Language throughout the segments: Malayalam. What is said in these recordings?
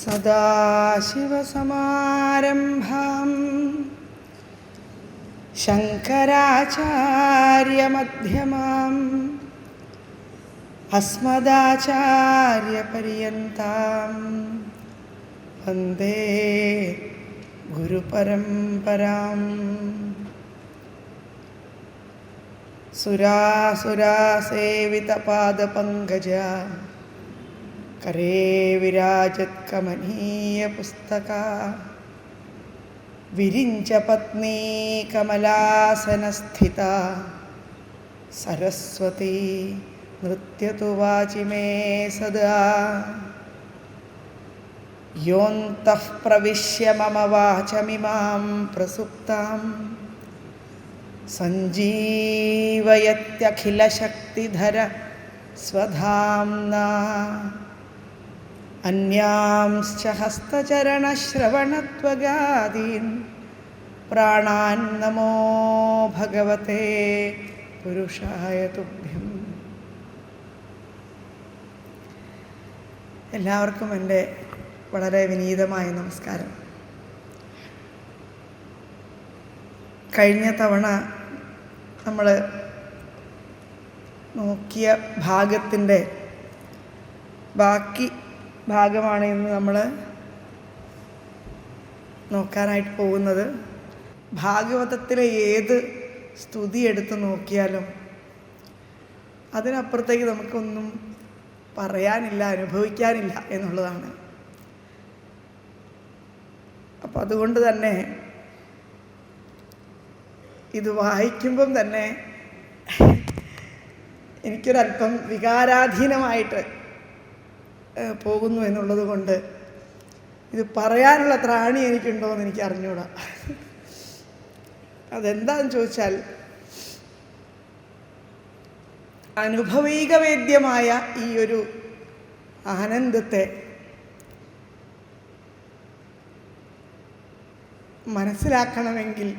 സദാശിവസമാരംഭാം ശങ്കരാചാര്യമധ്യമാം അസ്മദാചാര്യപര്യന്താം വന്ദേ ഗുരുപരമ്പരാം. സുരാസുരാസേവിതപാദപങ്കജ കരേ വിരാജത് കമനീയ പുസ്തക വിരിഞ്ച പത്നീ കമലാസനസ്ഥിത സരസ്വതി നൃത്യതു വാചി മേ സദാ. യോന്തഃ പ്രവിശ്യ മമ വാചമിമാം പ്രസുപ്താം സഞ്ജീവയത്യഖിലശക്തിധര സ്വധാംനാ. അന്യാംശ്ച ഹസ്തചരണശ്രവണത്വഗാദീൻ പ്രാണാൻ നമോ ഭഗവതേ പുരുഷായ തുഭ്യം. എല്ലാവർക്കും എൻ്റെ വളരെ വിനീതമായ നമസ്കാരം. കഴിഞ്ഞ തവണ നമ്മൾ നോക്കിയ ഭാഗത്തിൻ്റെ ബാക്കി ഭാഗമാണ് ഇന്ന് നമ്മൾ നോക്കാനായിട്ട് പോകുന്നത്. ഭാഗവതത്തിലെ ഏത് സ്തുതി എടുത്ത് നോക്കിയാലും അതിനപ്പുറത്തേക്ക് നമുക്കൊന്നും പറയാനില്ല, അനുഭവിക്കാനില്ല എന്നുള്ളതാണ്. അപ്പം അതുകൊണ്ട് തന്നെ ഇത് വായിക്കുമ്പം തന്നെ എനിക്കൊരല്പം വികാരാധീനമായിട്ട് പോകുന്നു എന്നുള്ളത് കൊണ്ട് ഇത് പറയാനുള്ള ത്രാണി എനിക്കുണ്ടോ എന്ന് എനിക്ക് അറിഞ്ഞൂടാ. അതെന്താണെന്ന് ചോദിച്ചാൽ, അനുഭവീകവേദ്യമായ ഈ ഒരു ആനന്ദത്തെ മനസ്സിലാക്കണമെങ്കിൽ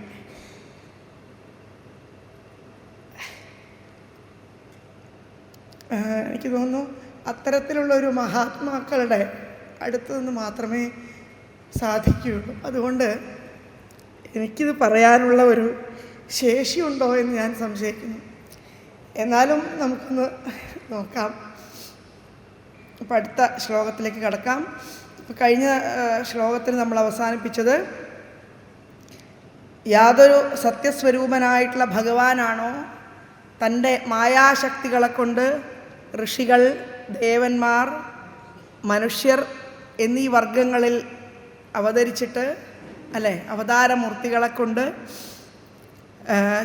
എനിക്ക് തോന്നുന്നു അത്തരത്തിലുള്ളൊരു മഹാത്മാക്കളുടെ അടുത്ത് നിന്ന് മാത്രമേ സാധിക്കുകയുള്ളൂ. അതുകൊണ്ട് എനിക്കിത് പറയാനുള്ള ഒരു ശേഷിയുണ്ടോ എന്ന് ഞാൻ സംശയിക്കുന്നു. എന്നാലും നമുക്കൊന്ന് നോക്കാം. അപ്പം അടുത്ത ശ്ലോകത്തിലേക്ക് കടക്കാം. ഇപ്പം കഴിഞ്ഞ ശ്ലോകത്തിൽ നമ്മൾ അവസാനിപ്പിച്ചത്, യാതൊരു സത്യസ്വരൂപനായിട്ടുള്ള ഭഗവാനാണോ തൻ്റെ മായാശക്തികളെ കൊണ്ട് ഋഷികൾ, ദേവന്മാർ, മനുഷ്യർ എന്നീ വർഗങ്ങളിൽ അവതരിച്ചിട്ട് അവതാരമൂർത്തികളെ കൊണ്ട്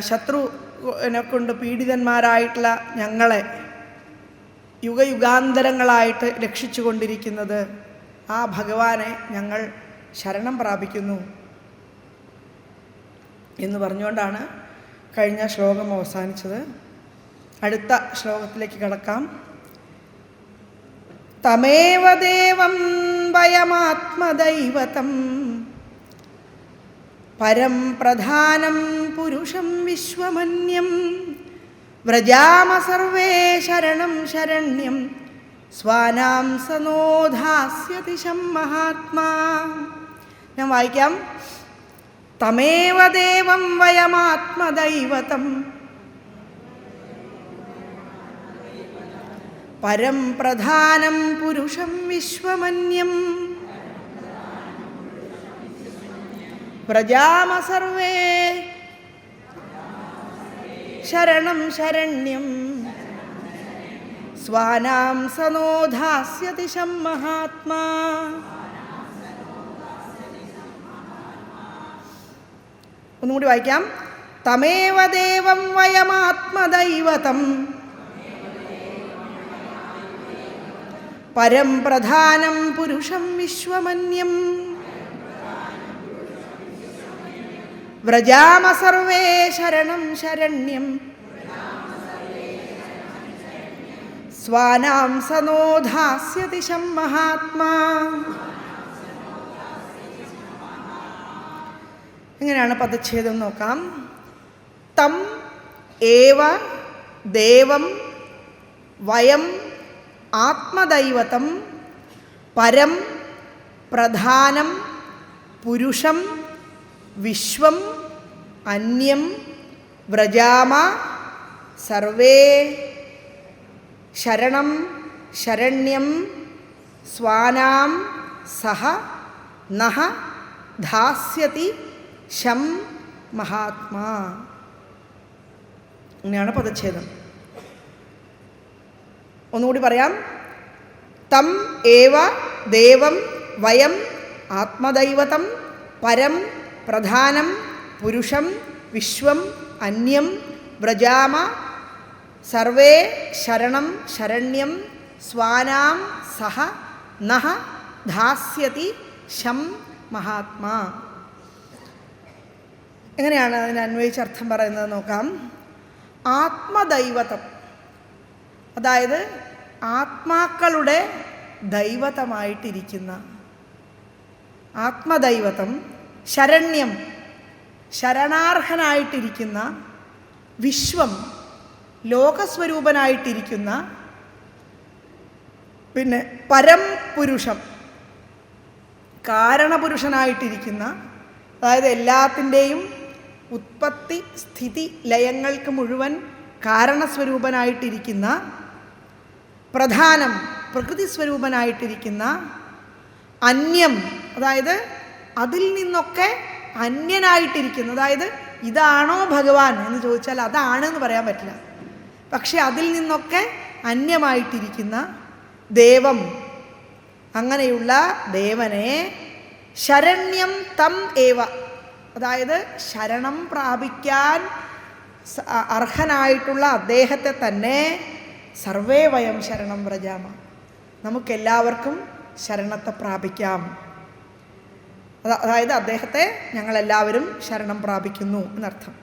ശത്രുവിനെ കൊണ്ട് പീഡിതന്മാരായിട്ടുള്ള ഞങ്ങളെ യുഗയുഗാന്തരങ്ങളായിട്ട് രക്ഷിച്ചു കൊണ്ടിരിക്കുന്നത് ആ ഭഗവാനെ ഞങ്ങൾ ശരണം പ്രാപിക്കുന്നു എന്ന് പറഞ്ഞുകൊണ്ടാണ് കഴിഞ്ഞ ശ്ലോകം അവസാനിച്ചത്. അടുത്ത ശ്ലോകത്തിലേക്ക് കടക്കാം. തമേവ ദേവം വയമാത്മദൈവതം പരം പ്രധാനം പുരുഷം വിശ്വമന്യം വ്രജാമ സർവേ ശരണം ശരണ്യം സ്വാനാം സനോധാസ്യതിശം മഹാത്മാ. ഞാൻ വായിക്കാം. തമേവ ദേവം വയമാത്മദൈവതം പരം പ്രധാനം പുരുഷം വിശ്വമന്യം വ്രജാമ സർവേ ശരണം ശരണ്യം സ്വാനാം സനോധാസ്യതിശം മഹാത്മാ. ഒന്നുകൂടി വായിക്കാം. തമേവ ദേവം വയമാത്മദൈവതം പരം പ്രധാനം പുരുഷം വിശ്വമന്യം വ്രജാമ സർവേ ശരണം ശരണ്യം സ്വാനാം സനോധാസ്യതിശം മഹാത്മാ. എങ്ങനെയാണ് പദച്ഛേദം നോക്കാം. തം ഏവ ദേവം വയം ആത്മദൈവതം പരം പ്രധാനം പുരുഷം വിശ്വം അന്യം വ്രജാമ സർവേ ശരണം ശരണ്യം സ്വാനാം സഹ നഹ ധാസ്യതി ശം മഹാത്മാ. ഇങ്ങനെയാണ് പദച്ഛേദം. ഒന്നുകൂടി പറയാം. തം ഏവ ദേവം വയം ആത്മദൈവതം പരം പ്രധാനം പുരുഷം വിശ്വം അന്യം വ്രജാമ സർവേ ശരണം ശരണ്യം സ്വാനാം സഹ നഹ ധാസ്യതി ശം മഹാത്മാ. എങ്ങനെയാണ് അതിന് അന്വയിച്ച് അർത്ഥം പറയുന്നത് നോക്കാം. ആത്മദൈവതം, അതായത് ആത്മാക്കളുടെ ദൈവതമായിട്ടിരിക്കുന്ന ആത്മദൈവതം, ശരണ്യം ശരണാർഹനായിട്ടിരിക്കുന്ന, വിശ്വം ലോകസ്വരൂപനായിട്ടിരിക്കുന്ന, പിന്നെ പരം പുരുഷം കാരണപുരുഷനായിട്ടിരിക്കുന്ന, അതായത് എല്ലാത്തിൻ്റെയും ഉത്പത്തി സ്ഥിതി ലയങ്ങൾക്ക് മുഴുവൻ കാരണസ്വരൂപനായിട്ടിരിക്കുന്ന, പ്രധാനം പ്രകൃതി സ്വരൂപനായിട്ടിരിക്കുന്ന, അന്യം അതായത് അതിൽ നിന്നൊക്കെ അന്യനായിട്ടിരിക്കുന്നു. അതായത് ഇതാണോ ഭഗവാൻ എന്ന് ചോദിച്ചാൽ അതാണെന്ന് പറയാൻ പറ്റില്ല, പക്ഷെ അതിൽ നിന്നൊക്കെ അന്യമായിട്ടിരിക്കുന്ന ദേവം, അങ്ങനെയുള്ള ദേവനെ ശരണ്യം തം ഏവ, അതായത് ശരണം പ്രാപിക്കാൻ അർഹനായിട്ടുള്ള അദ്ദേഹത്തെ തന്നെ സർവേ വയം ശരണം വ്രജാമ, നമുക്കെല്ലാവർക്കും ശരണത്തെ പ്രാപിക്കാം. അതായത് അദ്ദേഹത്തെ ഞങ്ങളെല്ലാവരും ശരണം പ്രാപിക്കുന്നു എന്നർത്ഥം.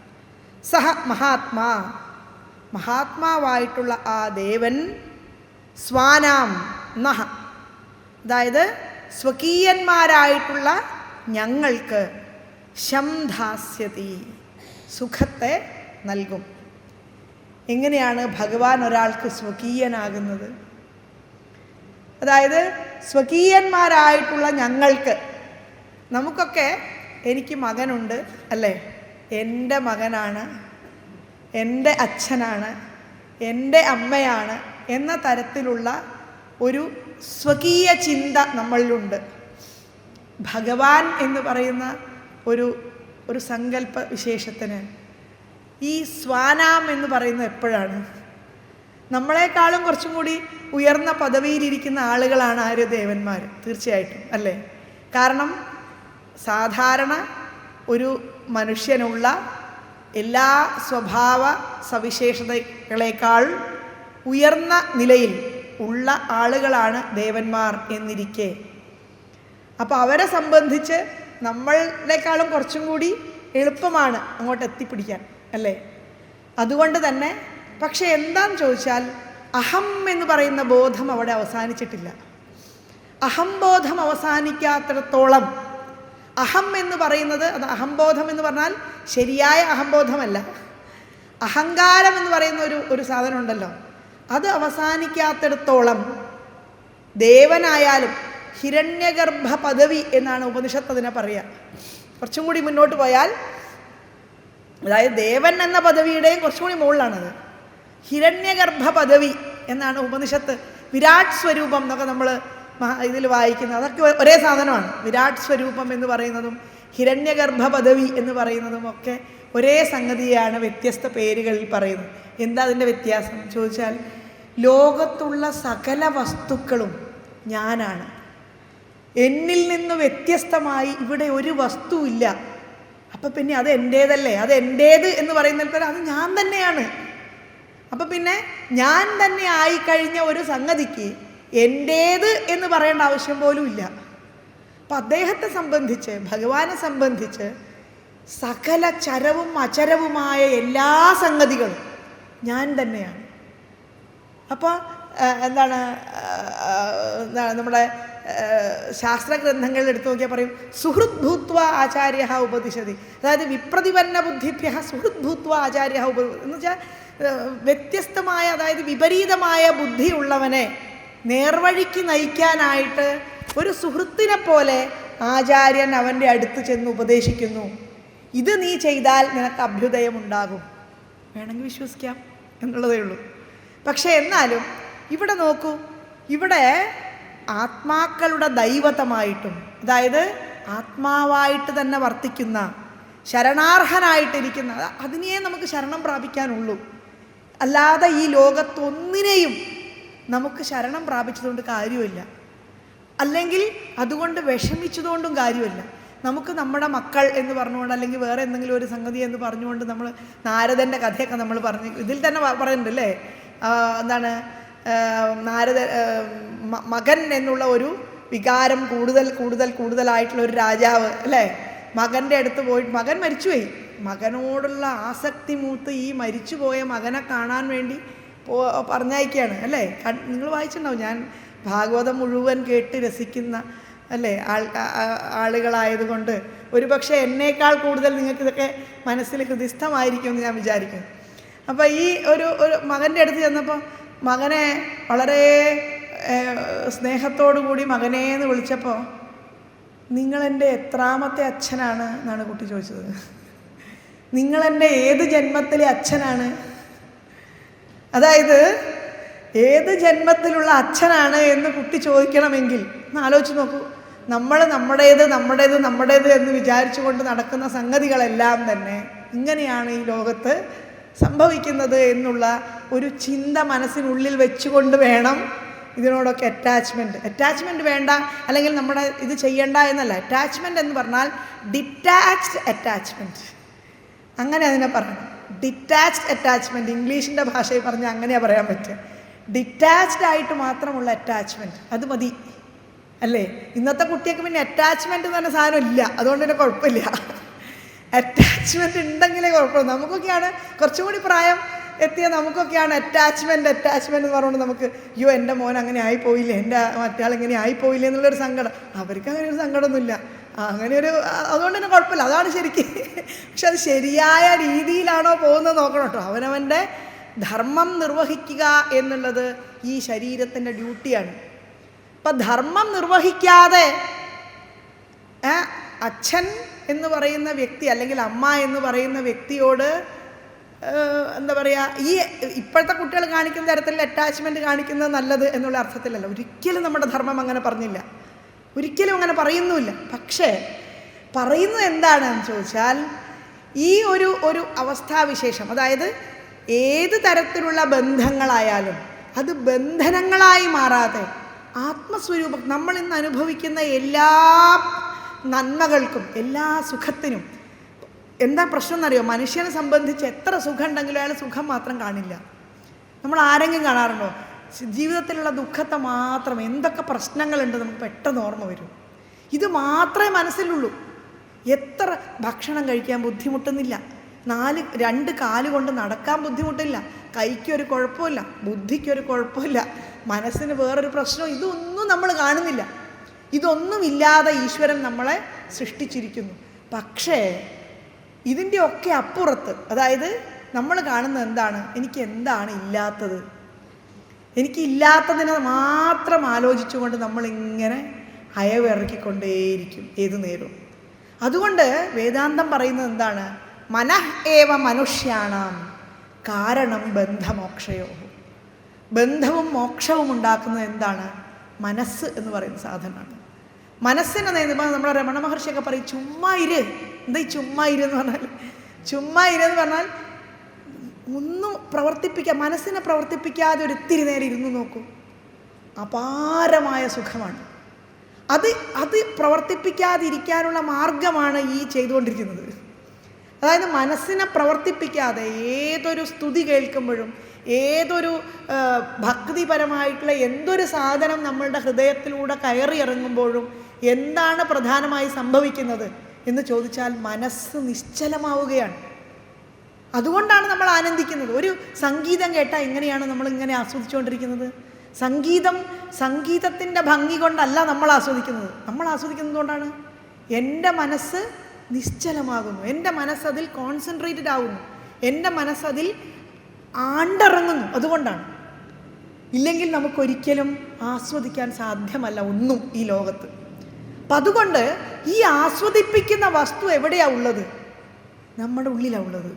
സഹ മഹാത്മാ, മഹാത്മാവായിട്ടുള്ള ആ ദേവൻ, സ്വാനാം നഹ, അതായത് സ്വകീയന്മാരായിട്ടുള്ള ഞങ്ങൾക്ക് ശം ധാസ്യതി, സുഖത്തെ നൽകും. എങ്ങനെയാണ് ഭഗവാൻ ഒരാൾക്ക് സ്വകീയനാകുന്നത്? അതായത് സ്വകീയന്മാരായിട്ടുള്ള ഞങ്ങൾക്ക്, നമുക്കൊക്കെ എനിക്ക് മകനുണ്ട് അല്ലേ, എൻ്റെ മകനാണ്, എൻ്റെ അച്ഛനാണ്, എൻ്റെ അമ്മയാണ് എന്ന തരത്തിലുള്ള ഒരു സ്വകീയ ചിന്ത നമ്മളിലുണ്ട്. ഭഗവാൻ എന്ന് പറയുന്ന ഒരു സങ്കല്പ വിശേഷത്തിന് ഈ സ്വാനാം എന്ന് പറയുന്നത് എപ്പോഴാണ്? നമ്മളെക്കാളും കുറച്ചും കൂടി ഉയർന്ന പദവിയിലിരിക്കുന്ന ആളുകളാണ് ആര്? ദേവന്മാർ, തീർച്ചയായിട്ടും അല്ലേ. കാരണം സാധാരണ ഒരു മനുഷ്യനുള്ള എല്ലാ സ്വഭാവ സവിശേഷതകളേക്കാൾ ഉയർന്ന നിലയിൽ ഉള്ള ആളുകളാണ് ദേവന്മാർ എന്നിരിക്കെ, അപ്പോൾ അവരെ സംബന്ധിച്ച് നമ്മളെക്കാളും കുറച്ചും കൂടി എളുപ്പമാണ് അങ്ങോട്ട് എത്തിപ്പിടിക്കാൻ അല്ലേ. അതുകൊണ്ട് തന്നെ പക്ഷെ എന്താണെന്ന് ചോദിച്ചാൽ അഹം എന്ന് പറയുന്ന ബോധം അവിടെ അവസാനിച്ചിട്ടില്ല. അഹംബോധം അവസാനിക്കാത്തിടത്തോളം, അഹം എന്ന് പറയുന്നത്, അത് അഹംബോധം എന്ന് പറഞ്ഞാൽ ശരിയായ അഹംബോധമല്ല, അഹങ്കാരം എന്ന് പറയുന്ന ഒരു സാധനം ഉണ്ടല്ലോ, അത് അവസാനിക്കാത്തിടത്തോളം ദേവനായാലും ഹിരണ്യഗർഭ പദവി എന്നാണ് ഉപനിഷത്ത് അതിനെ പറയുക. കുറച്ചും കൂടി മുന്നോട്ട് പോയാൽ, അതായത് ദേവൻ എന്ന പദവിയുടെയും കുറച്ചും കൂടി മുകളിലാണത്. ഹിരണ്യഗർഭ പദവി എന്നാണ് ഉപനിഷത്ത്. വിരാട് സ്വരൂപം എന്നൊക്കെ നമ്മൾ ഇതിൽ വായിക്കുന്നത്, അതൊക്കെ ഒരേ സാധനമാണ്. വിരാട് സ്വരൂപം എന്ന് പറയുന്നതും ഹിരണ്യഗർഭ പദവി എന്ന് പറയുന്നതും ഒക്കെ ഒരേ സംഗതിയാണ്, വ്യത്യസ്ത പേരുകളിൽ പറയുന്നത്. എന്താ അതിൻ്റെ വ്യത്യാസം ചോദിച്ചാൽ, ലോകത്തുള്ള സകല വസ്തുക്കളും ഞാനാണ്, എന്നിൽ നിന്ന് വ്യത്യസ്തമായി ഇവിടെ ഒരു വസ്തുവില്ല. അപ്പം പിന്നെ അത് എൻ്റേതല്ലേ, അത് എൻ്റേത് എന്ന് പറയുന്നത് അത് ഞാൻ തന്നെയാണ്. അപ്പം പിന്നെ ഞാൻ തന്നെ ആയിക്കഴിഞ്ഞ ഒരു സംഗതിക്ക് എൻ്റേത് എന്ന് പറയേണ്ട ആവശ്യം പോലും ഇല്ല. അപ്പം അദ്ദേഹത്തെ സംബന്ധിച്ച്, ഭഗവാനെ സംബന്ധിച്ച് സകല ചരവും അചരവുമായ എല്ലാ സംഗതികളും ഞാൻ തന്നെയാണ്. അപ്പോൾ എന്താണ് നമ്മുടെ ശാസ്ത്രഗ്രന്ഥങ്ങളിൽ എടുത്തു നോക്കിയാൽ പറയും, സുഹൃത് ഭൂത്വ ആചാര്യ ഉപദിശതി, അതായത് വിപ്രതിപന്ന ബുദ്ധിഭ്യ സുഹൃത് ഭൂത്വ ആചാര്യ എന്ന് വെച്ചാൽ വ്യത്യസ്തമായ, അതായത് വിപരീതമായ ബുദ്ധിയുള്ളവനെ നേർവഴിക്ക് നയിക്കാനായിട്ട് ഒരു സുഹൃത്തിനെ പോലെ ആചാര്യൻ അവൻ്റെ അടുത്ത് ചെന്ന് ഉപദേശിക്കുന്നു, ഇത് നീ ചെയ്താൽ നിനക്ക് അഭ്യുദയമുണ്ടാകും. വേണമെങ്കിൽ വിശ്വസിക്കാം എന്നുള്ളതേ ഉള്ളൂ. പക്ഷേ എന്നാലും ഇവിടെ നോക്കൂ, ഇവിടെ ആത്മാക്കളുടെ ദൈവതമായിട്ടും, അതായത് ആത്മാവായിട്ട് തന്നെ വർത്തിക്കുന്ന, ശരണാർഹനായിട്ടിരിക്കുന്ന, അതിനെ നമുക്ക് ശരണം പ്രാപിക്കാനുള്ളൂ. അല്ലാതെ ഈ ലോകത്തൊന്നിനെയും നമുക്ക് ശരണം പ്രാപിച്ചതുകൊണ്ട് കാര്യമില്ല, അല്ലെങ്കിൽ അതുകൊണ്ട് വിഷമിച്ചതുകൊണ്ടും കാര്യമില്ല. നമുക്ക് നമ്മുടെ മക്കൾ എന്ന് പറഞ്ഞുകൊണ്ട്, അല്ലെങ്കിൽ വേറെ എന്തെങ്കിലും ഒരു സംഗതി എന്ന് പറഞ്ഞുകൊണ്ട് നമ്മൾ നാരദൻ്റെ കഥയൊക്കെ നമ്മൾ പറഞ്ഞു, ഇതിൽ തന്നെ പറയുന്നുണ്ട് അല്ലേ, എന്താണ് നാരദ മകൻ എന്നുള്ള ഒരു വികാരം കൂടുതലായിട്ടുള്ള ഒരു രാജാവ് അല്ലേ, മകൻ്റെ അടുത്ത് പോയിട്ട്, മകൻ മരിച്ചുപോയി, മകനോടുള്ള ആസക്തി മൂത്ത് ഈ മരിച്ചുപോയ മകനെ കാണാൻ വേണ്ടി പറഞ്ഞയക്കുകയാണ് അല്ലേ. നിങ്ങൾ വായിച്ചിട്ടുണ്ടാവും, ഞാൻ ഭാഗവതം മുഴുവൻ കേട്ട് രസിക്കുന്ന അല്ലേ ആളുകളായതുകൊണ്ട് ഒരുപക്ഷെ എന്നേക്കാൾ കൂടുതൽ നിങ്ങൾക്കിതൊക്കെ മനസ്സിൽ ഹൃദിസ്ഥമായിരിക്കുമെന്ന് ഞാൻ വിചാരിക്കുന്നു. അപ്പോൾ ഈ ഒരു മകൻ്റെ അടുത്ത് ചെന്നപ്പോൾ മകനെ വളരെ സ്നേഹത്തോടു കൂടി മകനെ എന്ന് വിളിച്ചപ്പോൾ, നിങ്ങളെൻ്റെ എത്രാമത്തെ അച്ഛനാണ് എന്നാണ് കുട്ടി ചോദിച്ചത്. നിങ്ങളെൻ്റെ ഏത് ജന്മത്തിലെ അച്ഛനാണ്? അതായത് ഏത് ജന്മത്തിലുള്ള അച്ഛനാണ് എന്ന് കുട്ടി ചോദിക്കണമെങ്കിൽ ഒന്ന് ആലോചിച്ച് നോക്കൂ. നമ്മൾ നമ്മുടേത് എന്ന് വിചാരിച്ചുകൊണ്ട് നടക്കുന്ന സംഗതികളെല്ലാം തന്നെ ഇങ്ങനെയാണ് ഈ ലോകത്ത് സംഭവിക്കുന്നത് എന്നുള്ള ഒരു ചിന്ത മനസ്സിനുള്ളിൽ വെച്ചുകൊണ്ട് വേണം ഇതിനോടൊക്കെ അറ്റാച്ച്മെൻറ്റ് വേണ്ട, അല്ലെങ്കിൽ നമ്മുടെ ഇത് ചെയ്യണ്ട എന്നല്ല. അറ്റാച്ച്മെൻറ്റ് എന്ന് പറഞ്ഞാൽ ഡിറ്റാച്ച്ഡ് അറ്റാച്ച്മെൻറ്റ്, അങ്ങനെ അതിനെ പറയണം. ഡിറ്റാച്ച്ഡ് അറ്റാച്ച്മെൻറ്റ്, ഇംഗ്ലീഷിൻ്റെ ഭാഷയിൽ പറഞ്ഞാൽ അങ്ങനെയാണ് പറയാൻ പറ്റുക. ഡിറ്റാച്ച്ഡ് ആയിട്ട് മാത്രമുള്ള അറ്റാച്ച്മെൻറ്റ്, അത് മതി അല്ലേ. ഇന്നത്തെ കുട്ടിയൊക്കെ പിന്നെ അറ്റാച്ച്മെൻറ്റ് എന്ന് പറഞ്ഞ സാധനം ഇല്ല, അതുകൊണ്ട് തന്നെ കുഴപ്പമില്ല. അറ്റാച്ച്മെൻറ്റ് ഉണ്ടെങ്കിലേ കുഴപ്പമില്ല. നമുക്കൊക്കെയാണ് കുറച്ചും കൂടി പ്രായം എത്തിയ നമുക്കൊക്കെയാണ് അറ്റാച്ച്മെൻറ്റ് എന്ന് പറഞ്ഞുകൊണ്ട് നമുക്ക്, അയ്യോ എൻ്റെ മോൻ അങ്ങനെ ആയിപ്പോയില്ലേ, എൻ്റെ മറ്റയാൾ ഇങ്ങനെ ആയിപ്പോയില്ലേ എന്നുള്ളൊരു സങ്കടം. അവർക്ക് അങ്ങനെ ഒരു സങ്കടമൊന്നുമില്ല, അതുകൊണ്ട് തന്നെ കുഴപ്പമില്ല, അതാണ് ശരിക്കും. പക്ഷെ അത് ശരിയായ രീതിയിലാണോ പോകുന്നത് നോക്കണം കേട്ടോ. അവനവൻ്റെ ധർമ്മം നിർവഹിക്കുക എന്നുള്ളത് ഈ ശരീരത്തിൻ്റെ ഡ്യൂട്ടിയാണ്. അപ്പം ധർമ്മം നിർവഹിക്കാതെ അച്ഛൻ എന്ന് പറയുന്ന വ്യക്തി അല്ലെങ്കിൽ അമ്മ എന്ന് പറയുന്ന വ്യക്തിയോട് എന്താ പറയുക, ഈ ഇപ്പോഴത്തെ കുട്ടികൾ കാണിക്കുന്ന തരത്തിലുള്ള അറ്റാച്ച്മെൻറ്റ് കാണിക്കുന്നത് നല്ലത് എന്നുള്ള അർത്ഥത്തിലല്ല. ഒരിക്കലും നമ്മുടെ ധർമ്മം അങ്ങനെ പറഞ്ഞില്ല, ഒരിക്കലും അങ്ങനെ പറയുന്നുമില്ല. പക്ഷേ പറയുന്നത് എന്താണെന്ന് ചോദിച്ചാൽ, ഈ ഒരു അവസ്ഥാവിശേഷം, അതായത് ഏത് തരത്തിലുള്ള ബന്ധങ്ങളായാലും അത് ബന്ധനങ്ങളായി മാറാതെ ആത്മസ്വരൂപം, നമ്മൾ ഇന്ന് അനുഭവിക്കുന്ന എല്ലാ നന്മകൾക്കും എല്ലാ സുഖത്തിനും എന്താ പ്രശ്നം എന്നറിയോ? മനുഷ്യനെ സംബന്ധിച്ച് എത്ര സുഖം ഉണ്ടെങ്കിലും അയാൾ സുഖം മാത്രം കാണില്ല. നമ്മൾ ആരെങ്കിലും കാണാറുണ്ടോ? ജീവിതത്തിലുള്ള ദുഃഖത്തെ മാത്രം, എന്തൊക്കെ പ്രശ്നങ്ങളുണ്ട് നമുക്ക് പെട്ടെന്ന് ഓർമ്മ വരും. ഇത് മാത്രമേ മനസ്സിലുള്ളൂ. എത്ര ഭക്ഷണം കഴിക്കാൻ ബുദ്ധിമുട്ടുന്നില്ല, 2 കാല് കൊണ്ട് നടക്കാൻ ബുദ്ധിമുട്ടില്ല, കൈക്കൊരു കുഴപ്പമില്ല, ബുദ്ധിക്കൊരു കുഴപ്പമില്ല, മനസ്സിന് വേറൊരു പ്രശ്നം, ഇതൊന്നും നമ്മൾ കാണുന്നില്ല. ഇതൊന്നുമില്ലാതെ ഈശ്വരൻ നമ്മളെ സൃഷ്ടിച്ചിരിക്കുന്നു. പക്ഷേ ഇതിൻ്റെ ഒക്കെ അപ്പുറത്ത്, അതായത് നമ്മൾ കാണുന്നത് എന്താണ്? എനിക്ക് എന്താണ് ഇല്ലാത്തത്? എനിക്കില്ലാത്തതിനെ മാത്രം ആലോചിച്ചുകൊണ്ട് നമ്മളിങ്ങനെ അയവിറക്കിക്കൊണ്ടേയിരിക്കും ഏതു നേരവും. അതുകൊണ്ട് വേദാന്തം പറയുന്നത് എന്താണ്? മനഃ ഏവ മനുഷ്യാണാം കാരണം ബന്ധമോക്ഷയോ. ബന്ധവും മോക്ഷവും ഉണ്ടാക്കുന്നത് എന്താണ്? മനസ്സ് എന്ന് പറയുന്ന സാധനമാണ്. മനസ്സിനെ നമ്മുടെ രമണ മഹർഷിയൊക്കെ പറയും, ചുമ്മാ ഇര്. എന്താ ഈ ചുമ്മാ ഇരെന്ന് പറഞ്ഞാൽ? ചുമ്മാ ഇരെന്ന് പറഞ്ഞാൽ ഒന്നും മനസ്സിനെ പ്രവർത്തിപ്പിക്കാതെ ഒരു ഇത്തിരി നേരം ഇരുന്ന് നോക്കൂ, അപാരമായ സുഖമാണ്. അത് പ്രവർത്തിപ്പിക്കാതിരിക്കാനുള്ള മാർഗമാണ് ഈ ചെയ്തുകൊണ്ടിരിക്കുന്നത്. അതായത് മനസ്സിനെ പ്രവർത്തിപ്പിക്കാതെ ഏതൊരു സ്തുതി കേൾക്കുമ്പോഴും ഏതൊരു ഭക്തിപരമായിട്ടുള്ള എന്തൊരു സാധനം നമ്മളുടെ ഹൃദയത്തിലൂടെ കയറി ഇറങ്ങുമ്പോഴും എന്താണ് പ്രധാനമായി സംഭവിക്കുന്നത് എന്ന് ചോദിച്ചാൽ മനസ്സ് നിശ്ചലമാവുകയാണ്. അതുകൊണ്ടാണ് നമ്മൾ ആനന്ദിക്കുന്നത്. ഒരു സംഗീതം കേട്ടാൽ എങ്ങനെയാണ് നമ്മളിങ്ങനെ ആസ്വദിച്ചുകൊണ്ടിരിക്കുന്നത്? സംഗീതത്തിൻ്റെ ഭംഗി കൊണ്ടല്ല നമ്മൾ ആസ്വദിക്കുന്നത്. നമ്മൾ ആസ്വദിക്കുന്നത് കൊണ്ടാണ് എൻ്റെ മനസ്സ് നിശ്ചലമാകുന്നു, എൻ്റെ മനസ്സതിൽ കോൺസെൻട്രേറ്റഡ് ആകുന്നു, എൻ്റെ മനസ്സതിൽ ആണ്ടിറങ്ങുന്നു. അതുകൊണ്ടാണ് ഇല്ലെങ്കിൽ നമുക്കൊരിക്കലും ആസ്വദിക്കാൻ സാധ്യമല്ല ഒന്നും ഈ ലോകത്ത്. അപ്പം അതുകൊണ്ട് ഈ ആസ്വദിപ്പിക്കുന്ന വസ്തു എവിടെയാണ് ഉള്ളത്? നമ്മുടെ ഉള്ളിലാണ് ഉള്ളത്.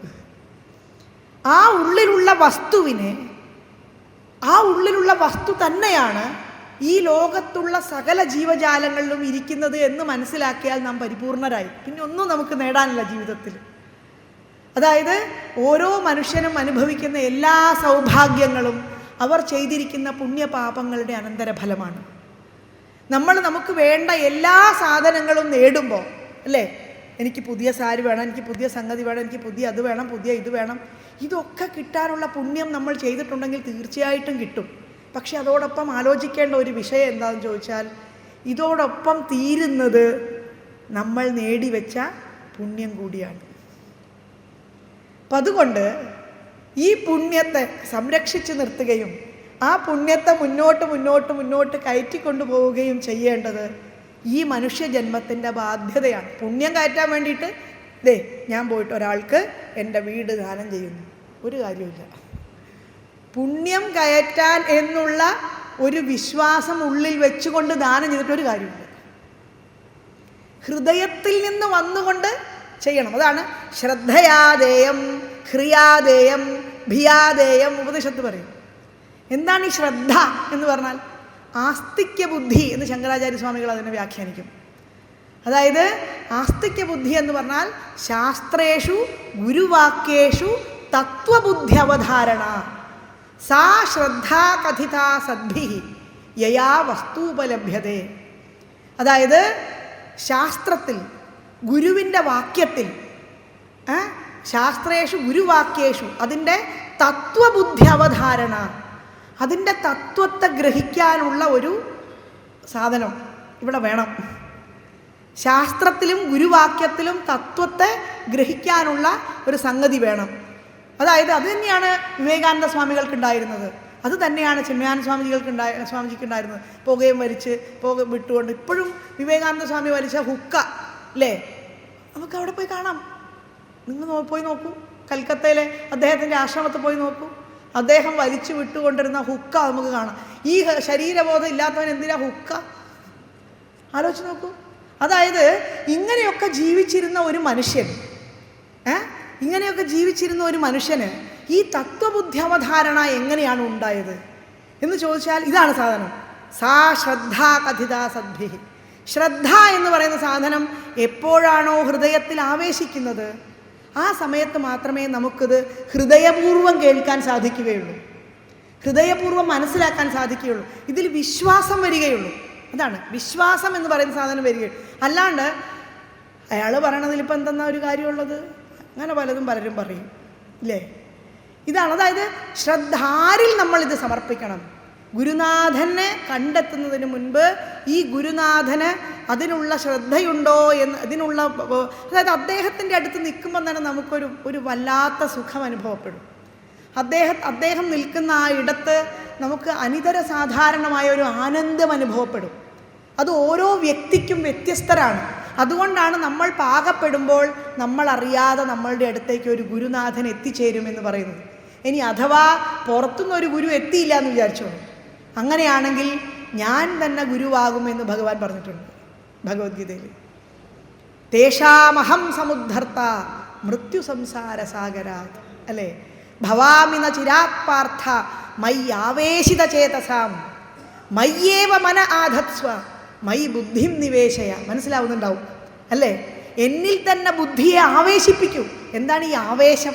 ആ ഉള്ളിലുള്ള വസ്തുവിനെ, ആ ഉള്ളിലുള്ള വസ്തു തന്നെയാണ് ഈ ലോകത്തുള്ള സകല ജീവജാലങ്ങളിലും ഇരിക്കുന്നത് എന്ന് മനസ്സിലാക്കിയാൽ നാം പരിപൂർണരായി. പിന്നെ ഒന്നും നമുക്ക് നേടാനില്ല ജീവിതത്തിൽ. അതായത് ഓരോ മനുഷ്യനും അനുഭവിക്കുന്ന എല്ലാ സൗഭാഗ്യങ്ങളും അവർ ചെയ്തിരിക്കുന്ന പുണ്യപാപങ്ങളുടെ അനന്തരഫലമാണ്. നമുക്ക് വേണ്ട എല്ലാ സാധനങ്ങളും നേടുമ്പോൾ, അല്ലേ, എനിക്ക് പുതിയ സാരി വേണം, എനിക്ക് പുതിയ സംഗതി വേണം, എനിക്ക് പുതിയ അത് വേണം, പുതിയ ഇത് വേണം, ഇതൊക്കെ കിട്ടാനുള്ള പുണ്യം നമ്മൾ ചെയ്തിട്ടുണ്ടെങ്കിൽ തീർച്ചയായിട്ടും കിട്ടും. പക്ഷെ അതോടൊപ്പം ആലോചിക്കേണ്ട ഒരു വിഷയം എന്താണെന്ന് ചോദിച്ചാൽ, ഇതോടൊപ്പം തീരുന്നത് നമ്മൾ നേടിവെച്ച പുണ്യം കൂടിയാണ്. അപ്പം അതുകൊണ്ട് ഈ പുണ്യത്തെ സംരക്ഷിച്ച് നിർത്തുകയും ആ പുണ്യത്തെ മുന്നോട്ട് കയറ്റിക്കൊണ്ടു പോവുകയും ചെയ്യേണ്ടത് ഈ മനുഷ്യജന്മത്തിൻ്റെ ബാധ്യതയാണ്. പുണ്യം കയറ്റാൻ വേണ്ടിയിട്ട് ഞാൻ പോയിട്ട് ഒരാൾക്ക് എൻ്റെ വീട് ദാനം ചെയ്യുന്നു, ഒരു കാര്യമില്ല. പുണ്യം കയറ്റാൻ എന്നുള്ള ഒരു വിശ്വാസം ഉള്ളിൽ വെച്ചുകൊണ്ട് ദാനം ചെയ്തിട്ടൊരു കാര്യമില്ല. ഹൃദയത്തിൽ നിന്ന് വന്നുകൊണ്ട് ചെയ്യണം. അതാണ് ശ്രദ്ധയാദേയം ഹ്രിയാദേയം ഭിയാദേയം ഉപനിഷത്ത് പറയും. എന്താണ് ഈ ശ്രദ്ധ എന്ന് പറഞ്ഞാൽ? ആസ്തിക്യ ബുദ്ധി എന്ന് ശങ്കരാചാര്യ സ്വാമികൾ അതിനെ വ്യാഖ്യാനിക്കും. അതായത് ആസ്തിക്യ ബുദ്ധി എന്ന് പറഞ്ഞാൽ ശാസ്ത്രേഷു ഗുരുവാക്യേഷു തത്വബുദ്ധി അവധാരണ സാ ശ്രദ്ധാ കഥിതാ സദ്ഭി യയാ വസ്തുപലഭ്യതേ. അതായത് ശാസ്ത്രത്തിൽ, ഗുരുവിൻ്റെ വാക്യത്തിൽ, ശാസ്ത്രേഷു ഗുരുവാക്യേഷു, അതിൻ്റെ തത്വബുദ്ധി അവധാരണ, അതിൻ്റെ തത്വത്തെ ഗ്രഹിക്കാനുള്ള ഒരു സാധനം ഇവിടെ വേണം. ശാസ്ത്രത്തിലും ഗുരുവാക്യത്തിലും തത്വത്തെ ഗ്രഹിക്കാനുള്ള ഒരു സംഗതി വേണം. അതായത് അത് തന്നെയാണ് വിവേകാനന്ദ സ്വാമികൾക്കുണ്ടായിരുന്നത്, അത് തന്നെയാണ് ചിന്മയാനന്ദ സ്വാമിജിക്കുണ്ടായിരുന്നത്. പുകയും വലിച്ച് വിട്ടുകൊണ്ട് ഇപ്പോഴും വിവേകാനന്ദ സ്വാമി വലിച്ച ഹുക്ക, അല്ലേ, നമുക്ക് അവിടെ പോയി കാണാം. നിങ്ങൾ പോയി നോക്കൂ, കൽക്കത്തയിലെ അദ്ദേഹത്തിൻ്റെ ആശ്രമത്തിൽ പോയി നോക്കൂ. അദ്ദേഹം വലിച്ചു വിട്ടുകൊണ്ടിരുന്ന ഹുക്ക നമുക്ക് കാണാം. ഈ ശരീരബോധം ഇല്ലാത്തവൻ എന്തിനാ ഹുക്ക? ആലോചിച്ച് നോക്കൂ. അതായത് ഇങ്ങനെയൊക്കെ ജീവിച്ചിരുന്ന ഒരു മനുഷ്യന് ഈ തത്വബുദ്ധി അവധാരണ എങ്ങനെയാണ് ഉണ്ടായത് എന്ന് ചോദിച്ചാൽ ഇതാണ് സാധനം. സാ ശ്രദ്ധാ കഥിതാ സദ്ഭി. ശ്രദ്ധ എന്ന് പറയുന്ന സാധനം എപ്പോഴാണോ ഹൃദയത്തിൽ ആവേശിക്കുന്നത് ആ സമയത്ത് മാത്രമേ നമുക്കിത് ഹൃദയപൂർവ്വം കേൾക്കാൻ സാധിക്കുകയുള്ളൂ, ഹൃദയപൂർവ്വം മനസ്സിലാക്കാൻ സാധിക്കുകയുള്ളൂ. ഇതിൽ വിശ്വാസം വരികയുള്ളൂ. അതാണ് വിശ്വാസം എന്ന് പറയുന്ന സാധനം വരികയുള്ളൂ. അല്ലാണ്ട് അയാൾ പറയണതിൽ ഇപ്പം എന്തെന്നാ ഒരു കാര്യമുള്ളത്? അങ്ങനെ പലരും പറയും, ഇല്ലേ? ഇതാണ്. അതായത് ശ്രദ്ധാരിൽ നമ്മളിത് സമർപ്പിക്കണം. ഗുരുനാഥനെ കണ്ടെത്തുന്നതിന് മുൻപ് ഈ ഗുരുനാഥന് അതിനുള്ള ശ്രദ്ധയുണ്ടോ എന്ന്, അതായത് അദ്ദേഹത്തിൻ്റെ അടുത്ത് നിൽക്കുമ്പോൾ തന്നെ നമുക്കൊരു വല്ലാത്ത സുഖം അനുഭവപ്പെടും. അദ്ദേഹം നിൽക്കുന്ന ആ ഇടത്ത് നമുക്ക് അനിതര സാധാരണമായ ഒരു ആനന്ദം അനുഭവപ്പെടും. അത് ഓരോ വ്യക്തിക്കും വ്യത്യസ്തരാണ്. അതുകൊണ്ടാണ് നമ്മൾ പാകപ്പെടുമ്പോൾ നമ്മൾ അറിയാതെ നമ്മളുടെ അടുത്തേക്ക് ഒരു ഗുരുനാഥൻ എത്തിച്ചേരുമെന്ന് പറയുന്നത്. ഇനി അഥവാ പുറത്തുനിന്നൊരു ഗുരു എത്തിയില്ല എന്ന് വിചാരിച്ചോളൂ, അങ്ങനെയാണെങ്കിൽ ഞാൻ തന്നെ ഗുരുവാകുമെന്ന് ഭഗവാൻ പറഞ്ഞിട്ടുണ്ട് ഭഗവത്ഗീതയിൽ. തേഷാമഹം സമുദ്ധർത്ത മൃത്യു സംസാര സാഗരാത്, അല്ലേ? ഭവാമിന ചിരാത് പാർത്ഥ മയ്യാവേശിത ചേതസാം മയ്യേവ മന ആധത്സ്വ മയി ബുദ്ധിം നിവേശയ. മനസ്സിലാവുന്നുണ്ടാവും അല്ലേ? എന്നിൽ തന്നെ ബുദ്ധിയെ ആവേശിപ്പിക്കൂ. എന്താണ് ഈ ആവേശം?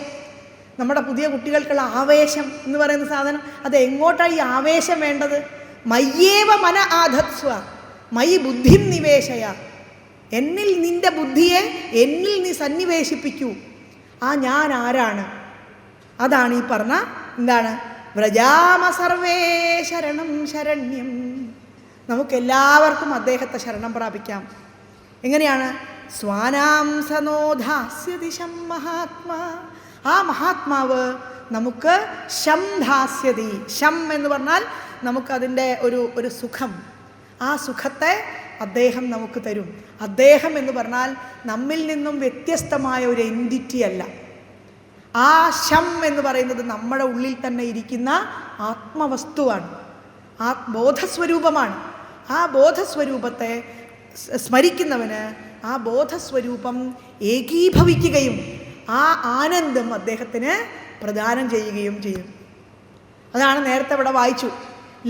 നമ്മുടെ പുതിയ കുട്ടികൾക്കുള്ള ആവേശം എന്ന് പറയുന്ന സാധനം, അത് എങ്ങോട്ടാണ് ഈ ആവേശം വേണ്ടത്? മയ്യേവ മന ആധത്സ്വ മയി ബുദ്ധിം നിവേശയ. എന്നിൽ നിന്റെ ബുദ്ധിയെ എന്നിൽ നീ സന്നിവേശിപ്പിക്കൂ. ആ ഞാൻ ആരാണ്? അതാണ് ഈ പറഞ്ഞ എന്താണ്? വ്രജാമ സർവേ ശരണം ശരണ്യം. നമുക്കെല്ലാവർക്കും അദ്ദേഹത്തെ ശരണം പ്രാപിക്കാം. എങ്ങനെയാണ്? സ്വാനാം സനോധാസ്യതിശം മഹാത്മാ. ആ മഹാത്മാവ് നമുക്ക് ശം ധാസ്യതി. ശം എന്ന് പറഞ്ഞാൽ നമുക്കതിൻ്റെ ഒരു സുഖം. ആ സുഖത്തെ അദ്ദേഹം നമുക്ക് തരും. അദ്ദേഹം എന്ന് പറഞ്ഞാൽ നമ്മിൽ നിന്നും വ്യത്യസ്തമായ ഒരു എൻറ്റിറ്റി അല്ല. ആ ശം എന്ന് പറയുന്നത് നമ്മുടെ ഉള്ളിൽ തന്നെ ഇരിക്കുന്ന ആത്മവസ്തുവാണ്, ബോധസ്വരൂപമാണ്. ആ ബോധസ്വരൂപത്തെ സ്മരിക്കുന്നവന് ആ ബോധസ്വരൂപം ഏകീഭവിക്കുകയും ആ ആനന്ദം അദ്ദേഹത്തിന് പ്രദാനം ചെയ്യുകയും ചെയ്യും. അതാണ് നേരത്തെ ഇവിടെ വായിച്ചു,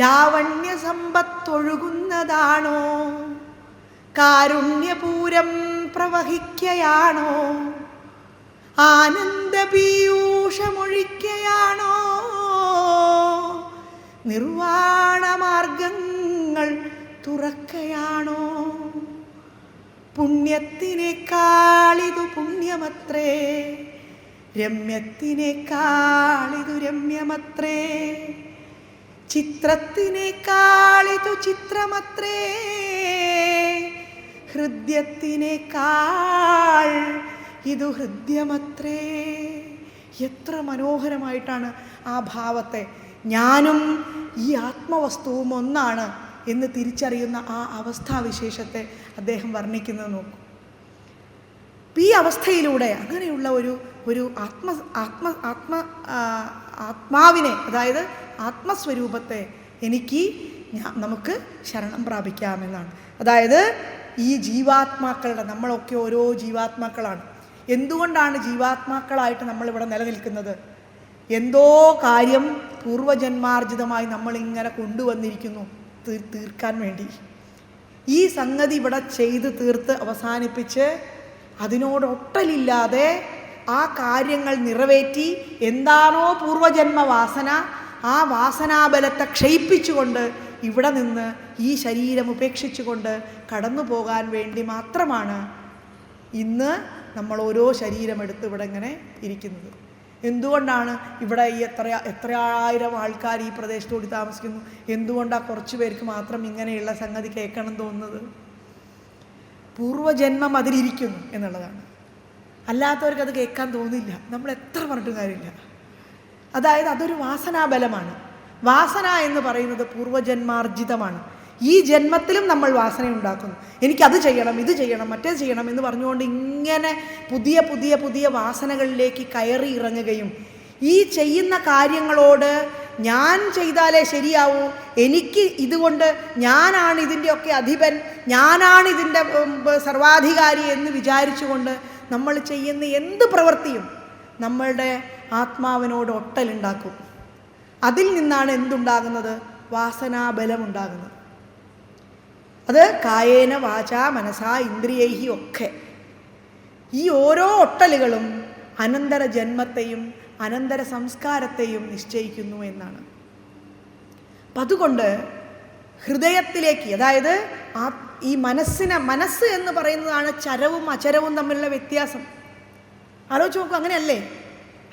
ലാവണ്യ സമ്പത്തൊഴുകുന്നതാണോ, കാരുണ്യപൂരം പ്രവഹിക്കയാണോ, ആനന്ദപീയൂഷമൊഴിക്കയാണോ, നിർവാണമാർഗങ്ങൾ തുറക്കയാണോ, പുണ്യത്തിനേക്കാളിതു പുണ്യമത്രേ, രമ്യത്തിനേക്കാളിതു രമ്യമത്രേ, ചിത്രത്തിനേക്കാളിതു ചിത്രമത്രേ, ഹൃദ്യത്തിനേക്കാൾ ഇതു ഹൃദ്യമത്രേ. എത്ര മനോഹരമായിട്ടാണ് ആ ഭാവത്തെ, ഞാനും ഈ ആത്മവസ്തുവും ഒന്നാണ് എന്ന് തിരിച്ചറിയുന്ന ആ അവസ്ഥാവിശേഷത്തെ അദ്ദേഹം വർണ്ണിക്കുന്നത് നോക്കൂ. ഈ അവസ്ഥയിലൂടെ അങ്ങനെയുള്ള ഒരു ആത്മാവിനെ, അതായത് ആത്മസ്വരൂപത്തെ നമുക്ക് ശരണം പ്രാപിക്കാമെന്നാണ്. അതായത് ഈ ജീവാത്മാക്കളുടെ, നമ്മളൊക്കെ ഓരോ ജീവാത്മാക്കളാണ്. എന്തുകൊണ്ടാണ് ജീവാത്മാക്കളായിട്ട് നമ്മളിവിടെ നിലനിൽക്കുന്നത്? എന്തോ കാര്യം പൂർവജന്മാർജിതമായി നമ്മളിങ്ങനെ കൊണ്ടുവന്നിരിക്കുന്നു തീർക്കാൻ വേണ്ടി. ഈ സംഗതി ഇവിടെ ചെയ്ത് തീർത്ത് അവസാനിപ്പിച്ച് അതിനോടൊട്ടലില്ലാതെ ആ കാര്യങ്ങൾ നിറവേറ്റി എന്താണോ പൂർവജന്മ വാസന, ആ വാസനാബലത്തെ ക്ഷയിപ്പിച്ചുകൊണ്ട് ഇവിടെ നിന്ന് ഈ ശരീരം ഉപേക്ഷിച്ചുകൊണ്ട് കടന്നു പോകാൻ വേണ്ടി മാത്രമാണ് ഇന്ന് നമ്മൾ ഓരോ ശരീരമെടുത്ത് ഇവിടെ ഇങ്ങനെ ഇരിക്കുന്നത്. എന്തുകൊണ്ടാണ് ഇവിടെ ഈ എത്രയായിരം ആൾക്കാർ ഈ പ്രദേശത്തോട് താമസിക്കുന്നു? എന്തുകൊണ്ടാണ് കുറച്ച് പേർക്ക് മാത്രം ഇങ്ങനെയുള്ള സംഗതി കേൾക്കണം തോന്നുന്നത്? പൂർവജന്മം അതിലിരിക്കുന്നു എന്നുള്ളതാണ്. അല്ലാത്തവർക്ക് അത് കേൾക്കാൻ തോന്നില്ല, നമ്മൾ എത്ര പറഞ്ഞിട്ടും കാര്യമില്ല. അതായത് അതൊരു വാസനാബലമാണ്. വാസന എന്ന് പറയുന്നത് പൂർവജന്മാർജിതമാണ്. ഈ ജന്മത്തിലും നമ്മൾ വാസന ഉണ്ടാക്കുന്നു. എനിക്കത് ചെയ്യണം, ഇത് ചെയ്യണം, മറ്റേത് ചെയ്യണം എന്ന് പറഞ്ഞുകൊണ്ട് ഇങ്ങനെ പുതിയ പുതിയ പുതിയ വാസനകളിലേക്ക് കയറി ഇറങ്ങുകയും ഈ ചെയ്യുന്ന കാര്യങ്ങളോട് ഞാൻ ചെയ്താലേ ശരിയാവൂ, എനിക്ക് ഇതുകൊണ്ട് ഞാനാണ് ഇതിൻ്റെയൊക്കെ അധിപൻ, ഞാനാണ് ഇതിൻ്റെ സർവാധികാരി എന്ന് വിചാരിച്ചുകൊണ്ട് നമ്മൾ ചെയ്യുന്ന എന്ത് പ്രവൃത്തിയും നമ്മളുടെ ആത്മാവിനോട് ഒട്ടലുണ്ടാക്കും. അതിൽ നിന്നാണ് എന്തുണ്ടാകുന്നത്? വാസനാബലമുണ്ടാകുന്നത്. അത് കായേന വാച മനസാ ഇന്ദ്രിയൈഹി ഒക്കെ. ഈ ഓരോ ഒട്ടലുകളും അനന്തര ജന്മത്തെയും അനന്തര സംസ്കാരത്തെയും നിശ്ചയിക്കുന്നു എന്നാണ്. അപ്പം അതുകൊണ്ട് ഹൃദയത്തിലേക്ക്, അതായത് ഈ മനസ്സ് എന്ന് പറയുന്നതാണ് ചരവും അചരവും തമ്മിലുള്ള വ്യത്യാസം. ആലോചിച്ച് നോക്കൂ, അങ്ങനെയല്ലേ?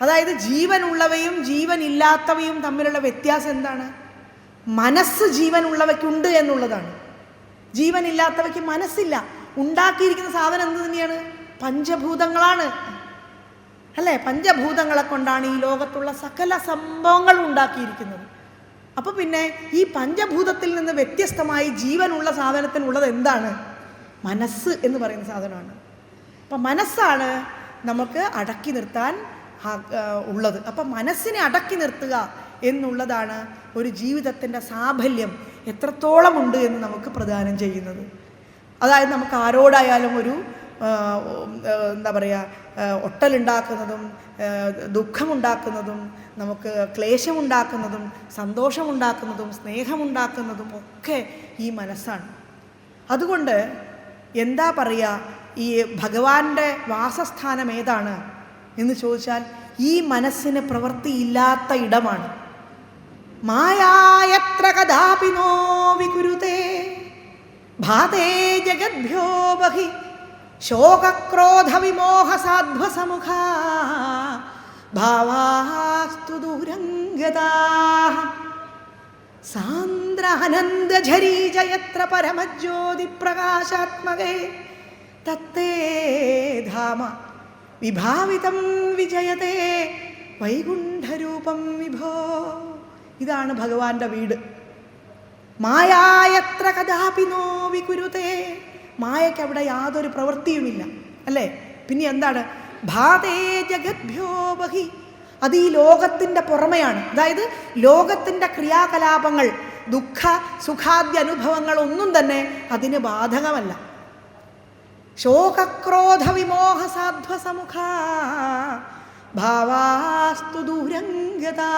അതായത് ജീവനുള്ളവയും ജീവനില്ലാത്തവയും തമ്മിലുള്ള വ്യത്യാസം എന്താണ്? മനസ്സ് ജീവനുള്ളവയ്ക്കുണ്ട് എന്നുള്ളതാണ്, ജീവനില്ലാത്തവയ്ക്ക് മനസ്സില്ല. ഉണ്ടാക്കിയിരിക്കുന്ന സാധനം എന്ത് തന്നെയാണ്? പഞ്ചഭൂതങ്ങളാണ്, അല്ലേ? പഞ്ചഭൂതങ്ങളെ കൊണ്ടാണ് ഈ ലോകത്തുള്ള സകല സംഭവങ്ങളും ഉണ്ടാക്കിയിരിക്കുന്നത്. അപ്പോൾ പിന്നെ ഈ പഞ്ചഭൂതത്തിൽ നിന്ന് വ്യത്യസ്തമായി ജീവനുള്ള സാധനത്തിനുള്ളത് എന്താണ്? മനസ്സ് എന്ന് പറയുന്ന സാധനമാണ്. അപ്പം മനസ്സാണ് നമുക്ക് അടക്കി നിർത്താൻ ഉള്ളത്. അപ്പം മനസ്സിനെ അടക്കി നിർത്തുക എന്നുള്ളതാണ് ഒരു ജീവിതത്തിൻ്റെ സാഫല്യം എത്രത്തോളം ഉണ്ട് എന്ന് നമുക്ക് പ്രദാനം ചെയ്യുന്നത്. അതായത് നമുക്ക് ആരോടായാലും ഒരു എന്താ പറയുക, ഒട്ടലുണ്ടാക്കുന്നതും ദുഃഖമുണ്ടാക്കുന്നതും നമുക്ക് ക്ലേശമുണ്ടാക്കുന്നതും സന്തോഷമുണ്ടാക്കുന്നതും സ്നേഹമുണ്ടാക്കുന്നതും ഒക്കെ ഈ മനസ്സാണ്. അതുകൊണ്ട് എന്താ പറയുക, ഈ ഭഗവാന്റെ വാസസ്ഥാനം ഏതാണ് എന്ന് ചോദിച്ചാൽ ഈ മനസ്സിന് പ്രവൃത്തിയില്ലാത്ത ഇടമാണ്. മായായത്ര കദാപി നോ വികുരുതേ ഭാതേ ജഗദ്ഭ്യോ ബഹി ശോകക്രോധ വിമോഹ സാധ്വസമുഖാ ഭാവാസ്തു ദൂരംഗതാഃ സാന്ദ്രാനന്ദഝരീജയത്ര പരമജ്യോതി പ്രകാശാത്മകേ തത്തേ ധാമ വിഭാവിതം വിജയതേ വൈകുണ്ഠരൂപം വിഭോ. ഇതാണ് ഭഗവാന്റെ വീട്. മായായത്ര കദാപി നോ വികുരുതേ. മായയ്ക്ക് അവിടെ യാതൊരു പ്രവൃത്തിയുമില്ല, അല്ലേ? പിന്നെ എന്താണ്? ഭാതേ ജഗദ്ഭ്യോ ബഹി. അത് ഈ ലോകത്തിൻ്റെ പുറമെയാണ്. അതായത് ലോകത്തിൻ്റെ ക്രിയാകലാപങ്ങൾ, ദുഃഖ സുഖാദ്യ അനുഭവങ്ങൾ ഒന്നും തന്നെ അതിന് ബാധകമല്ല. ശോകക്രോധ വിമോഹ സാധ്വസമുഖ ഭാവാസ്തു ദൂരംഗതാ.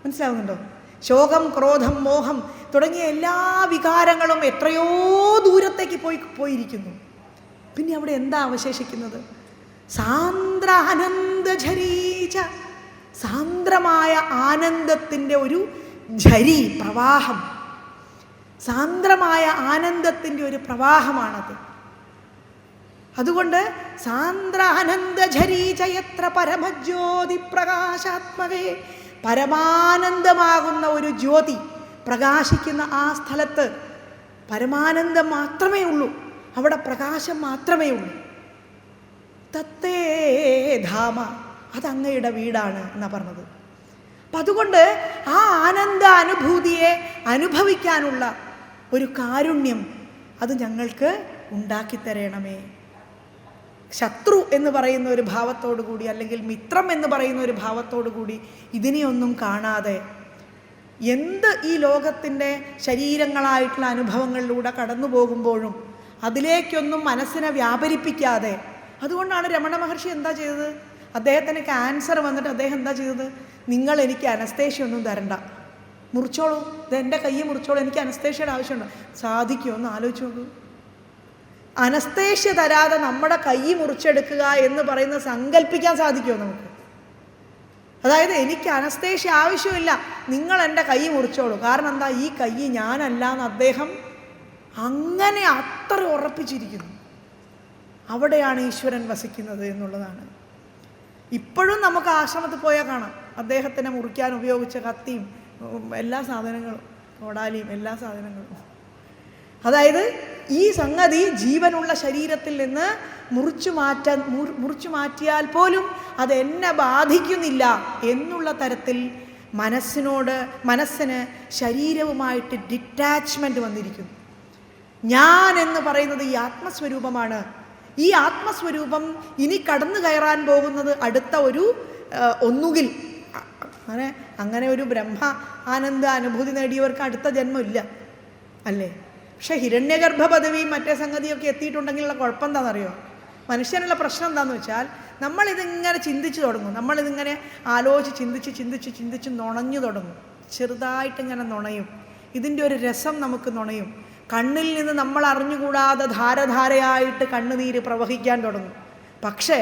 മനസ്സിലാവുന്നുണ്ടോ? ശോകം, ക്രോധം, മോഹം തുടങ്ങിയ എല്ലാ വികാരങ്ങളും എത്രയോ ദൂരത്തേക്ക് പോയിരിക്കുന്നു. പിന്നെ അവിടെ എന്താ അവശേഷിക്കുന്നത്? സാന്ദ്ര ആനന്ദझരീച, സാന്ദ്രമായ ആനന്ദത്തിൻ്റെ ഒരു ഝരി, പ്രവാഹം. സാന്ദ്രമായ ആനന്ദത്തിൻ്റെ ഒരു പ്രവാഹമാണത്. അതുകൊണ്ട് സാന്ദ്രാനന്ദझരീച യത്ര പരമജ്യോതി പ്രകാശാത്മകേ, പരമാനന്ദമാകുന്ന ഒരു ജ്യോതി പ്രകാശിക്കുന്ന ആ സ്ഥലത്ത് പരമാനന്ദം മാത്രമേ ഉള്ളൂ, അവിടെ പ്രകാശം മാത്രമേ ഉള്ളൂ. തത്തേ ധാമ, അതങ്ങയുടെ വീടാണ് എന്നാണ് പറഞ്ഞത്. അപ്പം അതുകൊണ്ട് ആ ആനന്ദ അനുഭൂതിയെ അനുഭവിക്കാനുള്ള ഒരു കാരുണ്യം അത് ഞങ്ങൾക്ക് ഉണ്ടാക്കിത്തരണമേ. ശത്രു എന്ന് പറയുന്ന ഒരു ഭാവത്തോടു കൂടി, അല്ലെങ്കിൽ മിത്രം എന്ന് പറയുന്ന ഒരു ഭാവത്തോടു കൂടി ഇതിനെയൊന്നും കാണാതെ, എന്ത് ഈ ലോകത്തിൻ്റെ ശരീരങ്ങളായിട്ടുള്ള അനുഭവങ്ങളിലൂടെ കടന്നു പോകുമ്പോഴും അതിലേക്കൊന്നും മനസ്സിനെ വ്യാപരിപ്പിക്കാതെ. അതുകൊണ്ടാണ് രമണ മഹർഷി എന്താ ചെയ്തത്? അദ്ദേഹത്തിന് ക്യാൻസർ വന്നിട്ട് അദ്ദേഹം എന്താ ചെയ്തത്? നിങ്ങൾ എനിക്ക് അനസ്തേഷ്യ ഒന്നും തരണ്ട, മുറിച്ചോളൂ, ഇതെൻ്റെ കൈ മുറിച്ചോളൂ, എനിക്ക് അനസ്തേഷ്യയുടെ ആവശ്യമുണ്ടോ? സാധിക്കുമോ? ഒന്ന് ആലോചിച്ച് നോക്കൂ. അനസ്തേഷ്യ തരാതെ നമ്മുടെ കൈ മുറിച്ചെടുക്കുക എന്ന് പറയുന്നത് സങ്കല്പിക്കാൻ സാധിക്കുമോ നമുക്ക്? അതായത് എനിക്ക് അനസ്തേഷ്യ ആവശ്യമില്ല, നിങ്ങൾ എൻ്റെ കൈ മുറിച്ചോളൂ. കാരണം എന്താ? ഈ കൈ ഞാനല്ല എന്ന് അദ്ദേഹം അങ്ങനെ അത്ര ഉറപ്പിച്ചിരിക്കുന്നു. അവിടെയാണ് ഈശ്വരൻ വസിക്കുന്നത് എന്നുള്ളതാണ്. ഇപ്പോഴും നമുക്ക് ആശ്രമത്തിൽ പോയാൽ കാണാം അദ്ദേഹത്തിനെ മുറിക്കാൻ ഉപയോഗിച്ച കത്തിയും എല്ലാ സാധനങ്ങളും, കോടാലിയും എല്ലാ സാധനങ്ങളും. അതായത് ഈ സംഗതി ജീവനുള്ള ശരീരത്തിൽ നിന്ന് മുറിച്ചു മാറ്റിയാൽ പോലും അത് എന്നെ ബാധിക്കുന്നില്ല എന്നുള്ള തരത്തിൽ മനസ്സിന് ശരീരവുമായിട്ട് ഡിറ്റാച്ച്മെൻറ്റ് വന്നിരിക്കുന്നു. ഞാൻ എന്ന് പറയുന്നത് ഈ ആത്മസ്വരൂപമാണ്. ഈ ആത്മസ്വരൂപം ഇനി കടന്നു കയറാൻ പോകുന്നത് അടുത്ത ഒന്നുകിൽ അങ്ങനെ ഒരു ബ്രഹ്മ ആനന്ദ അനുഭൂതി നേടിയവർക്ക് അടുത്ത ജന്മമില്ല അല്ലേ? പക്ഷെ ഹിരണ്യഗർഭ പദവിയും മറ്റേ സംഗതിയൊക്കെ എത്തിയിട്ടുണ്ടെങ്കിലുള്ള കുഴപ്പം എന്താണെന്നറിയോ? മനുഷ്യനുള്ള പ്രശ്നം എന്താണെന്ന് വെച്ചാൽ നമ്മളിതിങ്ങനെ ചിന്തിച്ച് തുടങ്ങും, നമ്മളിതിങ്ങനെ ആലോചിച്ച് ചിന്തിച്ച് നുണഞ്ഞു തുടങ്ങും. ചെറുതായിട്ടിങ്ങനെ നുണയും. ഇതിൻ്റെ ഒരു രസം നമുക്ക് നുണയും. കണ്ണിൽ നിന്ന് നമ്മൾ അറിഞ്ഞുകൂടാതെ ധാരധാരയായിട്ട് കണ്ണുനീര് പ്രവഹിക്കാൻ തുടങ്ങും. പക്ഷേ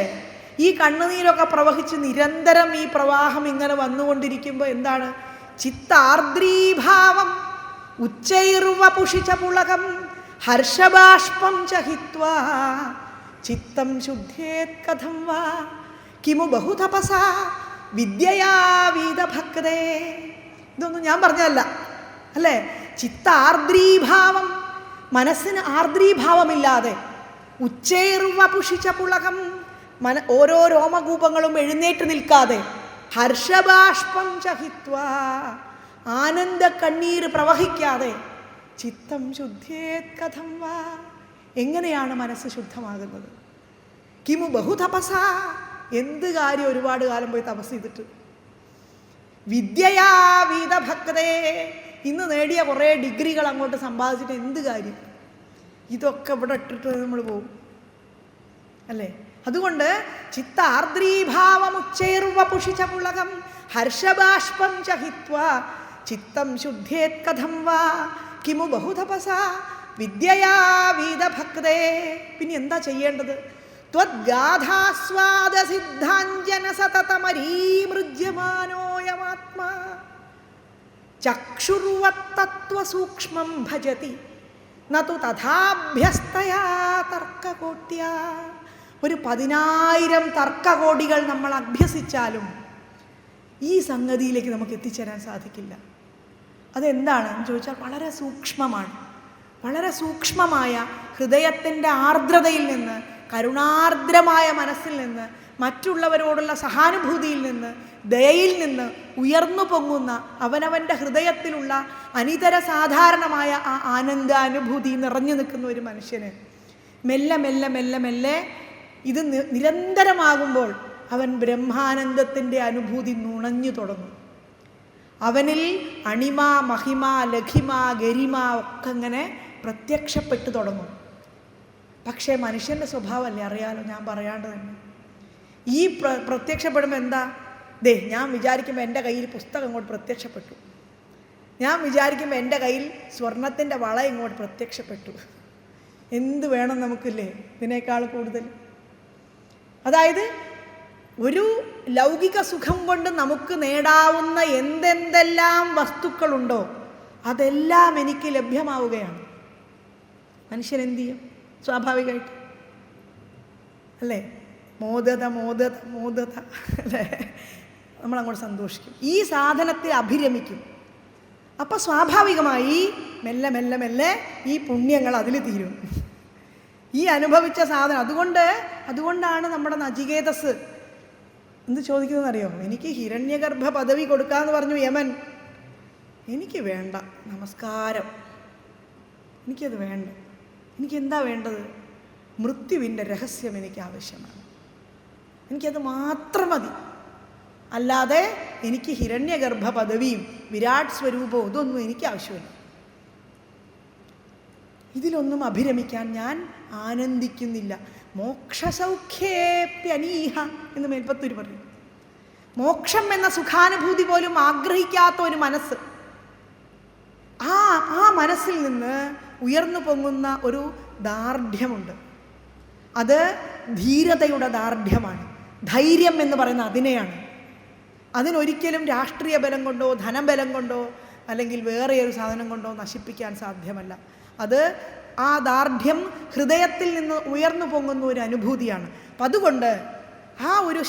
ഈ കണ്ണുനീരൊക്കെ പ്രവഹിച്ച് നിരന്തരം ഈ പ്രവാഹം ഇങ്ങനെ വന്നുകൊണ്ടിരിക്കുമ്പോൾ എന്താണ്? ചിത്താർദ്രീഭാവം ഉച്ചൈർവപുഷിച്ച പുളകം ഹർഷബാഷ്പം ചഹിത്വാ ചിത്തം ശുദ്ധേത് കഥം വാ കിമു ബഹുതപസാ വിദ്യയാ വീതഭക്തേ. ഇതൊന്നും ഞാൻ പറഞ്ഞതല്ല അല്ലേ? ചിത്താർദ്രീഭാവം, മനസ്സിന് ആർദ്രീഭാവമില്ലാതെ, ഉച്ചൈർവപുഷിച്ച പുളകം, ഓരോ രോമകൂപങ്ങളും എഴുന്നേറ്റ് നിൽക്കാതെ, ഹർഷബാഷ്പം ചഹിത്വാ, ആനന്ദ കണ്ണീർ പ്രവഹിക്കാതെ, ചിത്തം ശുദ്ധേത് കഥം വാ, എങ്ങനെയാണ് മനസ്സ് ശുദ്ധമാകുന്നത്? കിമു ബഹുതപസാ, എന്ത് കാര്യം ഒരുപാട് കാലം പോയി തപസ് ചെയ്തിട്ട്. വിദ്യയാ വീതഭക്തേ, ഇന്ന് നേടിയ കുറേ ഡിഗ്രികൾ അങ്ങോട്ട് സമ്പാദിച്ചിട്ട് എന്ത് കാര്യം? ഇതൊക്കെ ഇവിടെ ഇട്ടിട്ട് നമ്മൾ പോകും അല്ലേ? അതുകൊണ്ട് ചിത്താർദ്രീഭാവമുച്ചൈർവപുഷിച്ച പുളകം ഹർഷബാഷ്പം ചഹിത്വാ ചിത്തം ശുദ്ധേത് കഥം വാ കിമു ബഹുതപസാ വിദ്യയാ വീതഭക്തേ. പിന്നെ എന്താ ചെയ്യേണ്ടത്? ത്വദ്ഗാഥാസ്വാദസിദ്ധാഞ്ജന സതതമരീമൃജ്യമാനോയമാത്മാ ചക്ഷുർവത്തത്വസൂക്ഷ്മം ഭജതി നതു തഥാഭ്യസ്തയാ തർക്കകോട്ട്യാ. ഒരു 10,000 തർക്കകോടികൾ നമ്മൾ അഭ്യസിച്ചാലും ഈ സംഗതിയിലേക്ക് നമുക്ക് എത്തിച്ചേരാൻ സാധിക്കില്ല. അതെന്താണെന്ന് ചോദിച്ചാൽ വളരെ സൂക്ഷ്മമാണ്. വളരെ സൂക്ഷ്മമായ ഹൃദയത്തിൻ്റെ ആർദ്രതയിൽ നിന്ന്, കരുണാർദ്രമായ മനസ്സിൽ നിന്ന്, മറ്റുള്ളവരോടുള്ള സഹാനുഭൂതിയിൽ നിന്ന്, ദയയിൽ നിന്ന് ഉയർന്നു പൊങ്ങുന്ന അവനവൻ്റെ ഹൃദയത്തിലുള്ള അനിതര സാധാരണമായ ആ ആനന്ദാനുഭൂതി നിറഞ്ഞു നിൽക്കുന്ന ഒരു മനുഷ്യന് മെല്ലെ മെല്ലെ മെല്ലെ മെല്ലെ ഇത് നിരന്തരമാകുമ്പോൾ അവൻ ബ്രഹ്മാനന്ദത്തിൻ്റെ അനുഭൂതി നുണഞ്ഞു തുടങ്ങും. അവനിൽ അണിമ, മഹിമ, ലഘിമ, ഗരിമ ഒക്കെ ഇങ്ങനെ പ്രത്യക്ഷപ്പെട്ടു തുടങ്ങും. പക്ഷേ മനുഷ്യൻ്റെ സ്വഭാവമല്ലേ, അറിയാലോ, ഞാൻ പറയാണ്ട് തന്നെ. ഈ പ്രത്യക്ഷപ്പെടുമ്പോൾ എന്താ, ഞാൻ വിചാരിക്കുമ്പോൾ എൻ്റെ കയ്യിൽ പുസ്തകം ഇങ്ങോട്ട് പ്രത്യക്ഷപ്പെട്ടു, ഞാൻ വിചാരിക്കുമ്പോൾ എൻ്റെ കയ്യിൽ സ്വർണത്തിൻ്റെ വള ഇങ്ങോട്ട് പ്രത്യക്ഷപ്പെട്ടു. എന്ത് വേണം നമുക്കില്ലേ ഇതിനേക്കാൾ കൂടുതൽ? അതായത് ഒരു ലൗകിക സുഖം കൊണ്ട് നമുക്ക് നേടാവുന്ന എന്തെന്തെല്ലാം വസ്തുക്കളുണ്ടോ അതെല്ലാം എനിക്ക് ലഭ്യമാവുകയാണ്. മനുഷ്യൻ എന്ത് ചെയ്യും? സ്വാഭാവികമായിട്ട് അല്ലേ, മോദത മോദത മോദത അല്ലേ, നമ്മളങ്ങോട്ട് സന്തോഷിക്കും, ഈ സാധനത്തെ അഭിരമിക്കും. അപ്പം സ്വാഭാവികമായി മെല്ലെ മെല്ലെ മെല്ലെ ഈ പുണ്യങ്ങൾ അതിൽ തീരും, ഈ അനുഭവിച്ച സാധനം. അതുകൊണ്ടാണ് നമ്മുടെ നചികേതസ് എന്ത് ചോദിക്കുന്നതെന്നറിയോ? എനിക്ക് ഹിരണ്യഗർഭ പദവി കൊടുക്കാമെന്ന് പറഞ്ഞു യമൻ. എനിക്ക് വേണ്ട, നമസ്കാരം, എനിക്കത് വേണ്ട. എനിക്കെന്താ വേണ്ടത്? മൃത്യുവിൻ്റെ രഹസ്യം എനിക്ക് ആവശ്യമാണ്, എനിക്കത് മാത്രം മതി. അല്ലാതെ എനിക്ക് ഹിരണ്യഗർഭ പദവിയും വിരാട് സ്വരൂപവും ഇതൊന്നും എനിക്ക് ആവശ്യമില്ല. ഇതിലൊന്നും അഭിരമിക്കാൻ ഞാൻ ആനന്ദിക്കുന്നില്ല. മോക്ഷസൗഖ്യേപ്യനീഹ എന്ന് മേൽപ്പത്തൂര് പറയും. മോക്ഷം എന്ന സുഖാനുഭൂതി പോലും ആഗ്രഹിക്കാത്ത ഒരു മനസ്സ്, ആ മനസ്സിൽ നിന്ന് ഉയർന്നു പൊങ്ങുന്ന ഒരു ദാർഢ്യമുണ്ട്. അത് ധീരതയുടെ ദാർഢ്യമാണ്. ധൈര്യം എന്ന് പറയുന്ന അതിനെയാണ്. അതിനൊരിക്കലും രാഷ്ട്രീയ ബലം കൊണ്ടോ ധനബലം കൊണ്ടോ അല്ലെങ്കിൽ വേറെ ഒരു സാധനം കൊണ്ടോ നശിപ്പിക്കാൻ സാധ്യമല്ല. അത് ആ ദാർഢ്യം ഹൃദയത്തിൽ നിന്ന് ഉയർന്നു പൊങ്ങുന്ന ഒരു അനുഭൂതിയാണ്. അപ്പം അതുകൊണ്ട് ആ ഒരു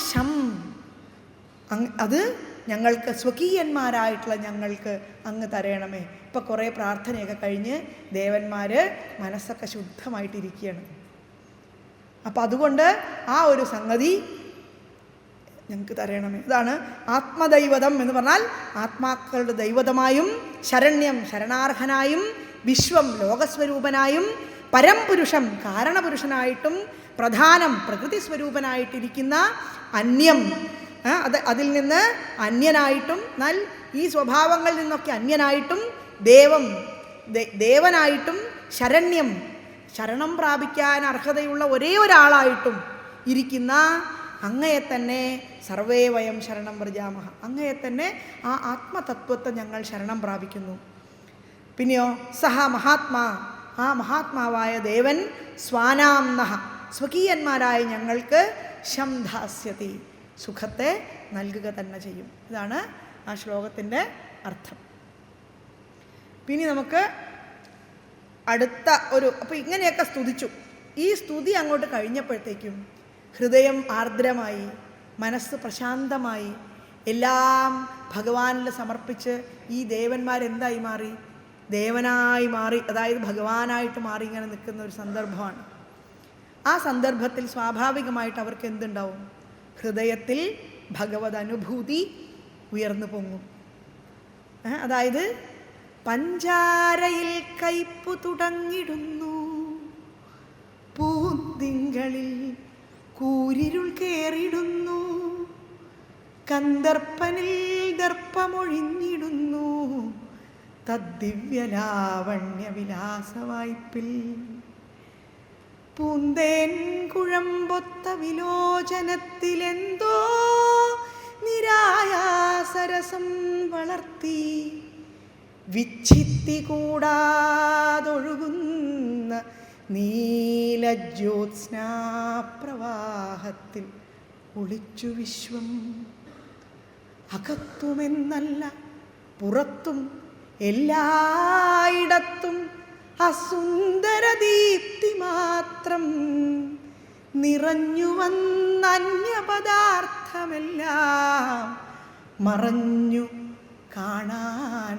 അത് ഞങ്ങൾക്ക് സ്വകീയന്മാരായിട്ടുള്ള ഞങ്ങൾക്ക് അങ്ങ് തരയണമേ. ഇപ്പം കുറേ പ്രാർത്ഥനയൊക്കെ കഴിഞ്ഞ് ദേവന്മാർ മനസ്സൊക്കെ ശുദ്ധമായിട്ടിരിക്കുകയാണ്. അപ്പം അതുകൊണ്ട് ആ ഒരു സംഗതി ഞങ്ങൾക്ക് തരയണമേ. ഇതാണ് ആത്മദൈവതം എന്ന് പറഞ്ഞാൽ ആത്മാക്കളുടെ ദൈവതമായും, ശരണ്യം ശരണാർഹനായും, വിശ്വം ലോകസ്വരൂപനായും, പരംപുരുഷം കാരണപുരുഷനായിട്ടും, പ്രധാനം പ്രകൃതി സ്വരൂപനായിട്ടിരിക്കുന്ന അന്യം, അതിൽ നിന്ന് അന്യനായിട്ടും, എന്നാൽ ഈ സ്വഭാവങ്ങളിൽ നിന്നൊക്കെ അന്യനായിട്ടും, ദേവനായിട്ടും, ശരണ്യം ശരണം പ്രാപിക്കാൻ അർഹതയുള്ള ഒരേ ഒരാളായിട്ടും ഇരിക്കുന്ന അങ്ങയെ തന്നെ സർവേ വയം ശരണം വ്രജാമഹ, അങ്ങയെ തന്നെ ആ ആത്മതത്വത്തെ ഞങ്ങൾ ശരണം പ്രാപിക്കുന്നു. പിന്നെയോ സഹ മഹാത്മാ, ആ മഹാത്മാവായ ദേവൻ സ്വാനാം നഹ സ്വകീയന്മാരായ ഞങ്ങൾക്ക് ശംധാസ്യതി സുഖത്തെ നൽകുക തന്നെ ചെയ്യും. ഇതാണ് ആ ശ്ലോകത്തിൻ്റെ അർത്ഥം. പിന്നെ നമുക്ക് അടുത്ത അപ്പോൾ ഇങ്ങനെയൊക്കെ സ്തുതിച്ചു. ഈ സ്തുതി അങ്ങോട്ട് കഴിഞ്ഞപ്പോഴത്തേക്കും ഹൃദയം ആർദ്രമായി, മനസ്സ് പ്രശാന്തമായി, എല്ലാം ഭഗവാനിൽ സമർപ്പിച്ച് ഈ ദേവന്മാരെന്തായി മാറി? ദേവനായി മാറി, അതായത് ഭഗവാനായിട്ട് മാറി ഇങ്ങനെ നിൽക്കുന്ന ഒരു സന്ദർഭമാണ്. ആ സന്ദർഭത്തിൽ സ്വാഭാവികമായിട്ട് അവർക്ക് എന്തുണ്ടാവും? ഹൃദയത്തിൽ ഭഗവത് അനുഭൂതി ഉയർന്നു പൊങ്ങും. അതായത് പഞ്ചാരയിൽ കയ്പു തുടങ്ങിടുന്നു, പൂന്തിങ്കളിൽ കൂരിരുൾ കേറിടുന്നു, കന്ദർപ്പനിൽ ദർപ്പമൊഴിഞ്ഞിടുന്നു, തദ്ദിവ്യലാവണ്യവിലാസവായ്പിൽ പൂന്തേൻ കുഴമ്പൊത്ത വിലോചനത്തിലെന്തോ നിരായാസരസം വളർത്തി, വിച്ഛിത്തി കൂടാതൊഴുകുന്ന നീലജ്യോത്സ്നാപ്രവാഹത്തിൽ ഒളിച്ചു വിശ്വം. അകത്തുമെന്നല്ല പുറത്തും എല്ലായിടത്തും അസുന്ദര ദീപ്തി മാത്രം നിറഞ്ഞു വന്ന അന്യപദാർത്ഥമെല്ലാം മറഞ്ഞു കാണാൻ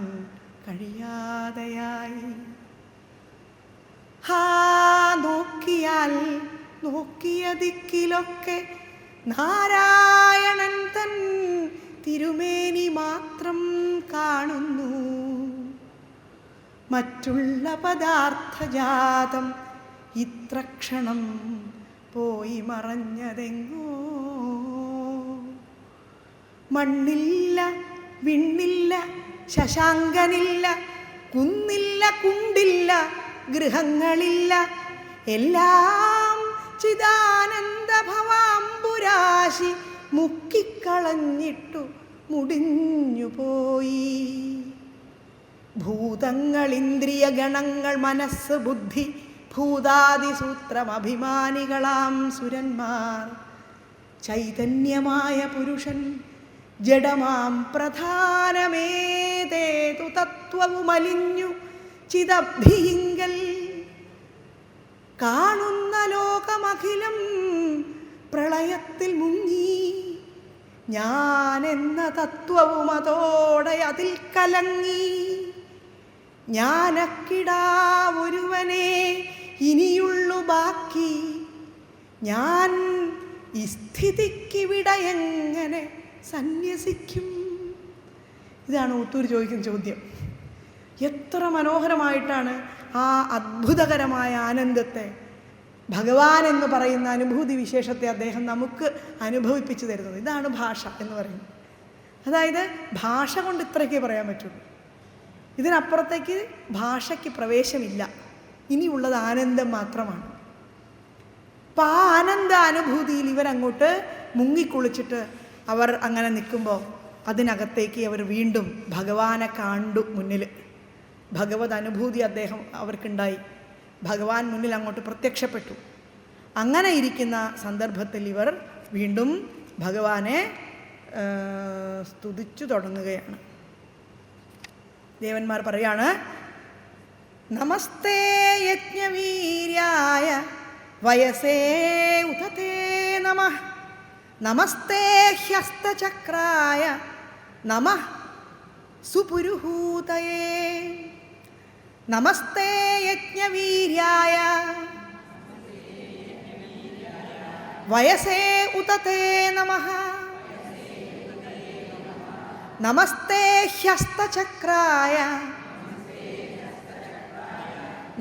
കഴിയാതെയായി. നോക്കിയാൽ നോക്കിയ ദിക്കിലൊക്കെ നാരായണൻ തൻ തിരുമേനി മാത്രം കാണുന്നു, മറ്റുള്ള പദാർത്ഥജാതം ഇത്ര ക്ഷണം പോയി മറഞ്ഞതെങ്ങോ. മണ്ണില്ല വിണ്ണില്ല ശശാങ്കനില്ല കുന്നില്ല കുണ്ടില്ല ഗൃഹങ്ങളില്ല എല്ലാം ചിദാനന്ദ ഭവാംബുരാശി മുക്കിക്കളഞ്ഞിട്ടു മുടിഞ്ഞുപോയി. ഭൂതങ്ങൾ ഇന്ദ്രിയ ഗണങ്ങൾ മനസ്സ് ബുദ്ധി ഭൂതാദിസൂത്രം അഭിമാനികളാം സുരന്മാർ ചൈതന്യമായ പുരുഷൻ ജഡമാം പ്രധാനമേതേതു തത്വവുമലിഞ്ഞു ചിദബ്ധിയിങ്കൽ കാണുന്ന ലോകമഖിലം പ്രളയത്തിൽ മുങ്ങി. ഞാനെന്ന തത്വവും അതോടെ അതിൽ കലങ്ങി. ഞാനക്കിടാവൊരുവനെ ഇനിയുള്ളു ബാക്കി. ഞാൻ ഈ സ്ഥിതിക്കിവിടെ എങ്ങനെ സന്യസിക്കും? ഇതാണ് ഊത്തൂർ ചോദിക്കുന്ന ചോദ്യം. എത്ര മനോഹരമായിട്ടാണ് ആ അത്ഭുതകരമായ ആനന്ദത്തെ, ഭഗവാൻ എന്ന് പറയുന്ന അനുഭൂതി വിശേഷത്തെ അദ്ദേഹം നമുക്ക് അനുഭവിപ്പിച്ചു തരുന്നത്. ഇതാണ് ഭാഷ എന്ന് പറയുന്നത്. അതായത് ഭാഷ കൊണ്ട് ഇത്രയ്ക്കേ പറയാൻ പറ്റുള്ളൂ. ഇതിനപ്പുറത്തേക്ക് ഭാഷയ്ക്ക് പ്രവേശമില്ല. ഇനിയുള്ളത് ആനന്ദം മാത്രമാണ്. അപ്പം ആ ആനന്ദ അനുഭൂതിയിൽ ഇവരങ്ങോട്ട് മുങ്ങിക്കുളിച്ചിട്ട് അവർ അങ്ങനെ നിൽക്കുമ്പോൾ അതിനകത്തേക്ക് അവർ വീണ്ടും ഭഗവാനെ കണ്ടു. മുന്നിൽ ഭഗവത് അനുഭൂതി അവർക്കുണ്ടായി. ഭഗവാൻ മുന്നിൽ അങ്ങോട്ട് പ്രത്യക്ഷപ്പെട്ടു. അങ്ങനെ ഇരിക്കുന്ന സന്ദർഭത്തിൽ ഇവർ വീണ്ടും ഭഗവാനെ സ്തുതിച്ചു തുടങ്ങുകയാണ്. ദേവന്മാർ പറയാണ്, നമസ്തേ യജ്ഞവീര്യായ വയസേ ഉതതേ നമഃ. നമസ്തേ ഹ്യസ്തചക്രായ നമഃ സുപുരുഹൂതയേ. നമസ്തേ യജ്ഞവീര്യായ വയസേ ഉതതേ നമഃ. നമസ്തേ ഹ്യസ്തചക്രായ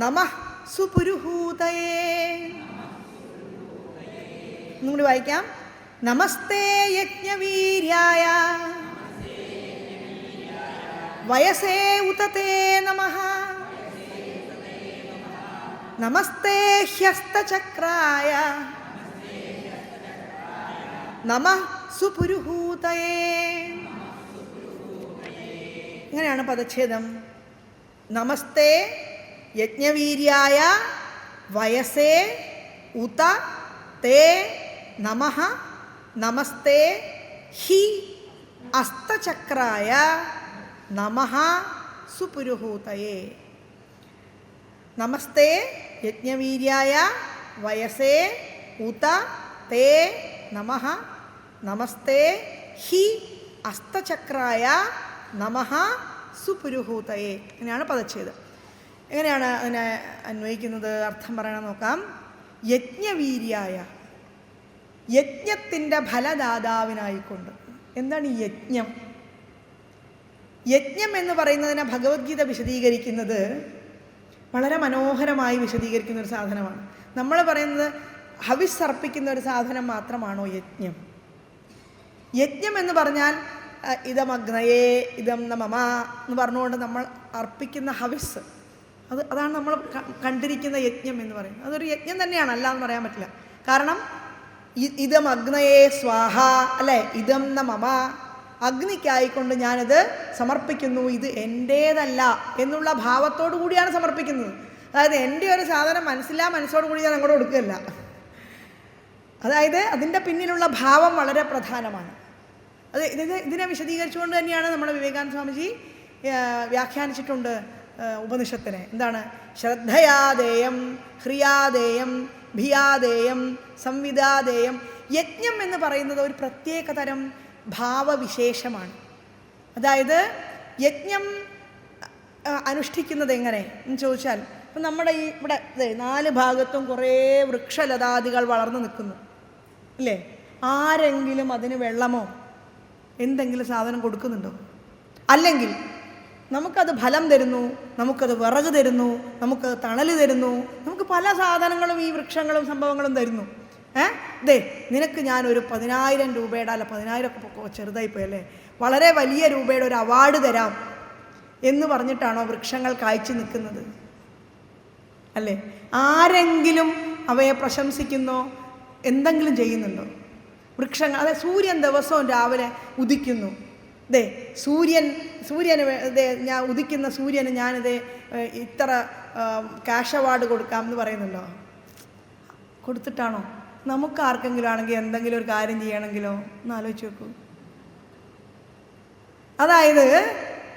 നമഃ സുപുരുഹൂതയേ. ഒന്നുകൂടി വായിക്കാം. നമസ്തേ യജ്ഞവീര്യായ വയസേ ഉതതേ നമഃ. നമസ്തേ ഹ്യസ്തചക്രായ നമഃ സുപുരുഹൂതയേ. ഇങ്ങനെയാണ് പദച്ഛേദം. നമസ്തേ യജ്ഞവീര്യായ വയസേ ഉത തേ നമഃ. നമസ്തേ ഹി അസ്തചക്രായ നമഃ സുപുരുഹൂതയേ. നമസ്തേ യജ്ഞവീര്യായ വയസേ ഉത തേ നമഃ. നമസ്തേ ഹി അസ്തചക്രായ നമഃ സുപുരുഹൂതയേ. ഇങ്ങനെയാണ് പദച്ഛേദം. എങ്ങനെയാണ് അതിനെ അന്വയിക്കുന്നത്? അർത്ഥം പറയണം നോക്കാം. യജ്ഞവീര്യായ, യജ്ഞത്തിൻ്റെ ഫലദാതാവിനായിക്കൊണ്ട്. എന്താണ് ഈ യജ്ഞം? യജ്ഞം എന്ന് പറയുന്നതിനെ ഭഗവത്ഗീത വിശദീകരിക്കുന്നത് വളരെ മനോഹരമായി വിശദീകരിക്കുന്ന ഒരു സാധനമാണ്. നമ്മൾ പറയുന്നത് ഹവിസ് അർപ്പിക്കുന്ന ഒരു സാധനം മാത്രമാണോ യജ്ഞം? യജ്ഞം എന്ന് പറഞ്ഞാൽ ഇതമഗ്നയേ ഇതം മമ എന്ന് പറഞ്ഞുകൊണ്ട് നമ്മൾ അർപ്പിക്കുന്ന ഹവിസ്, അതാണ് നമ്മൾ കണ്ടിരിക്കുന്ന യജ്ഞം എന്ന് പറയുന്നത്. അതൊരു യജ്ഞം തന്നെയാണ്, അല്ല എന്ന് പറയാൻ പറ്റില്ല. കാരണം ഇതം അഗ്നയേ സ്വാഹ, അല്ലേ? ഇതം മമ, അഗ്നിക്കായിക്കൊണ്ട് ഞാനിത് സമർപ്പിക്കുന്നു, ഇത് എൻ്റേതല്ല എന്നുള്ള ഭാവത്തോടു കൂടിയാണ് സമർപ്പിക്കുന്നത്. അതായത് എൻ്റെ ഒരു സാധനം മനസ്സോടു കൂടി ഞാൻ അങ്ങോട്ട് കൊടുക്കുകയല്ല. അതായത് അതിൻ്റെ പിന്നിലുള്ള ഭാവം വളരെ പ്രധാനമാണ്. ഇതിനെ വിശദീകരിച്ചുകൊണ്ട് തന്നെയാണ് നമ്മുടെ വിവേകാനന്ദ സ്വാമിജി വ്യാഖ്യാനിച്ചിട്ടുണ്ട് ഉപനിഷത്തിനെ. എന്താണ്? ശ്രദ്ധയാദേയം, ഹ്രിയാദേയം, ഭിയാദേയം, സംവിദാദേയം. യജ്ഞം എന്ന് പറയുന്നത് ഒരു പ്രത്യേക തരം ഭാവവിശേഷമാണ്. അതായത് യജ്ഞം അനുഷ്ഠിക്കുന്നത് എങ്ങനെ എന്ന് ചോദിച്ചാൽ, ഇപ്പം നമ്മുടെ ഇവിടെ 4 ഭാഗത്തും കുറേ വൃക്ഷലതാദികൾ വളർന്നു നിൽക്കുന്നു, ഇല്ലേ? ആരെങ്കിലും അതിന് വെള്ളമോ എന്തെങ്കിലും സാധനം കൊടുക്കുന്നുണ്ടോ? അല്ലെങ്കിൽ നമുക്കത് ഫലം തരുന്നു, നമുക്കത് വിറക് തരുന്നു, നമുക്കത് തണൽ തരുന്നു, നമുക്ക് പല സാധനങ്ങളും ഈ വൃക്ഷങ്ങളും സംഭവങ്ങളും തരുന്നു. ദേ നിനക്ക് ഞാനൊരു 10,000 രൂപയുടെ, അല്ല 10,000 ഒക്കെ ചെറുതായിപ്പോയി അല്ലേ, വളരെ വലിയ രൂപയുടെ ഒരു അവാർഡ് തരാം എന്ന് പറഞ്ഞിട്ടാണോ വൃക്ഷങ്ങൾ കായ്ച്ചു നിൽക്കുന്നത്? അല്ലേ? ആരെങ്കിലും അവയെ പ്രശംസിക്കുന്നോ? എന്തെങ്കിലും ചെയ്യുന്നുണ്ടോ? വൃക്ഷങ്ങൾ, അതെ, സൂര്യൻ ദിവസവും രാവിലെ ഉദിക്കുന്നു. ദേ സൂര്യന് ഞാൻ ഉദിക്കുന്ന സൂര്യന് ഞാനിതേ ഇത്ര ക്യാഷ് അവാർഡ് കൊടുക്കാം എന്ന് പറയുന്നുണ്ടോ? കൊടുത്തിട്ടാണോ? നമുക്ക് ആർക്കെങ്കിലും ആണെങ്കിൽ എന്തെങ്കിലും ഒരു കാര്യം ചെയ്യണമെങ്കിലോ ഒന്ന് ആലോചിച്ച് നോക്കൂ. അതായത്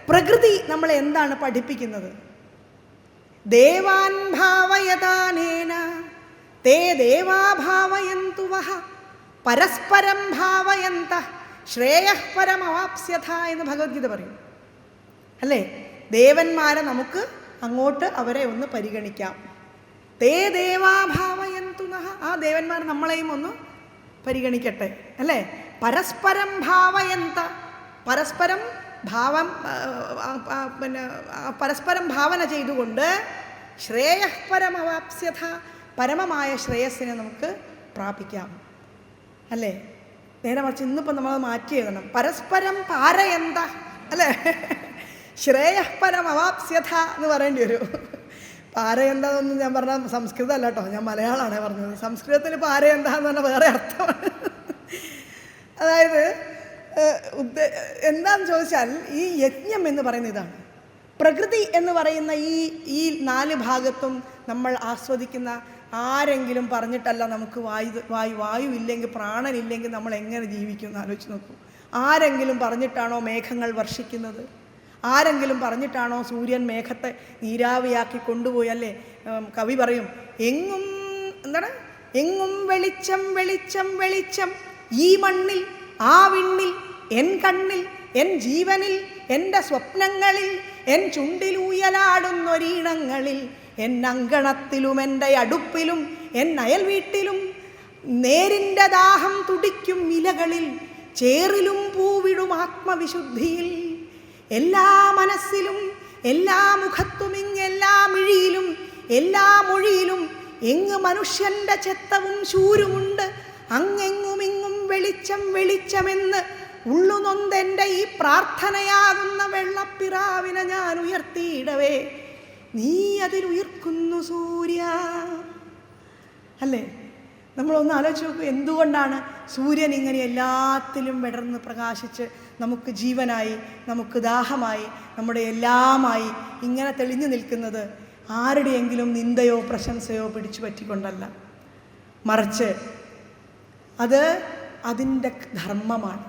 പ്രകൃതി നമ്മളെ എന്താണ് പഠിപ്പിക്കുന്നത്? ദേവാൻ ഭാവയതാനേന തേ ദേവാ ഭാവയന്തു വഹ പരസ്പരം ഭാവയന്ത ശ്രേയഃ പരമവാപ്സ്യഥ എന്ന് ഭഗവത്ഗീത പറയും. അല്ലേ? ദേവന്മാരെ നമുക്ക് അങ്ങോട്ട് അവരെ ഒന്ന് പരിഗണിക്കാം. തേ ദേവാ ഭാവയന്തു നഃ, ആ ദേവന്മാർ നമ്മളെയും ഒന്ന് പരിഗണിക്കട്ടെ. അല്ലേ? പരസ്പരം ഭാവയന്ത, പരസ്പരം പരസ്പരം ഭാവന ചെയ്തുകൊണ്ട് ശ്രേയഃ പരമവാപ്സ്യഥ, പരമമായ ശ്രേയസ്സിനെ നമുക്ക് പ്രാപിക്കാം. അല്ലേ? നേരെ മറിച്ച് ഇന്നിപ്പോൾ നമ്മളത് മാറ്റി എഴുതണം. പരസ്പരം പാരയന്ത, അല്ലേ? ശ്രേയഃ പരമവാപ്സ്യഥ എന്ന് പറയേണ്ടി വരും. പാരയന്താന്നൊന്നും ഞാൻ പറഞ്ഞാൽ സംസ്കൃതം അല്ല കേട്ടോ, ഞാൻ മലയാളമാണ് പറഞ്ഞത്. സംസ്കൃതത്തിൽ പാരയന്ത എന്ന് പറഞ്ഞാൽ വേറെ അർത്ഥമാണ്. അതായത് എന്താണെന്ന് ചോദിച്ചാൽ ഈ യജ്ഞം എന്ന് പറയുന്ന ഇതാണ്. പ്രകൃതി എന്ന് പറയുന്ന ഈ 4 ഭാഗത്തും നമ്മൾ ആസ്വദിക്കുന്ന ആരെങ്കിലും പറഞ്ഞിട്ടല്ല നമുക്ക് വായു ഇല്ലെങ്കിൽ, പ്രാണനില്ലെങ്കിൽ നമ്മൾ എങ്ങനെ ജീവിക്കും എന്ന് ആലോചിച്ച് നോക്കൂ. ആരെങ്കിലും പറഞ്ഞിട്ടാണോ മേഘങ്ങൾ വർഷിക്കുന്നത്? ആരെങ്കിലും പറഞ്ഞിട്ടാണോ സൂര്യൻ മേഘത്തെ നീരാവിയാക്കി കൊണ്ടുപോയി? അല്ലേ? കവി പറയും, എങ്ങും വെളിച്ചം വെളിച്ചം വെളിച്ചം, ഈ മണ്ണിൽ ആ വിണ്ണിൽ എൻ കണ്ണിൽ എൻ ജീവനിൽ എൻ്റെ സ്വപ്നങ്ങളിൽ എൻ ചുണ്ടിലൂയലാടുന്നൊരീണങ്ങളിൽ എൻ അങ്കണത്തിലും എൻ്റെ അടുപ്പിലും എൻ അയൽ വീട്ടിലും നേരിൻ്റെ ദാഹം തുടിക്കും ഇലകളിൽ ചേറിലും പൂവിടും ആത്മവിശുദ്ധിയിൽ എല്ലാ മനസ്സിലും എല്ലാ മുഖത്തും ഇങ്ങെല്ലാ മിഴിയിലും എല്ലാ മൊഴിയിലും എങ്ങ് മനുഷ്യൻ്റെ ചെത്തവും ശൂരുമുണ്ട് അങ്ങെങ്ങുമിങ്ങും വെളിച്ചം വെളിച്ചമെന്ന് ഉള്ളുനൊന്തെൻ്റെ ഈ പ്രാർത്ഥനയാകുന്ന വെള്ളപ്പിറാവിനെ ഞാൻ ഉയർത്തിയിടവേ നീ അതിലുയർക്കുന്നു സൂര്യ. അല്ലേ? നമ്മളൊന്ന് ആലോചിച്ച് നോക്കൂ, എന്തുകൊണ്ടാണ് സൂര്യൻ ഇങ്ങനെ എല്ലാത്തിലും വിടർന്ന് പ്രകാശിച്ച് നമുക്ക് ജീവനായി, നമുക്ക് ദാഹമായി, നമ്മുടെ എല്ലാമായി ഇങ്ങനെ തെളിഞ്ഞു നിൽക്കുന്നത്? ആരുടെയെങ്കിലും നിന്ദയോ പ്രശംസയോ പിടിച്ചു പറ്റിക്കൊണ്ടല്ല, മറിച്ച് അത് അതിൻ്റെ ധർമ്മമാണ്.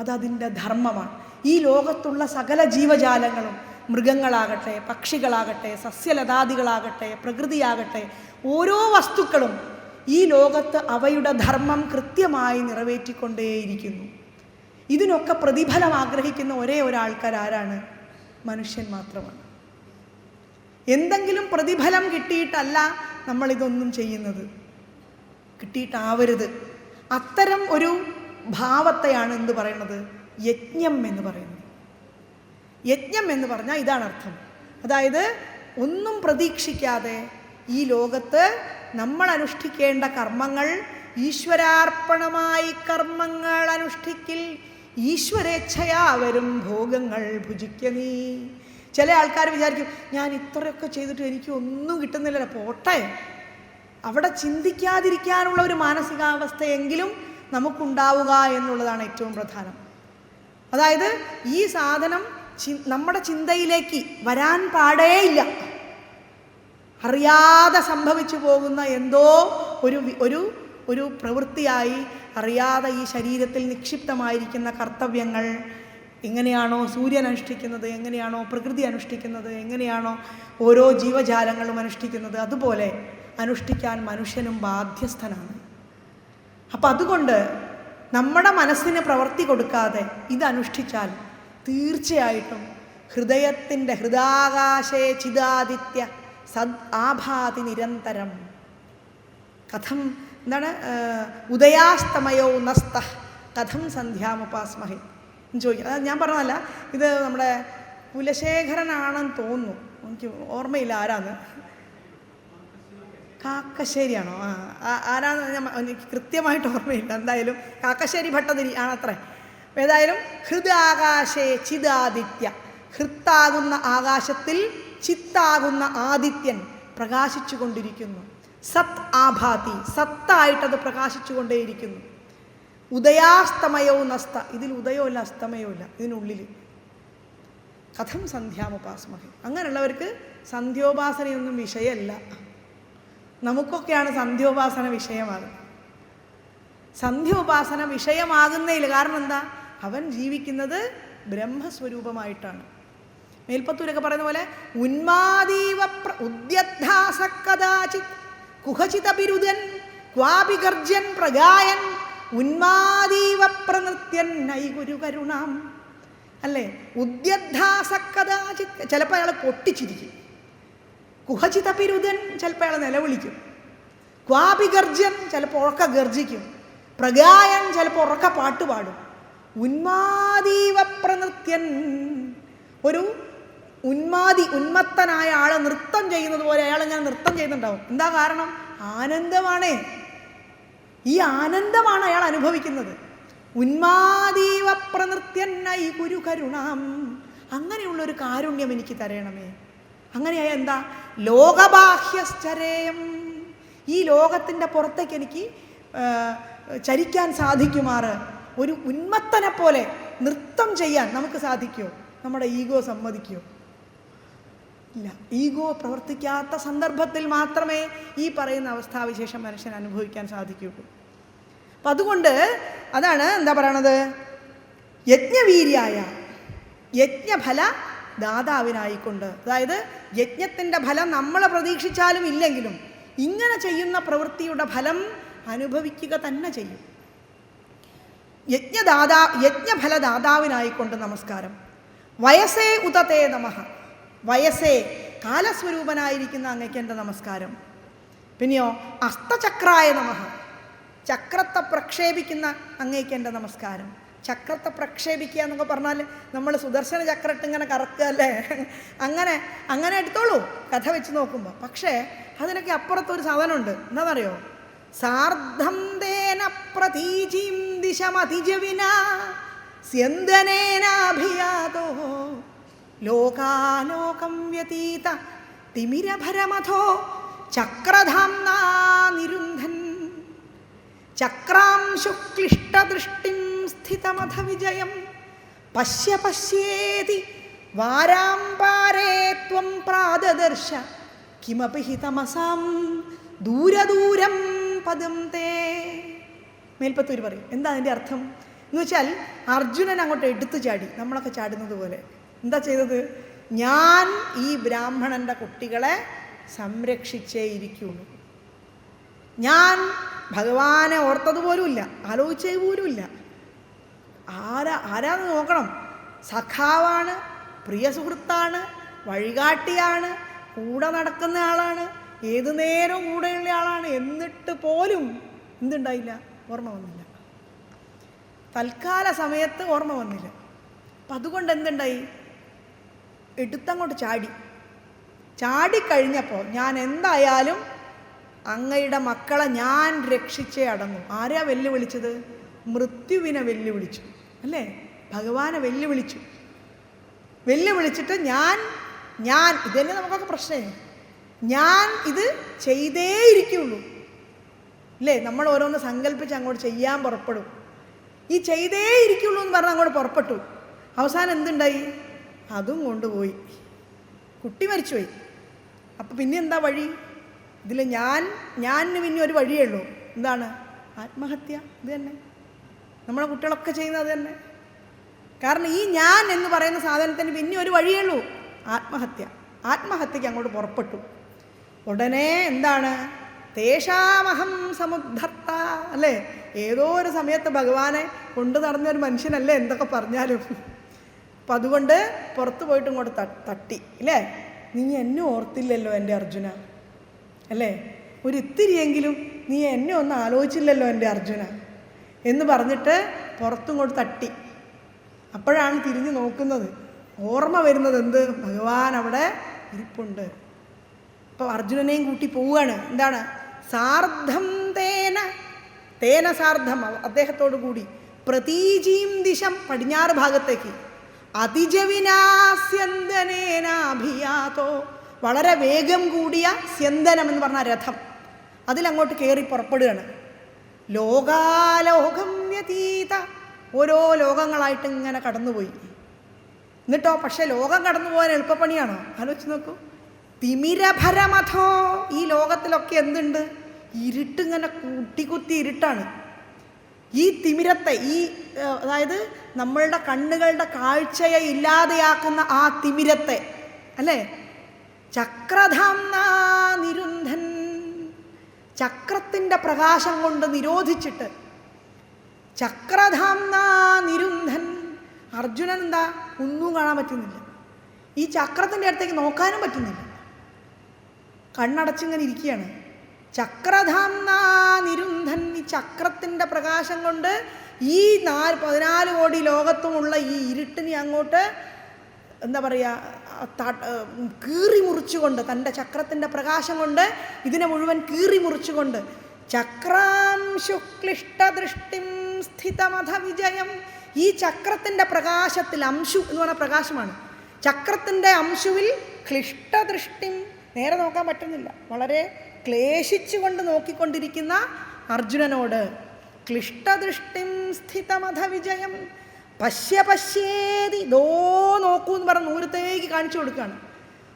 അതതിൻ്റെ ധർമ്മമാണ്. ഈ ലോകത്തുള്ള സകല ജീവജാലങ്ങളും, മൃഗങ്ങളാകട്ടെ, പക്ഷികളാകട്ടെ, സസ്യലതാദികളാകട്ടെ, പ്രകൃതിയാകട്ടെ, ഓരോ വസ്തുക്കളും ഈ ലോകത്ത് അവയുടെ ധർമ്മം കൃത്യമായി നിറവേറ്റിക്കൊണ്ടേയിരിക്കുന്നു. ഇതിനൊക്കെ പ്രതിഫലം ആഗ്രഹിക്കുന്ന ഒരേ ഒരാൾക്കാർ ആരാണ്? മനുഷ്യൻ മാത്രമാണ്. എന്തെങ്കിലും പ്രതിഫലം കിട്ടിയിട്ടല്ല നമ്മളിതൊന്നും ചെയ്യുന്നത്, കിട്ടിയിട്ടാവരുത്. അത്തരം ഒരു ഭാവത്തെയാണ് എന്ത് പറയുന്നത്? യജ്ഞം എന്ന് പറയുന്നത്. യജ്ഞം എന്ന് പറഞ്ഞാൽ ഇതാണ് അർത്ഥം. അതായത് ഒന്നും പ്രതീക്ഷിക്കാതെ ഈ ലോകത്ത് നമ്മൾ അനുഷ്ഠിക്കേണ്ട കർമ്മങ്ങൾ, ഈശ്വരാർപ്പണമായി കർമ്മങ്ങൾ അനുഷ്ഠിക്കിൽ ഈശ്വരേച്ഛയാ വരും ഭോഗങ്ങൾ ഭുജിക്ക നീ. ചില ആൾക്കാർ വിചാരിക്കും, ഞാൻ ഇത്രയൊക്കെ ചെയ്തിട്ട് എനിക്ക് ഒന്നും കിട്ടുന്നില്ലല്ലോ, പോട്ടെ. അവിടെ ചിന്തിക്കാതിരിക്കാനുള്ള ഒരു മാനസികാവസ്ഥയെങ്കിലും നമുക്കുണ്ടാവുക എന്നുള്ളതാണ് ഏറ്റവും പ്രധാനം. അതായത് ഈ സാധനം നമ്മുടെ ചിന്തയിലേക്ക് വരാൻ പാടേയില്ല. അറിയാതെ സംഭവിച്ചു പോകുന്ന എന്തോ ഒരു പ്രവൃത്തിയായി അറിയാതെ ഈ ശരീരത്തിൽ നിക്ഷിപ്തമായിരിക്കുന്ന കർത്തവ്യങ്ങൾ എങ്ങനെയാണോ സൂര്യൻ അനുഷ്ഠിക്കുന്നത്, എങ്ങനെയാണോ പ്രകൃതി അനുഷ്ഠിക്കുന്നത്, എങ്ങനെയാണോ ഓരോ ജീവജാലങ്ങളും അനുഷ്ഠിക്കുന്നത്, അതുപോലെ അനുഷ്ഠിക്കാൻ മനുഷ്യനും ബാധ്യസ്ഥനാണ്. അപ്പം അതുകൊണ്ട് നമ്മുടെ മനസ്സിന് പ്രവൃത്തി കൊടുക്കാതെ ഇതനുഷ്ഠിച്ചാൽ തീർച്ചയായിട്ടും ഹൃദയത്തിൻ്റെ ഹൃദാകാശേ ചിദാദിത്യ സദ് ആഭാതി നിരന്തരം കഥം എന്താണ് ഉദയാസ്തമയോ നസ്ത കഥം സന്ധ്യാമുപാസ്മഹേ ചോദിക്കുക. അത് ഞാൻ പറഞ്ഞതല്ല, ഇത് നമ്മുടെ കുലശേഖരനാണെന്ന് തോന്നുന്നു, എനിക്ക് ഓർമ്മയില്ല ആരാന്ന്. കാക്കശ്ശേരിയാണോ? ആരാന്ന് എനിക്ക് കൃത്യമായിട്ട് ഓർമ്മയില്ല. എന്തായാലും കാക്കശ്ശേരി ഭട്ടതിരി ആണത്രേ. ഏതായാലും ഹൃദാകാശേ ചിദാദിത്യ, ഹൃത്താകുന്ന ആകാശത്തിൽ ചിത്താകുന്ന ആദിത്യൻ പ്രകാശിച്ചു കൊണ്ടിരിക്കുന്നു. സത് ആഭാതി, സത്തായിട്ടത് പ്രകാശിച്ചു കൊണ്ടേയിരിക്കുന്നു. ഉദയാസ്തമയവും നസ്ത, ഇതിൽ ഉദയവും ഇല്ല അസ്തമയവും ഇല്ല ഇതിനുള്ളിൽ. കഥം സന്ധ്യാമുപാസ്മഹേ, അങ്ങനെയുള്ളവർക്ക് സന്ധ്യോപാസനയൊന്നും വിഷയമല്ല. നമുക്കൊക്കെയാണ് സന്ധ്യോപാസന വിഷയമാകുന്നത്. സന്ധ്യോപാസന വിഷയമാകുന്നതിൽ കാരണം എന്താ? അവൻ ജീവിക്കുന്നത് ബ്രഹ്മസ്വരൂപമായിട്ടാണ്. മേൽപ്പത്തൂരൊക്കെ പറയുന്ന പോലെ ഉന്മാദീവ ഉദ്യദ്ധാസക്കദാചിത് കുഹചിതപിരുദൻ ക്വാപി ഗർജൻ പ്രഗായൻ ഉന്മാദീവ പ്രനൃത്യൻ നൈകുരു കരുണാം. അല്ലേ? ഉദ്യദ്ധാസക്കദാചിത്, ചിലപ്പോൾ അയാൾ പൊട്ടിച്ചിരിക്കും. കുഹചിതപിരുദൻ, ചിലപ്പോൾ അയാൾ നിലവിളിക്കും. ക്വാപി ഗർജൻ, ചിലപ്പോൾ ഉറക്ക ഗർജിക്കും. പ്രഗായൻ, ചിലപ്പോൾ ഉറക്ക പാട്ട് പാടും. ഉന്മാദീവ പ്രനൃത്യൻ, ഒരു ഉന്മത്തനായ ആളെ നൃത്തം ചെയ്യുന്നത് പോലെ അയാൾ ഇങ്ങനെ നൃത്തം ചെയ്യുന്നുണ്ടാവും. എന്താ കാരണം? ആനന്ദമാണേ. ഈ ആനന്ദമാണ് അയാൾ അനുഭവിക്കുന്നത്. ഉന്മാദീവ പ്രനൃത്യന്നൈ ഗുരു കരുണാം, അങ്ങനെയുള്ളൊരു കാരുണ്യം എനിക്ക് തരണമേ. അങ്ങനെയായ എന്താ? ലോകബാഹ്യശ്ചരേയം, ഈ ലോകത്തിൻ്റെ പുറത്തേക്ക് എനിക്ക് ചരിക്കാൻ സാധിക്കുമാറ് ഒരു ഉന്മത്തനെ പോലെ നൃത്തം ചെയ്യാൻ നമുക്ക് സാധിക്കുമോ? നമ്മുടെ ഈഗോ സമ്മതിക്കുമോ? ഇല്ല. ഈഗോ പ്രവർത്തിക്കാത്ത സന്ദർഭത്തിൽ മാത്രമേ ഈ പറയുന്ന അവസ്ഥാവിശേഷം മനുഷ്യൻ അനുഭവിക്കാൻ സാധിക്കുകയുള്ളൂ. അപ്പം അതുകൊണ്ട് അതാണ് എന്താ പറയണത്, യജ്ഞവീര്യായ, യജ്ഞഫല ദാതാവിനായിക്കൊണ്ട്. അതായത് യജ്ഞത്തിൻ്റെ ഫലം നമ്മൾ പ്രതീക്ഷിച്ചാലും ഇല്ലെങ്കിലും ഇങ്ങനെ ചെയ്യുന്ന പ്രവൃത്തിയുടെ ഫലം അനുഭവിക്കുക തന്നെ ചെയ്യും. യജ്ഞഫലദാതാവിനായിക്കൊണ്ട് നമസ്കാരം. വയസ്സേ ഉതതേ നമഃ, വയസ്സേ കാലസ്വരൂപനായിരിക്കുന്ന അങ്ങയ്ക്ക് എൻ്റെ നമസ്കാരം. പിന്നെയോ അസ്തചക്രായ നമഃ, ചക്രത്തെ പ്രക്ഷേപിക്കുന്ന അങ്ങയ്ക്ക് എൻ്റെ നമസ്കാരം. ചക്രത്തെ പ്രക്ഷേപിക്കുക എന്നൊക്കെ പറഞ്ഞാൽ നമ്മൾ സുദർശന ചക്രട്ട് ഇങ്ങനെ കറക്കുക അല്ലേ, അങ്ങനെ എടുത്തോളൂ കഥ വെച്ച് നോക്കുമ്പോൾ. പക്ഷേ അതിനൊക്കെ അപ്പുറത്തൊരു സാധനമുണ്ട്. എന്താണെന്നറിയോ? സാർദ്ധം തേന പ്രതീചീം ദിശമതിജവിന സ്യന്ദനേനാഭിയാതോ ലോകാലോകം വ്യതീത തിമിരഭരമഥോ ചക്രധാംനാ നിരുന്ധൻ ചക്രാംശുക്ലിഷ്ടദൃഷ്ടിം സ്ഥിതമഥ വിജയം പശ്യ പശ്യേതി വാരാംപാരേ ത്വം പ്രാദദർശ കിമപി ഹി തമസാം ദൂരദൂരം പദം തേ. മേൽപ്പത്തൂർ പറയും. എന്താ അതിൻ്റെ അർത്ഥം എന്ന് വെച്ചാൽ, അർജുനൻ അങ്ങോട്ട് എടുത്തു ചാടി, നമ്മളൊക്കെ ചാടുന്നത് പോലെ. എന്താ ചെയ്തത്? ഞാൻ ഈ ബ്രാഹ്മണൻ്റെ കുട്ടികളെ സംരക്ഷിച്ചേ ഇരിക്കുള്ളൂ. ഞാൻ ഭഗവാനെ ഓർത്തതുപോലുമില്ല, ആലോചിച്ചേ പോലുമില്ല. ആരാന്ന് നോക്കണം. സഖാവാണ്, പ്രിയ സുഹൃത്താണ്, വഴികാട്ടിയാണ്, കൂടെ നടക്കുന്ന ആളാണ്, ഏതു നേരവും കൂടെയുള്ള ആളാണ്. എന്നിട്ട് പോലും എന്തുണ്ടായില്ല? ഓർമ്മ വന്നില്ല. തൽക്കാല സമയത്ത് ഓർമ്മ വന്നില്ല. അപ്പം അതുകൊണ്ട് എന്തുണ്ടായി? എടുത്തങ്ങോട്ട് ചാടിക്കഴിഞ്ഞപ്പോൾ ഞാൻ എന്തായാലും അങ്ങയുടെ മക്കളെ ഞാൻ രക്ഷിച്ചേ അടങ്ങും. ആരെയാ വെല്ലുവിളിച്ചത്? മൃത്യുവിനെ വെല്ലുവിളിച്ചു അല്ലേ? ഭഗവാനെ വെല്ലുവിളിച്ചിട്ട് ഞാൻ ഇതന്നെ നമുക്കൊക്കെ പ്രശ്നമേ, ഞാൻ ഇത് ചെയ്തേയിരിക്കുള്ളൂ അല്ലേ? നമ്മൾ ഓരോന്ന് സങ്കല്പിച്ച് അങ്ങോട്ട് ചെയ്യാൻ പുറപ്പെടും. ഈ ചെയ്തേയിരിക്കുള്ളൂ എന്ന് പറഞ്ഞാൽ അങ്ങോട്ട് പുറപ്പെട്ടു. അവസാനം എന്തുണ്ടായി? അതും കൊണ്ടുപോയി, കുട്ടി മരിച്ചുപോയി. അപ്പം പിന്നെ എന്താ വഴി? ഇതിൽ ഞാനിന് പിന്നെ ഒരു വഴിയേ ഉള്ളൂ. എന്താണ്? ആത്മഹത്യ. ഇത് തന്നെ നമ്മളെ കുട്ടികളൊക്കെ ചെയ്യുന്നത് അത് തന്നെ. കാരണം ഈ ഞാൻ എന്ന് പറയുന്ന സാധനത്തിന് പിന്നെ ഒരു വഴിയേ ഉള്ളൂ, ആത്മഹത്യക്ക് അങ്ങോട്ട് പുറപ്പെട്ടു. ഉടനെ എന്താണ്? തേഷാമഹം സമുദ്ധർത്ത അല്ലേ? ഏതോ ഒരു സമയത്ത് ഭഗവാനെ കൊണ്ടു നടന്നൊരു മനുഷ്യനല്ലേ എന്തൊക്കെ പറഞ്ഞാലും. അപ്പം അതുകൊണ്ട് പുറത്ത് പോയിട്ട് ഇങ്ങോട്ട് തട്ടി അല്ലേ? നീ എന്നെ ഓർത്തില്ലല്ലോ എൻ്റെ അർജുന അല്ലേ? ഒരിത്തിരിയെങ്കിലും നീ എന്നെ ഒന്നും ആലോചിച്ചില്ലല്ലോ എൻ്റെ അർജുന എന്ന് പറഞ്ഞിട്ട് പുറത്തും തട്ടി. അപ്പോഴാണ് തിരിഞ്ഞു നോക്കുന്നത്. ഓർമ്മ വരുന്നത് എന്ത്? ഭഗവാൻ അവിടെ ഇരിപ്പുണ്ട്. അപ്പോൾ അർജുനനെയും കൂട്ടി പോവുകയാണ്. എന്താണ്? സാർദ്ധം തേന, തേന സാർദ്ധം, അദ്ദേഹത്തോടു കൂടി പ്രതീചീം ദിശം, പടിഞ്ഞാറ് ഭാഗത്തേക്ക്, അതിജവിനാസ്യന്തനേനാഭിയാതോ, വളരെ വേഗം കൂടിയ സ്യന്തനം എന്ന് പറഞ്ഞ രഥം, അതിലങ്ങോട്ട് കയറി പുറപ്പെടുകയാണ്. ലോകാലോകം വ്യതീത, ഓരോ ലോകങ്ങളായിട്ട് ഇങ്ങനെ കടന്നുപോയി. എന്നിട്ടോ പക്ഷെ ലോകം കടന്നു പോകാൻ എളുപ്പപ്പണിയാണോ? ആലോചിച്ച് നോക്കൂ. തിമിരഭരമഥോ, ഈ ലോകത്തിലൊക്കെ എന്തുണ്ട്? ഇരുട്ടിങ്ങനെ കുത്തി ഇരുട്ടാണ്. ഈ തിമിരത്തെ, അതായത് നമ്മളുടെ കണ്ണുകളുടെ കാഴ്ചയെ ഇല്ലാതെയാക്കുന്ന ആ തിമിരത്തെ, അല്ലേ? ചക്രധാംനാ നിരുന്ധൻ, ചക്രത്തിൻ്റെ പ്രകാശം കൊണ്ട് നിരോധിച്ചിട്ട്, ചക്രധാംനാ നിരുന്ധൻ. അർജുനൻ എന്താ? ഒന്നും കാണാൻ പറ്റുന്നില്ല. ഈ ചക്രത്തിൻ്റെ അടുത്തേക്ക് നോക്കാനും പറ്റുന്നില്ല, കണ്ണടച്ചിങ്ങനെ ഇരിക്കുകയാണ്. ചക്രധാംനാ നിരുന്ധൻ, ഈ ചക്രത്തിൻ്റെ പ്രകാശം കൊണ്ട് ഈ 14 കോടി ലോകത്തുമുള്ള ഈ ഇരുട്ടിനെ അങ്ങോട്ട് എന്താ പറയുക, കീറി മുറിച്ചുകൊണ്ട്, തൻ്റെ ചക്രത്തിൻ്റെ പ്രകാശം കൊണ്ട് ഇതിനെ മുഴുവൻ കീറി മുറിച്ചുകൊണ്ട്, ചക്രാം ശുക്ലിഷ്ടദൃഷ്ടിം സ്ഥിതമധ വിജയം, ഈ ചക്രത്തിൻ്റെ പ്രകാശത്തിൽ, അംശു എന്ന് പറഞ്ഞ പ്രകാശമാണ്, ചക്രത്തിൻ്റെ അംശുവിൽ ക്ലിഷ്ടദൃഷ്ടിം, നേരെ നോക്കാൻ പറ്റുന്നില്ല, വളരെ ക്ലേശിച്ചുകൊണ്ട് നോക്കിക്കൊണ്ടിരിക്കുന്ന അർജുനനോട് ക്ലിഷ്ടദൃഷ്ടിം സ്ഥിതമധ വിജയം പശ്യേതി, ദോ നോക്കൂ എന്ന് പറഞ്ഞ് ദൂരത്തേക്ക് കാണിച്ചു കൊടുക്കുകയാണ്.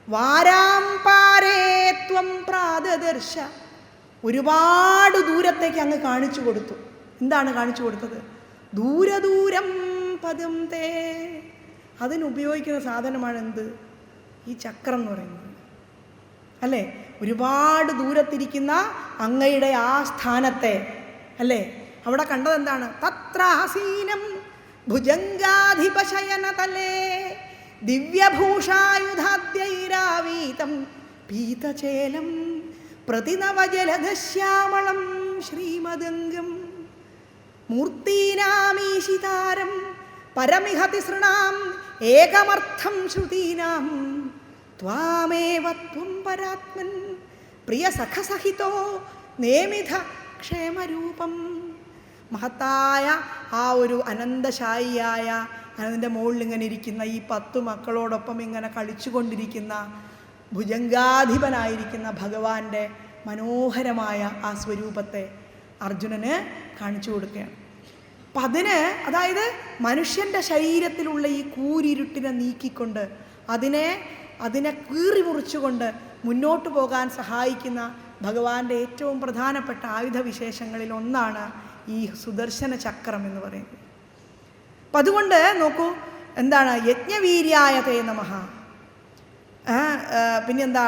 വാരാം പാരേ ത്വം പ്രാദദർശ, ഒരുപാട് ദൂരത്തേക്ക് അങ്ങ് കാണിച്ചു കൊടുത്തു. എന്താണ് കാണിച്ചു കൊടുത്തത്? ദൂരദൂരം പദം തേ, അതിനുപയോഗിക്കുന്ന സാധനമാണ് എന്ത്? ഈ ചക്രം എന്ന് പറയുന്നത്, അല്ലേ? ഒരുപാട് ദൂരത്തിരിക്കുന്ന അങ്ങയുടെ ആ സ്ഥാനത്തെ, അല്ലേ? അവിടെ കണ്ടത് എന്താണ്? തത്രാസീനം ഭുജംഗാധിപശയനതലേ ദിവ്യഭൂഷായുധാദ്യൈരാവീതം പീതചേലം പ്രതിനവജലധശ്യാമളം ശ്രീമദംഗം മൂർത്തീനാമീശിതാരം പരമിഹ തിസൃണാം ഏകമർത്ഥം ശ്രുതീനാം ത്വാമേവ ത്വം പരാത്മൻ പ്രിയസഖസഹിതോ നേമിധ ക്ഷേമരൂപം. മഹത്തായ ആ ഒരു അനന്തശായിയായ, അതിൻ്റെ മുകളിൽ ഇങ്ങനെ ഇരിക്കുന്ന ഈ 10 മക്കളോടൊപ്പം ഇങ്ങനെ കളിച്ചുകൊണ്ടിരിക്കുന്ന ഭുജംഗാധിപനായിരിക്കുന്ന ഭഗവാന്റെ മനോഹരമായ ആ സ്വരൂപത്തെ അർജുനന് കാണിച്ചു കൊടുക്കുകയാണ്. അപ്പം അതിന്, അതായത് മനുഷ്യൻ്റെ ശരീരത്തിലുള്ള ഈ കൂരിരുട്ടിനെ നീക്കിക്കൊണ്ട് അതിനെ കീറി മുറിച്ചുകൊണ്ട് മുന്നോട്ട് പോകാൻ സഹായിക്കുന്ന ഭഗവാന്റെ ഏറ്റവും പ്രധാനപ്പെട്ട ആയുധവിശേഷങ്ങളിൽ ഒന്നാണ് ഈ സുദർശന ചക്രം എന്ന് പറയുന്നത്. അപ്പം അതുകൊണ്ട് നോക്കൂ, എന്താണ്? യജ്ഞവീര്യായ തേ നമഃ, പിന്നെന്താ?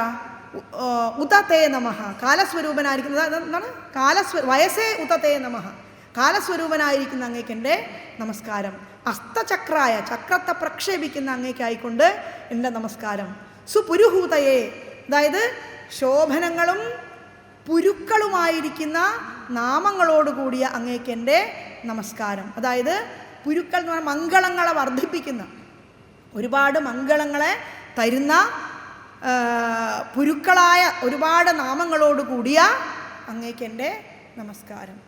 ഉതതേ നമഃ, കാലസ്വരൂപനായിരിക്കുന്നത് എന്താണ്? വയസ്സേ ഉതതേ നമഃ, കാലസ്വരൂപനായിരിക്കുന്ന അങ്ങേക്ക് എൻ്റെ നമസ്കാരം. അസ്തചക്രായ, ചക്രത്തെ പ്രക്ഷേപിക്കുന്ന അങ്ങേക്കായിക്കൊണ്ട് എൻ്റെ നമസ്കാരം. സുപുരുഹൂതയെ, അതായത് ശോഭനങ്ങളും പുരുക്കളുമായിരിക്കുന്ന നാമങ്ങളോടുകൂടിയ അങ്ങേക്ക് എൻ്റെ നമസ്കാരം. അതായത് പുരുക്കൾ എന്ന് പറഞ്ഞാൽ മംഗളങ്ങളെ വർദ്ധിപ്പിക്കുന്ന, ഒരുപാട് മംഗളങ്ങളെ തരുന്ന പുരുക്കളായ ഒരുപാട് നാമങ്ങളോടുകൂടിയ അങ്ങേക്ക് എൻ്റെ നമസ്കാരം.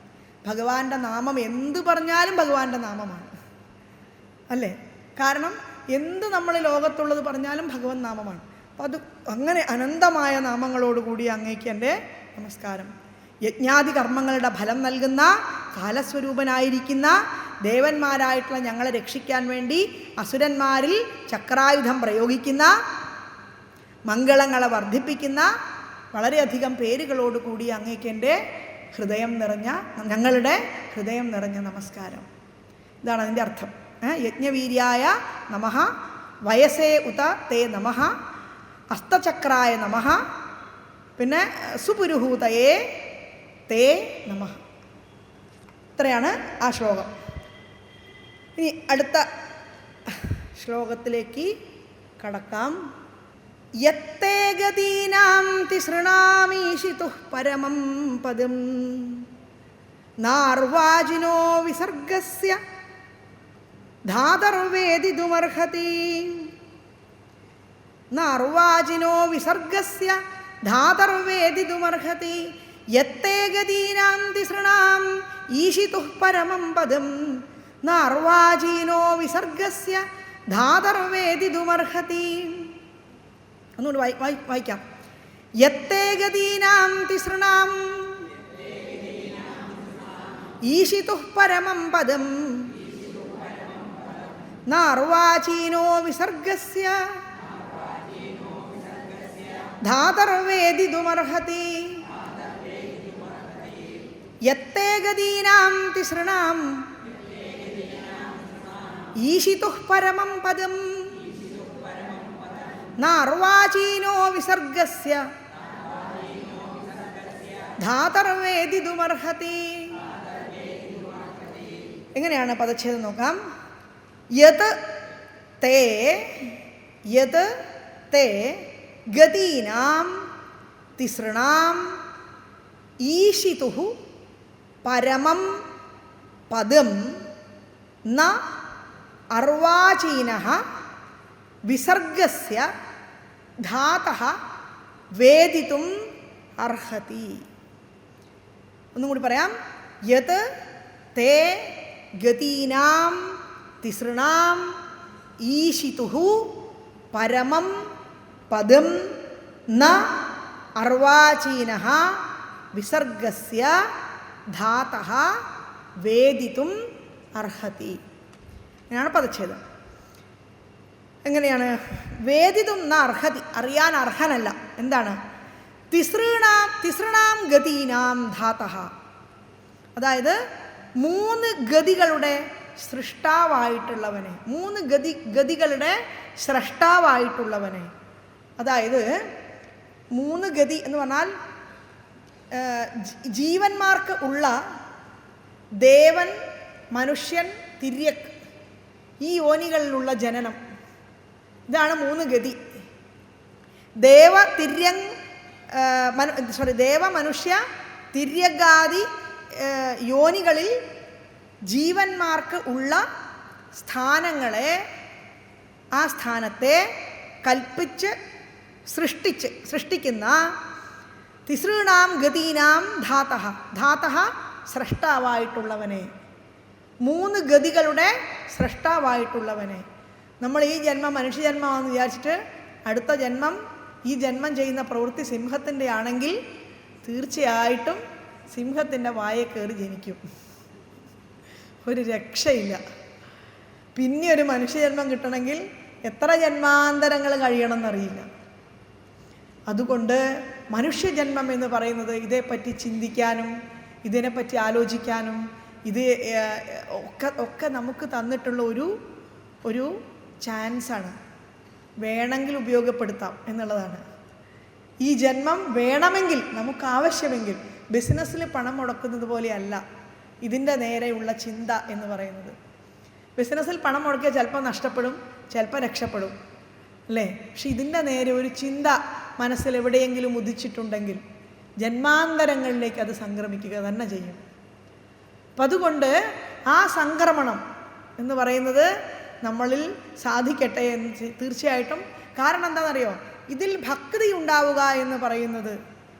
ഭഗവാന്റെ നാമം എന്തു പറഞ്ഞാലും ഭഗവാന്റെ നാമമാണ്, അല്ലേ? കാരണം എന്ത് നമ്മൾ ലോകത്തുള്ളത് പറഞ്ഞാലും ഭഗവൻ നാമമാണ്. അപ്പം അത് അങ്ങനെ അനന്തമായ നാമങ്ങളോടുകൂടി അങ്ങേക്ക് എൻ്റെ നമസ്കാരം. യജ്ഞാദി കർമ്മങ്ങളുടെ ഫലം നൽകുന്ന കാലസ്വരൂപനായിരിക്കുന്ന ദേവന്മാരായിട്ടുള്ള ഞങ്ങളെ രക്ഷിക്കാൻ വേണ്ടി അസുരന്മാരിൽ ചക്രായുധം പ്രയോഗിക്കുന്ന, മംഗളങ്ങളെ വർദ്ധിപ്പിക്കുന്ന വളരെയധികം പേരുകളോടുകൂടി അങ്ങേക്ക് എൻ്റെ ഞങ്ങളുടെ ഹൃദയം നിറഞ്ഞ നമസ്കാരം. ഇതാണ് അതിൻ്റെ അർത്ഥം. യജ്ഞവീര്യായ നമഃ, വയസ്സേ ഉത തേ നമഃ, അസ്തചക്രായ നമഃ, പിന്നെ സുപുരുഹൂതയേ തേ നമഃ. ഇത്രയാണ് ആ ശ്ലോകം. ഇനി അടുത്ത ശ്ലോകത്തിലേക്ക് കടക്കാം. യത്തേ ഗതീനാം തിസൃണാമീശിതുഃ പരമം പദം നാർവാജിനോ വിസർഗസ്യ ധാതർവേദിതുമർഹതി. നാർവാജിനോ വിസർഗസ്യ ധാതർവേദിതുമർഹതി യത്തേ ഗതീനാം തിസൃണാം ഈശിതുഃ പരമം പദം നാർവാചീനോ വിസർഗസ്യ ധാതർവേദിതുമർഹതി. ഒന്നുകൂടി വായിക്കാം. യത്തേ ഗതീനാം തിസൃണാം ഈശിതുഃ പരമം പദം നാർവാചീനോ വിസർഗസ്യ ധാതർവേദിതുമർഹതി. യത്തേ ഗതീനാം തിസൃണാം ഈശിതുഃ പരമം പദം നാർവാചീനോ വിസർഗസ്യ ധാതർവേദിതുമർഹതി. എങ്ങനെയാണ് പദച്ഛേദം നോക്കാം. യത് തേ ഗതീനാം തിസൃണാം ഈശിതുഃ പരമം പദം ന അർവാചീനഃ വിസർഗസ്യ ധാതഃ വേദിതും അർഹതി. ഒന്നും കൂടി പറയാം. യത് തേ ഗതീനാം തിസൃണാം ഈശിതുഃ പരമം പദം ന അർവാചീനഃ വിസർഗസ്യ ധാതഃ വേദിതും അർഹതി. അങ്ങനെയാണ് പദച്ഛേദം. എങ്ങനെയാണ്? വേദിതും ന അർഹതി, അറിയാൻ അർഹനല്ല. എന്താണ്? തിസൃണാം ഗതീനാം ധാതഃ, അതായത് 3 ഗതികളുടെ സൃഷ്ടാവായിട്ടുള്ളവനെ, 3 ഗതികളുടെ സ്രഷ്ടാവായിട്ടുള്ളവനെ. അതായത് 3 ഗതി എന്ന് പറഞ്ഞാൽ ജീവന്മാർക്ക് ഉള്ള ദേവൻ, മനുഷ്യൻ, തിര്യക്, ഈ യോനികളിലുള്ള ജനനം, ഇതാണ് 3 ഗതി. ദേവ മനുഷ്യ തിര്യഗാദി യോനികളിൽ ജീവന്മാർക്ക് ഉള്ള സ്ഥാനങ്ങളെ, ആ സ്ഥാനത്തെ കൽപ്പിച്ച് സൃഷ്ടിക്കുന്ന തിസൃണാം ഗതീനാം ധാതഃ സ്രഷ്ടാവായിട്ടുള്ളവനെ, 3 ഗതികളുടെ സ്രഷ്ടാവായിട്ടുള്ളവനെ. നമ്മൾ ഈ ജന്മം മനുഷ്യജന്മമാണെന്ന് വിചാരിച്ചിട്ട് അടുത്ത ജന്മം, ഈ ജന്മം ചെയ്യുന്ന പ്രവൃത്തി സിംഹത്തിൻ്റെ ആണെങ്കിൽ തീർച്ചയായിട്ടും സിംഹത്തിൻ്റെ വായെ കയറി ജനിക്കും. ഒരു രക്ഷയില്ല. പിന്നെ ഒരു മനുഷ്യജന്മം കിട്ടണമെങ്കിൽ എത്ര ജന്മാന്തരങ്ങൾ കഴിയണമെന്നറിയില്ല. അതുകൊണ്ട് മനുഷ്യജന്മം എന്ന് പറയുന്നത് ഇതേപ്പറ്റി ചിന്തിക്കാനും ഇതിനെപ്പറ്റി ആലോചിക്കാനും ഇത് ഒക്കെ നമുക്ക് തന്നിട്ടുള്ള ഒരു ചാൻസാണ്. വേണമെങ്കിൽ ഉപയോഗപ്പെടുത്താം എന്നുള്ളതാണ്. ഈ ജന്മം വേണമെങ്കിൽ, നമുക്ക് ആവശ്യമെങ്കിൽ, ബിസിനസ്സിൽ പണം മുടക്കുന്നത് പോലെയല്ല ഇതിൻ്റെ നേരെയുള്ള ചിന്ത എന്ന് പറയുന്നത്. ബിസിനസ്സിൽ പണം മുടക്കിയാൽ ചിലപ്പോൾ നഷ്ടപ്പെടും, ചിലപ്പോൾ രക്ഷപ്പെടും, അല്ലേ? പക്ഷെ ഇതിൻ്റെ നേരെ ഒരു ചിന്ത മനസ്സിൽ എവിടെയെങ്കിലും ഉദിച്ചിട്ടുണ്ടെങ്കിൽ ജന്മാന്തരങ്ങളിലേക്ക് അത് സംക്രമിക്കുക തന്നെ ചെയ്യും. അപ്പം അതുകൊണ്ട് ആ സംക്രമണം എന്ന് പറയുന്നത് നമ്മളിൽ സാധിക്കട്ടെ എന്ന് തീർച്ചയായിട്ടും. കാരണം എന്താണെന്നറിയോ? ഇതിൽ ഭക്തി ഉണ്ടാവുക എന്ന് പറയുന്നത്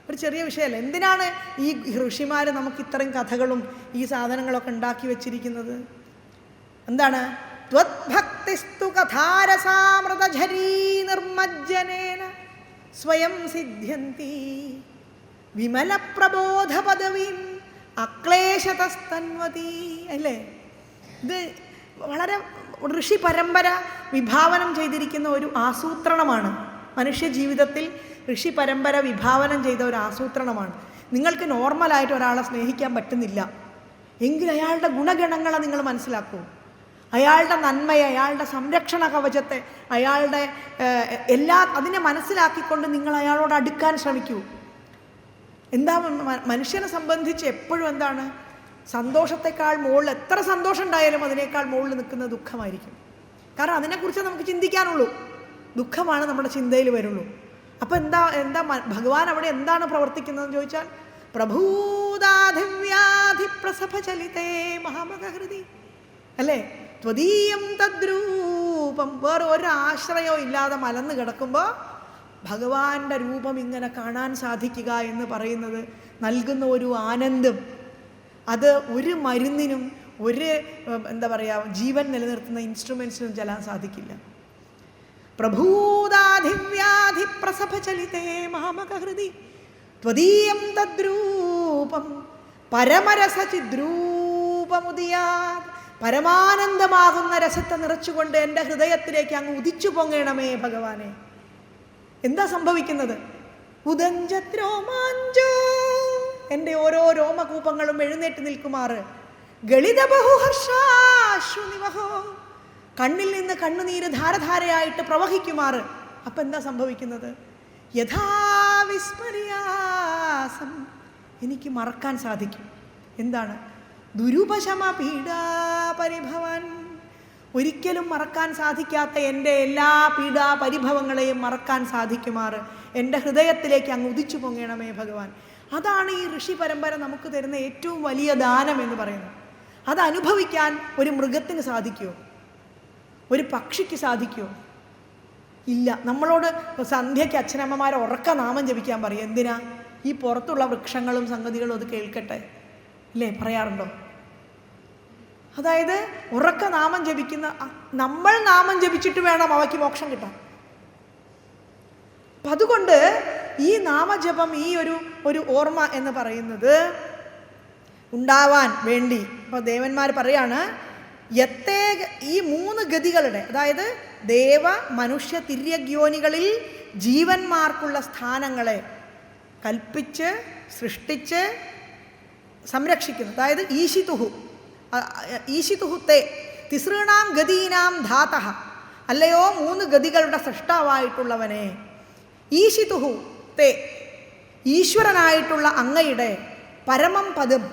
ഒരു ചെറിയ വിഷയമല്ല. എന്തിനാണ് ഈ ഋഷിമാർ നമുക്ക് ഇത്രയും കഥകളും ഈ സാധനങ്ങളൊക്കെ ഉണ്ടാക്കി വെച്ചിരിക്കുന്നത്? എന്താണ്? ത്വദ്ഭക്തിസ്തു കഥാരസാമൃതഝരീ നിർമ്മജ്ജനേന സ്വയം സിദ്ധ്യന്തി വിമല പ്രബോധ പദവീം അക്ലേശതസ്തന്വതി. അല്ലേ? ഇത് വളരെ ഋഷി പരമ്പര വിഭാവനം ചെയ്തിരിക്കുന്ന ഒരു ആസൂത്രണമാണ്. മനുഷ്യ ജീവിതത്തിൽ ഋഷി പരമ്പര വിഭാവനം ചെയ്ത ഒരു ആസൂത്രണമാണ്. നിങ്ങൾക്ക് നോർമലായിട്ട് ഒരാളെ സ്നേഹിക്കാൻ പറ്റുന്നില്ല എങ്കിൽ അയാളുടെ ഗുണഗണങ്ങളെ നിങ്ങൾ മനസ്സിലാക്കൂ. അയാളുടെ നന്മയെ, അയാളുടെ സംരക്ഷണ കവചത്തെ, അയാളുടെ അതിനെ മനസ്സിലാക്കിക്കൊണ്ട് നിങ്ങൾ അയാളോട് അടുക്കാൻ ശ്രമിക്കൂ. എന്താ മനുഷ്യനെ സംബന്ധിച്ച് എപ്പോഴും എന്താണ്? സന്തോഷത്തെക്കാൾ മുകളിൽ, എത്ര സന്തോഷം ഉണ്ടായാലും അതിനേക്കാൾ മുകളിൽ നിൽക്കുന്ന ദുഃഖമായിരിക്കും. കാരണം അതിനെക്കുറിച്ച് നമുക്ക് ചിന്തിക്കാനുള്ളൂ. ദുഃഖമാണ് നമ്മുടെ ചിന്തയിൽ വരുള്ളൂ. അപ്പം എന്താ ഭഗവാൻ അവിടെ എന്താണ് പ്രവർത്തിക്കുന്നതെന്ന് ചോദിച്ചാൽ, പ്രഭൂതാധിവ്യാധി പ്രസഭചലിതേ മഹാമകഹൃതി, അല്ലേ? ത്വദീയം തദ്രൂപം, വേറെ ഒരു ആശ്രയവും ഇല്ലാതെ മലന്ന് കിടക്കുമ്പോൾ ഭഗവാന്റെ രൂപം ഇങ്ങനെ കാണാൻ സാധിക്കുക എന്ന് പറയുന്നത് നൽകുന്ന ഒരു ആനന്ദം, അത് ഒരു മരുന്നിനും ഒരു എന്താ പറയുക ജീവൻ നിലനിർത്തുന്ന ഇൻസ്ട്രുമെൻസിനും ചെല്ലാൻ സാധിക്കില്ല. പ്രഭൂതാധിവ്യാധി പ്രസഭചലിതേ മാമകഹൃതി ത്വദീയം തദ്രൂപം പരമരസചിദ്രൂപമുദിയാത്. പരമാനന്ദമാകുന്ന രസത്തെ നിറച്ചുകൊണ്ട് എൻ്റെ ഹൃദയത്തിലേക്ക് അങ്ങ് ഉദിച്ചു പൊങ്ങണമേ ഭഗവാനെ. എന്താ സംഭവിക്കുന്നത്? ഉദഞ്ചത്രോമാഞ്ചോ, എൻ്റെ ഓരോ രോമകൂപങ്ങളും എഴുന്നേറ്റ് നിൽക്കുമാറ്. ഗളിത ബഹുഹർഷാശ്രുനിവഹോ, കണ്ണിൽ നിന്ന് കണ്ണുനീര് ധാരധാരയായിട്ട് പ്രവഹിക്കുമാറ്. അപ്പം എന്താ സംഭവിക്കുന്നത്? യഥാവിസ്മര്യാസം, എനിക്ക് മറക്കാൻ സാധിക്കും. എന്താണ്? ദുരുപശമ പീഡാപരിഭവൻ, ഒരിക്കലും മറക്കാൻ സാധിക്കാത്ത എൻ്റെ എല്ലാ പീഡാപരിഭവങ്ങളെയും മറക്കാൻ സാധിക്കുമാറ് എൻ്റെ ഹൃദയത്തിലേക്ക് അങ്ങ് ഉദിച്ചു പൊങ്ങണമേ ഭഗവാൻ. അതാണ് ഈ ഋഷി പരമ്പര നമുക്ക് തരുന്ന ഏറ്റവും വലിയ ദാനം എന്ന് പറയുന്നത്. അത് അനുഭവിക്കാൻ ഒരു മൃഗത്തിന് സാധിക്കുമോ? ഒരു പക്ഷിക്ക് സാധിക്കുമോ? ഇല്ല. നമ്മളോട് സന്ധ്യയ്ക്ക് അച്ഛനമ്മമാർ ഉറക്ക നാമം ജപിക്കാൻ പറയും. എന്തിനാ? ഈ പുറത്തുള്ള വൃക്ഷങ്ങളും സംഗതികളും അത് കേൾക്കട്ടെ, ഇല്ലേ? പറയാറുണ്ടോ? അതായത് ഉറക്ക നാമം ജപിക്കുന്ന നമ്മൾ നാമം ജപിച്ചിട്ട് വേണം അവയ്ക്ക് മോക്ഷം കിട്ടാൻ. അപ്പം അതുകൊണ്ട് ഈ നാമജപം, ഈ ഒരു ഓർമ്മ എന്ന് പറയുന്നത് ഉണ്ടാവാൻ വേണ്ടി ഇപ്പോൾ ദേവന്മാർ പറയാണ്, ഈ 3 ഗതികളുടെ, അതായത് ദേവ മനുഷ്യ തിര്യഗ്യോനികളിൽ ജീവന്മാർക്കുള്ള സ്ഥാനങ്ങളെ കൽപ്പിച്ച് സൃഷ്ടിച്ച് സംരക്ഷിക്കുന്നു. അതായത് ഈശിതുഹുത്തെ തിസൃണാം ഗതീനാം ധാതഃ, അല്ലയോ 3 ഗതികളുടെ സൃഷ്ടാവായിട്ടുള്ളവനെ, ഈശിതുഹു തേ, ഈശ്വരനായിട്ടുള്ള അങ്ങയുടെ പരമം പദം,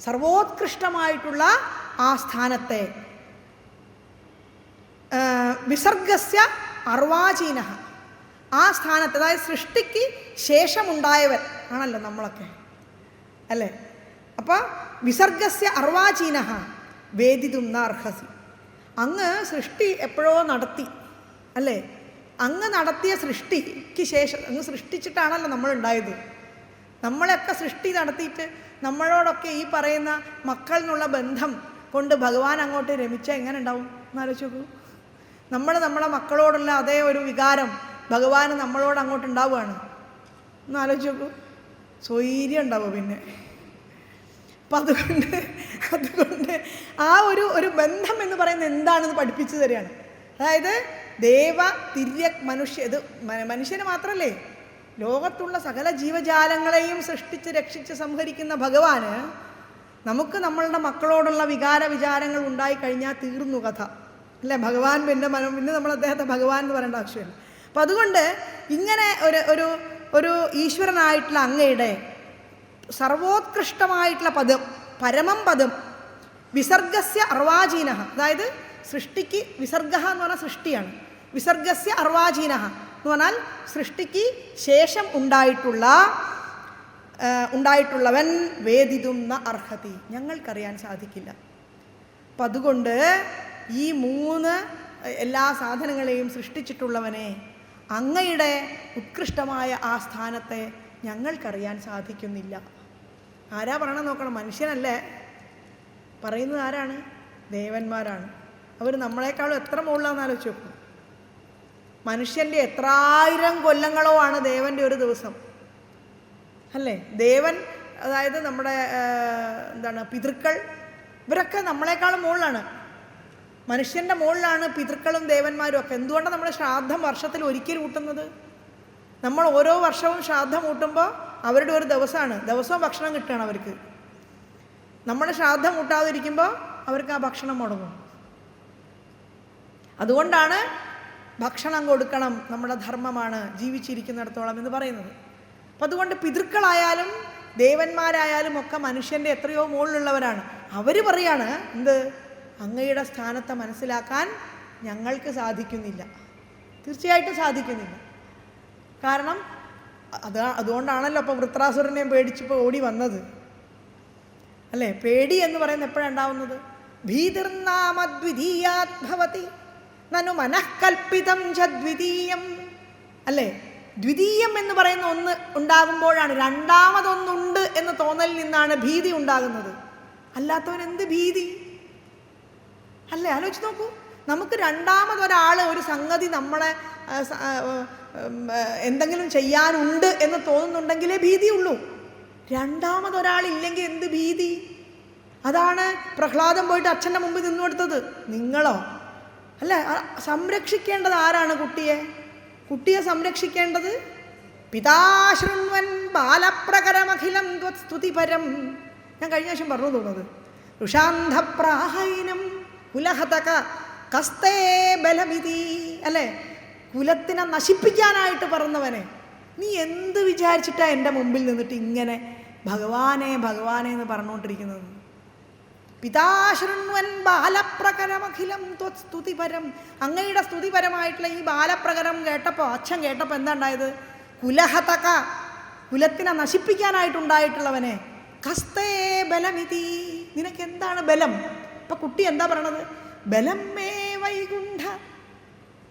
സർവോത്കൃഷ്ടമായിട്ടുള്ള ആ സ്ഥാനത്തെ, വിസർഗസ്യ അർവാചീനഃ, ആ സ്ഥാനത്ത്, അതായത് സൃഷ്ടിക്ക് ശേഷമുണ്ടായവൻ ആണല്ലോ നമ്മളൊക്കെ, അല്ലേ? അപ്പോൾ വിസർഗസ്യ അർവാചീനഃ വേദിതും ന അർഹസി, അങ്ങ് സൃഷ്ടി എപ്പോഴോ നടത്തി, അല്ലേ? അങ്ങ് നടത്തിയ സൃഷ്ടിക്ക് ശേഷം, അങ്ങ് സൃഷ്ടിച്ചിട്ടാണല്ലോ നമ്മളുണ്ടായത്. നമ്മളൊക്കെ സൃഷ്ടി നടത്തിയിട്ട് നമ്മളോടൊക്കെ ഈ പറയുന്ന മക്കൾ എന്നുള്ള ബന്ധം കൊണ്ട് ഭഗവാൻ അങ്ങോട്ട് രമിച്ചാൽ എങ്ങനെ ഉണ്ടാവും എന്നാലോചിച്ച് നോക്കൂ. നമ്മളെ മക്കളോടുള്ള അതേ ഒരു വികാരം ഭഗവാന് നമ്മളോട് അങ്ങോട്ട് ഉണ്ടാവുകയാണ് എന്നാലോചിച്ച് നോക്കൂ. സ്വൈര്യം ഉണ്ടാവും പിന്നെ. അപ്പം അതുകൊണ്ട് ആ ഒരു ബന്ധം എന്ന് പറയുന്നത് എന്താണെന്ന് പഠിപ്പിച്ചു തരികയാണ്. അതായത് ദേവ തിര്യ മനുഷ്യ, ഇത് മനുഷ്യന് മാത്രമല്ലേ, ലോകത്തുള്ള സകല ജീവജാലങ്ങളെയും സൃഷ്ടിച്ച് രക്ഷിച്ച് സംഹരിക്കുന്ന ഭഗവാന് നമുക്ക് നമ്മളുടെ മക്കളോടുള്ള വിചാരങ്ങൾ ഉണ്ടായിക്കഴിഞ്ഞാൽ തീർന്നു കഥ, അല്ലേ? ഭഗവാൻ പിന്നെ നമ്മൾ അദ്ദേഹത്തെ ഭഗവാൻ എന്ന് പറയേണ്ട ആവശ്യമില്ല. അപ്പം അതുകൊണ്ട് ഇങ്ങനെ ഒരു ഈശ്വരനായിട്ടുള്ള അങ്ങയുടെ സർവോത്കൃഷ്ടമായിട്ടുള്ള പദം, പരമം പദം, വിസർഗസ്യ അർവാചീനഃ, അതായത് സൃഷ്ടിക്ക്, വിസർഗ എന്ന് പറഞ്ഞാൽ സൃഷ്ടിയാണ്, വിസർഗസ്യ അർവാചീനഃ എന്ന് പറഞ്ഞാൽ സൃഷ്ടിക്ക് ശേഷം ഉണ്ടായിട്ടുള്ളവൻ വേദിതും ന അർഹതി, ഞങ്ങൾക്കറിയാൻ സാധിക്കില്ല. അപ്പം അതുകൊണ്ട് ഈ 3 എല്ലാ സാധനങ്ങളെയും സൃഷ്ടിച്ചിട്ടുള്ളവനെ, അങ്ങയുടെ ഉത്കൃഷ്ടമായ ആ സ്ഥാനത്തെ ഞങ്ങൾക്കറിയാൻ സാധിക്കുന്നില്ല. ആരാ പറയണം നോക്കണം? മനുഷ്യനല്ലേ പറയുന്നത്. ആരാണ്? ദേവന്മാരാണ്. അവർ നമ്മളെക്കാളും എത്ര മുകളിലാണെന്ന് ആലോചിച്ച് നോക്കും. മനുഷ്യൻ്റെ എത്രായിരം കൊല്ലങ്ങളോ ആണ് ദേവൻ്റെ ഒരു ദിവസം, അല്ലേ? ദേവൻ, അതായത് നമ്മുടെ പിതൃക്കൾ, ഇവരൊക്കെ നമ്മളെക്കാളും മുകളിലാണ്. മനുഷ്യൻ്റെ മുകളിലാണ് പിതൃക്കളും ദേവന്മാരും ഒക്കെ. എന്തുകൊണ്ടാണ് നമ്മൾ ശ്രാദ്ധം വർഷത്തിൽ ഒരിക്കൽ കൂട്ടുന്നത്? നമ്മൾ ഓരോ വർഷവും ശ്രാദ്ധം കൂട്ടുമ്പോൾ അവരുടെ ഒരു ദിവസമാണ്, ദിവസവും ഭക്ഷണം കിട്ടുകയാണ് അവർക്ക്. നമ്മൾ ശ്രാദ്ധം കൂട്ടാതിരിക്കുമ്പോൾ അവർക്ക് ആ ഭക്ഷണം മുടങ്ങും. അതുകൊണ്ടാണ് ഭക്ഷണം കൊടുക്കണം, നമ്മുടെ ധർമ്മമാണ് ജീവിച്ചിരിക്കുന്നിടത്തോളം എന്ന് പറയുന്നത്. അപ്പം അതുകൊണ്ട് പിതൃക്കളായാലും ദേവന്മാരായാലും ഒക്കെ മനുഷ്യൻ്റെ എത്രയോ മുകളിലുള്ളവരാണ്. അവർ പറയാണ് എന്ത്? അങ്ങയുടെ സ്ഥാനത്തെ മനസ്സിലാക്കാൻ ഞങ്ങൾക്ക് സാധിക്കുന്നില്ല. തീർച്ചയായിട്ടും സാധിക്കുന്നില്ല. കാരണം അതുകൊണ്ടാണല്ലോ അപ്പോൾ വൃത്രാസുരനെയും പേടിച്ചിപ്പോൾ ഓടി വന്നത്, അല്ലേ? പേടി എന്ന് പറയുന്നത് എപ്പോഴാണ് ഉണ്ടാവുന്നത്? ഭീതിർനാമദ്വിതീയാത് ഭവതി നനു മനഃകൽപ്പിതം ച ദ്വിതീയം, അല്ലേ? ദ്വിതീയം എന്ന് പറയുന്ന ഒന്ന് ഉണ്ടാകുമ്പോഴാണ്, രണ്ടാമതൊന്നുണ്ട് എന്ന് തോന്നലിൽ നിന്നാണ് ഭീതി ഉണ്ടാകുന്നത്. അല്ലാത്തവൻ എന്ത് ഭീതി അല്ലേ? ആലോചിച്ച് നോക്കൂ. നമുക്ക് രണ്ടാമതൊരാൾ ഒരു സംഗതി നമ്മളെ എന്തെങ്കിലും ചെയ്യാനുണ്ട് എന്ന് തോന്നുന്നുണ്ടെങ്കിലേ ഭീതിയുള്ളൂ. രണ്ടാമതൊരാളില്ലെങ്കിൽ എന്ത് ഭീതി? അതാണ് പ്രഹ്ലാദൻ പോയിട്ട് അച്ഛൻ്റെ മുമ്പിൽ നിന്നു കൊടുത്തത്. നിങ്ങളോ അല്ല, സംരക്ഷിക്കേണ്ടത് ആരാണ്? കുട്ടിയെ സംരക്ഷിക്കേണ്ടത് പിതാശൃണ്വൻ ബാലപ്രകരമഖിലം സ്തുതിപരം. ഞാൻ കഴിഞ്ഞ ആവശ്യം പറഞ്ഞു തോന്നുന്നത്. ഋഷാന്ധപ്രാഹൈനം കുലഹതക കസ്തേ ബലമിതി, അല്ലേ? കുലത്തിനെ നശിപ്പിക്കാനായിട്ട് പറഞ്ഞവനെ നീ എന്ത് വിചാരിച്ചിട്ടാ എൻ്റെ മുമ്പിൽ നിന്നിട്ട് ഇങ്ങനെ ഭഗവാനെ ഭഗവാനെ എന്ന് പറഞ്ഞുകൊണ്ടിരിക്കുന്നത്? പിതാശൃണ്വൻ ബാലപ്രകരമഖിലം സ്തുതിപരം. അങ്ങയുടെ സ്തുതിപരമായിട്ടുള്ള ഈ ബാലപ്രകരം കേട്ടപ്പോൾ, അച്ഛൻ കേട്ടപ്പോൾ എന്താ ഉണ്ടായത്? കുലഹതക, കുലത്തിനെ നശിപ്പിക്കാനായിട്ടുണ്ടായിട്ടുള്ളവനെ കസ്തേ ബലമിതി, നിനക്ക് എന്താണ് ബലം? ഇപ്പൊ കുട്ടി എന്താ പറയണത്? ബലം മേ വൈകുണ്ഠ,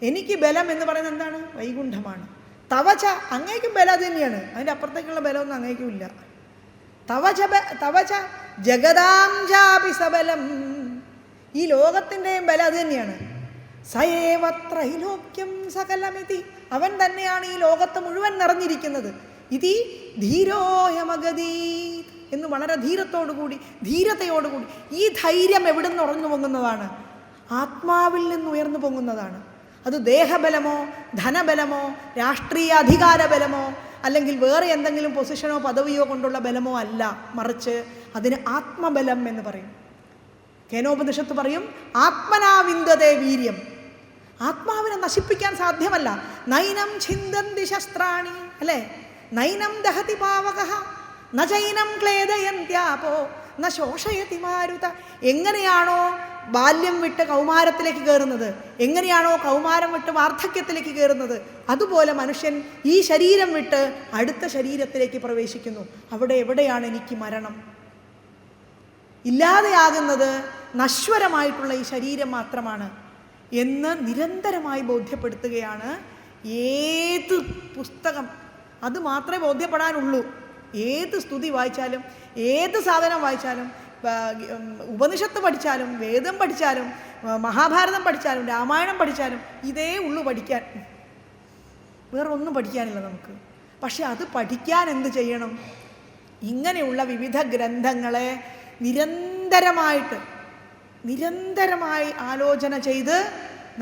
എനിക്ക് ബലം എന്ന് പറയുന്നത് എന്താണ്? വൈകുണ്ഠമാണ്. തവച, അങ്ങേക്കും ബലം അത് തന്നെയാണ്. അതിൻ്റെ അപ്പുറത്തേക്കുള്ള ബലമൊന്നും അങ്ങേക്കും ഇല്ല. തവച ജഗതാം ജാപി സബലം, ഈ ലോകത്തിൻ്റെയും ബലം അത് തന്നെയാണ്. സയേവ ത്രൈലോക്യം സകലമിതി, അവൻ തന്നെയാണ് ഈ ലോകത്ത് മുഴുവൻ നിറഞ്ഞിരിക്കുന്നത്. ഇതി ധീരോയമഗതി എന്ന് വളരെ ധീരതയോടുകൂടി ഈ ധൈര്യം എവിടെ നിന്ന് ഉറഞ്ഞു പൊങ്ങുന്നതാണ്? ആത്മാവിൽ നിന്ന് ഉയർന്നു പൊങ്ങുന്നതാണ്. അത് ദേഹബലമോ ധനബലമോ രാഷ്ട്രീയ അധികാര ബലമോ അല്ലെങ്കിൽ വേറെ എന്തെങ്കിലും പൊസിഷനോ പദവിയോ കൊണ്ടുള്ള ബലമോ അല്ല, മറിച്ച് അതിന് ആത്മബലം എന്ന് പറയും. കേനോപനിഷത്ത് പറയും ആത്മനാവിന്ദതേ വീര്യം. ആത്മാവിനെ നശിപ്പിക്കാൻ സാധ്യമല്ല. നൈനം ഛിന്ദന്തി ശസ്ത്രാണി, അല്ലേ? നൈനം ദഹതി പാവകഃ ന ചൈനം ക്ലേദയന്ത്യാപോ ന ശോഷയതി മാരുത. എങ്ങനെയാണോ ബാല്യം വിട്ട് കൗമാരത്തിലേക്ക് കയറുന്നത്, എങ്ങനെയാണോ കൗമാരം വിട്ട് വാർദ്ധക്യത്തിലേക്ക് കയറുന്നത്, അതുപോലെ മനുഷ്യൻ ഈ ശരീരം വിട്ട് അടുത്ത ശരീരത്തിലേക്ക് പ്രവേശിക്കുന്നു. എവിടെയാണ് എനിക്ക് മരണം? ഇല്ലാതെയാകുന്നത് നശ്വരമായിട്ടുള്ള ഈ ശരീരം മാത്രമാണ് എന്ന് നിരന്തരമായി ബോധ്യപ്പെടുത്തുകയാണ്. ഏത് പുസ്തകം അത് മാത്രമേ ബോധ്യപ്പെടാനുള്ളൂ. ഏത് സ്തുതി വായിച്ചാലും, ഏത് സാധനം വായിച്ചാലും, ഉപനിഷത്ത് പഠിച്ചാലും, വേദം പഠിച്ചാലും, മഹാഭാരതം പഠിച്ചാലും, രാമായണം പഠിച്ചാലും ഇതേ ഉള്ളൂ പഠിക്കാൻ. വേറെ ഒന്നും പഠിക്കാനില്ല നമുക്ക്. പക്ഷെ അത് പഠിക്കാൻ എന്ത് ചെയ്യണം? ഇങ്ങനെയുള്ള വിവിധ ഗ്രന്ഥങ്ങളെ നിരന്തരമായി ആലോചന ചെയ്ത്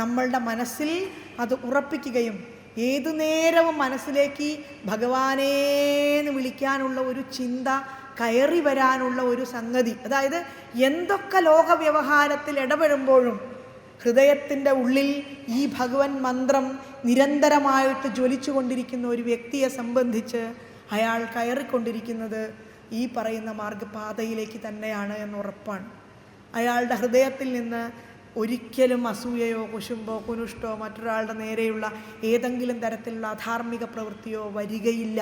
നമ്മളുടെ മനസ്സിൽ അത് ഉറപ്പിക്കുകയും ഏതു നേരവും മനസ്സിലേക്ക് ഭഗവാനേന്ന് വിളിക്കാനുള്ള ഒരു ചിന്ത കയറി വരാനുള്ള ഒരു സംഗതി, അതായത് എന്തൊക്കെ ലോക വ്യവഹാരത്തിൽ ഇടപെടുമ്പോഴും ഹൃദയത്തിൻ്റെ ഉള്ളിൽ ഈ ഭഗവൻ മന്ത്രം നിരന്തരമായിട്ട് ജ്വലിച്ചു കൊണ്ടിരിക്കുന്ന ഒരു വ്യക്തിയെ സംബന്ധിച്ച് അയാൾ കയറിക്കൊണ്ടിരിക്കുന്നത് ഈ പറയുന്ന മാർഗപാതയിലേക്ക് തന്നെയാണ് എന്ന് ഉറപ്പാണ്. അയാളുടെ ഹൃദയത്തിൽ നിന്ന് ഒരിക്കലും അസൂയയോ കുശുമ്പോ കുനുഷ്ടോ മറ്റൊരാളുടെ നേരെയുള്ള ഏതെങ്കിലും തരത്തിലുള്ള അധാർമിക പ്രവൃത്തിയോ വരികയില്ല.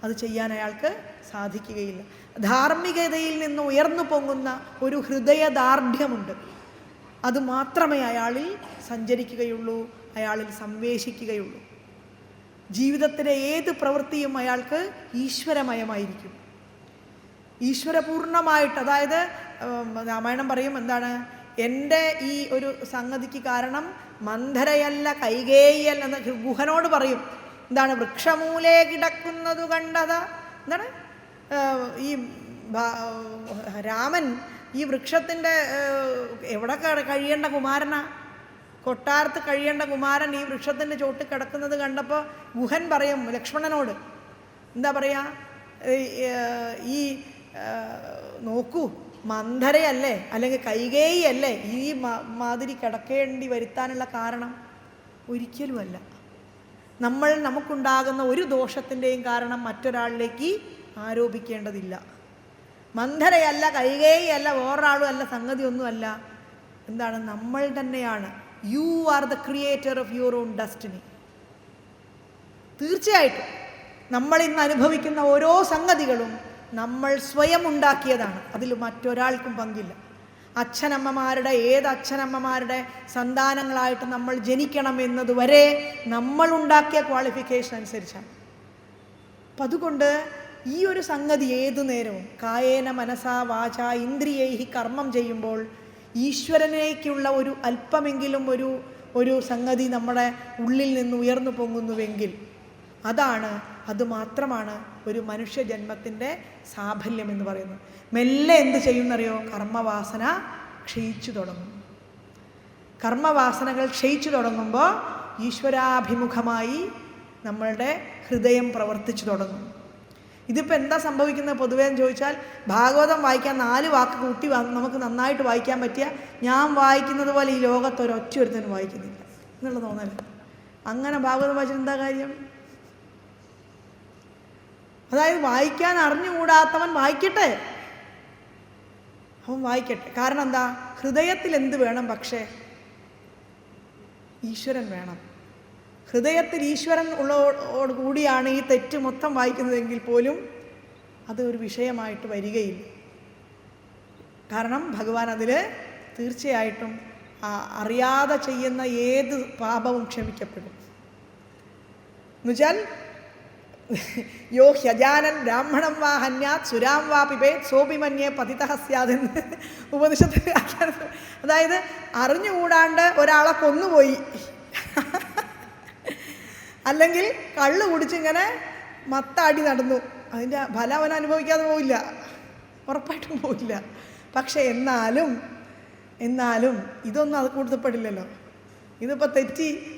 അത് ചെയ്യാൻ അയാൾക്ക് സാധിക്കുകയില്ല. ധാർമ്മികതയിൽ നിന്ന് ഉയർന്നു പൊങ്ങുന്ന ഒരു ഹൃദയദാർഢ്യമുണ്ട്. അത് മാത്രമേ അയാളിൽ സഞ്ചരിക്കുകയുള്ളൂ, അയാളിൽ സംവേശിക്കുകയുള്ളൂ. ജീവിതത്തിലെ ഏത് പ്രവൃത്തിയും അയാൾക്ക് ഈശ്വരമയമായിരിക്കും, ഈശ്വരപൂർണമായിട്ട്. അതായത് രാമായണം പറയും എന്താണ്, എൻ്റെ ഈ ഒരു സംഗതിക്ക് കാരണം മന്ധരയല്ല കൈകേയല്ല എന്ന് ഗുഹനോട് പറയും. എന്താണ്? വൃക്ഷമൂലേ കിടക്കുന്നതു കണ്ടതാ. എന്താണ്? ഈ രാമൻ ഈ വൃക്ഷത്തിൻ്റെ എവിടെ കഴിയേണ്ട കുമാരനാ, കൊട്ടാരത്ത് കഴിയേണ്ട കുമാരൻ ഈ വൃക്ഷത്തിൻ്റെ ചോട്ടിൽ കിടക്കുന്നത് കണ്ടപ്പോൾ ഗുഹൻ പറയും ലക്ഷ്മണനോട്, എന്താ പറയുക, ഈ നോക്കൂ മന്ധരയല്ലേ അല്ലെങ്കിൽ കൈകേയി അല്ലേ ഈ മാതിരി കിടക്കേണ്ടി വരുത്താനുള്ള കാരണം? ഒരിക്കലുമല്ല. നമുക്കുണ്ടാകുന്ന ഒരു ദോഷത്തിൻ്റെയും കാരണം മറ്റൊരാളിലേക്ക് ആരോപിക്കേണ്ടതില്ല. മന്ധരയല്ല കൈകേയല്ല വേറൊരാളും അല്ല, സംഗതി ഒന്നുമല്ല. എന്താണ്? നമ്മൾ തന്നെയാണ്. You are the creator of your own destiny. തീർച്ചയായിട്ടും നമ്മൾ ഇന്ന് അനുഭവിക്കുന്ന ഓരോ സംഗതികളും നമ്മൾ സ്വയം ഉണ്ടാക്കിയതാണ്. അതിൽ മറ്റൊരാൾക്കും പങ്കില്ല. അച്ഛനമ്മമാരുടെ ഏത് അച്ഛനമ്മമാരുടെ സന്താനങ്ങളായിട്ട് നമ്മൾ ജനിക്കണം എന്നതുവരെ നമ്മളുണ്ടാക്കിയ ക്വാളിഫിക്കേഷൻ അനുസരിച്ചാണ്. അപ്പം അതുകൊണ്ട് ഈ ഒരു സംഗതി ഏതു നേരവും കായേന മനസാ വാച ഇന്ദ്രിയൈഹി കർമ്മം ചെയ്യുമ്പോൾ ഈശ്വരനേക്കുള്ള ഒരു അല്പമെങ്കിലും ഒരു സംഗതി നമ്മുടെ ഉള്ളിൽ നിന്ന് ഉയർന്നു പൊങ്ങുന്നുവെങ്കിൽ അത് മാത്രമാണ് ഒരു മനുഷ്യജന്മത്തിൻ്റെ സാഫല്യം എന്ന് പറയുന്നത്. മെല്ലെ എന്ത് ചെയ്യുന്നറിയോ? കർമ്മവാസന ക്ഷയിച്ചു തുടങ്ങും. കർമ്മവാസനകൾ ക്ഷയിച്ചു തുടങ്ങുമ്പോൾ ഈശ്വരാഭിമുഖമായി നമ്മളുടെ ഹൃദയം പ്രവർത്തിച്ചു തുടങ്ങും. ഇതിപ്പോൾ എന്താ സംഭവിക്കുന്നത് പൊതുവേ എന്ന് ചോദിച്ചാൽ, ഭാഗവതം വായിക്കാൻ 4 വാക്ക് കൂട്ടി നമുക്ക് നന്നായിട്ട് വായിക്കാൻ പറ്റിയ, ഞാൻ വായിക്കുന്നത് പോലെ ഈ ലോകത്ത് ഒരൊറ്റൊരുത്തനും വായിക്കുന്നില്ല എന്നുള്ള തോന്നൽ. അങ്ങനെ ഭാഗവതം വായിച്ചിട്ട് എന്താ കാര്യം? അതായത് വായിക്കാൻ അറിഞ്ഞുകൂടാത്തവൻ വായിക്കട്ടെ, അവൻ വായിക്കട്ടെ. കാരണം എന്താ? ഹൃദയത്തിൽ എന്ത് വേണം? പക്ഷേ ഈശ്വരൻ വേണം. ഹൃദയത്തിൽ ഈശ്വരൻ ഉള്ളതോട് കൂടിയാണ് ഈ തെറ്റ് മൊത്തം വായിക്കുന്നതെങ്കിൽ പോലും അത് ഒരു വിഷയമായിട്ട് വരികയില്ല. കാരണം ഭഗവാൻ അതിൽ തീർച്ചയായിട്ടും അറിയാതെ ചെയ്യുന്ന ഏത് പാപവും ക്ഷമിക്കപ്പെടും. എന്നുവെച്ചാൽ യോ ഹ്യജാനൻ ബ്രാഹ്മണം വാ ഹന്യാത് സുരാം വാ പിബേത് സോപിമന്യേ പതിതഃ സ്യാതെന്ന് ഉപനിഷത്തിൽ വ്യാഖ്യാനം. അതായത് അറിഞ്ഞുകൂടാണ്ട് ഒരാളെ കൊന്നുപോയി, അല്ലെങ്കിൽ കള്ള് കുടിച്ചിങ്ങനെ മത്താടി നടന്നു, അതിൻ്റെ ഫലം അവൻ അനുഭവിക്കാതെ പോവില്ല, ഉറപ്പായിട്ടും പോവില്ല. പക്ഷെ എന്നാലും ഇതൊന്നും അത് കൂടുതൽപ്പെടില്ലല്ലോ. ഇതിപ്പോൾ